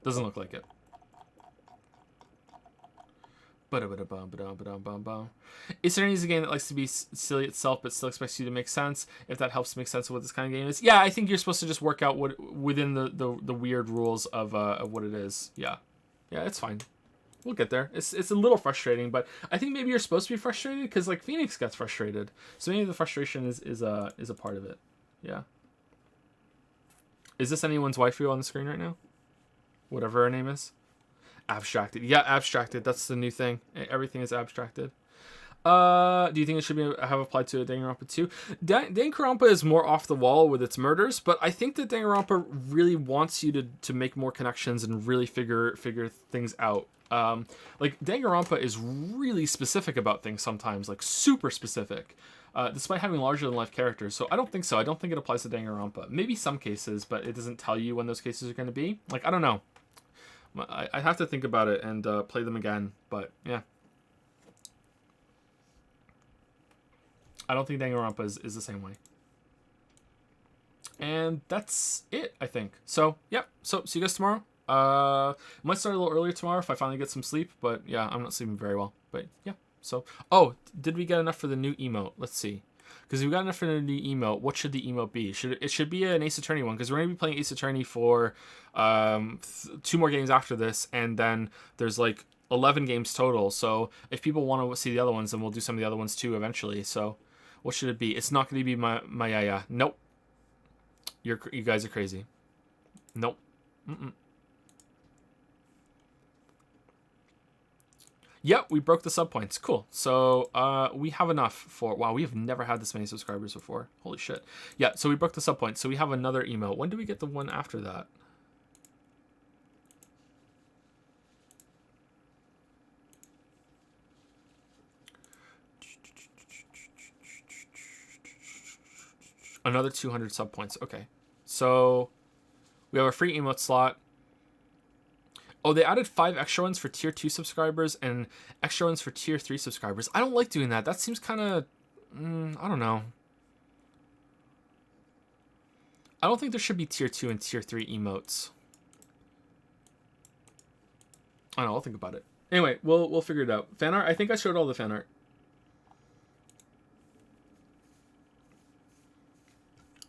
Doesn't look like it. Is there any game that likes to be silly itself but still expects you to make sense? If that helps make sense of what this kind of game is, yeah, I think you're supposed to just work out what within the weird rules of what it is. Yeah, it's fine. We'll get there. It's a little frustrating, but I think maybe you're supposed to be frustrated because like Phoenix gets frustrated, so maybe the frustration is a part of it. Yeah. Is this anyone's waifu on the screen right now? Whatever her name is. Abstracted. Yeah, abstracted. That's the new thing. Everything is abstracted. Do you think it should have applied to Danganronpa 2? Danganronpa is more off the wall with its murders, but I think that Danganronpa really wants you to make more connections and really figure things out. Like Danganronpa is really specific about things sometimes, like super specific, despite having larger than life characters. So I don't think so. I don't think it applies to Danganronpa. Maybe some cases, but it doesn't tell you when those cases are going to be. Like, I don't know. I have to think about it and play them again, but yeah. I don't think Danganronpa is the same way. And that's it, I think. So, yeah. So, see you guys tomorrow. Might start a little earlier tomorrow if I finally get some sleep, but yeah, I'm not sleeping very well. But yeah. So, oh, did we get enough for the new emote? Let's see. Because if we got enough for the new emote, what should the emote be? It should be an Ace Attorney one, because we're going to be playing Ace Attorney for 2 more games after this, and then there's like 11 games total. So if people want to see the other ones, then we'll do some of the other ones too eventually. So what should it be? It's not going to be my Yaya. Nope. You guys are crazy. Nope. Yep, we broke the sub points. Cool. So we have enough for... Wow, we have never had this many subscribers before. Holy shit. Yeah, so we broke the sub points. So we have another emote. When do we get the one after that? Another 200 sub points. Okay. So we have a free emote slot. Oh, they added 5 extra ones for tier 2 subscribers and extra ones for tier 3 subscribers. I don't like doing that. That seems kind of... I don't know. I don't think there should be tier 2 and tier 3 emotes. I don't know. I'll think about it. Anyway, we'll figure it out. Fan art? I think I showed all the fan art.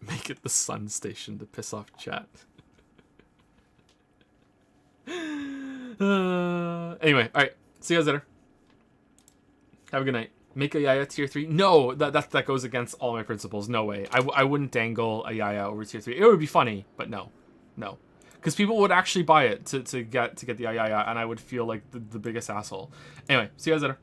Make it the sun station to piss off chat. Anyway, all right. See you guys later. Have a good night. Make a Yaya tier 3. No, that goes against all my principles. No way. I wouldn't dangle a Yaya over tier 3. It would be funny, but no, because people would actually buy it to get the Yaya, and I would feel like the biggest asshole. Anyway, see you guys later.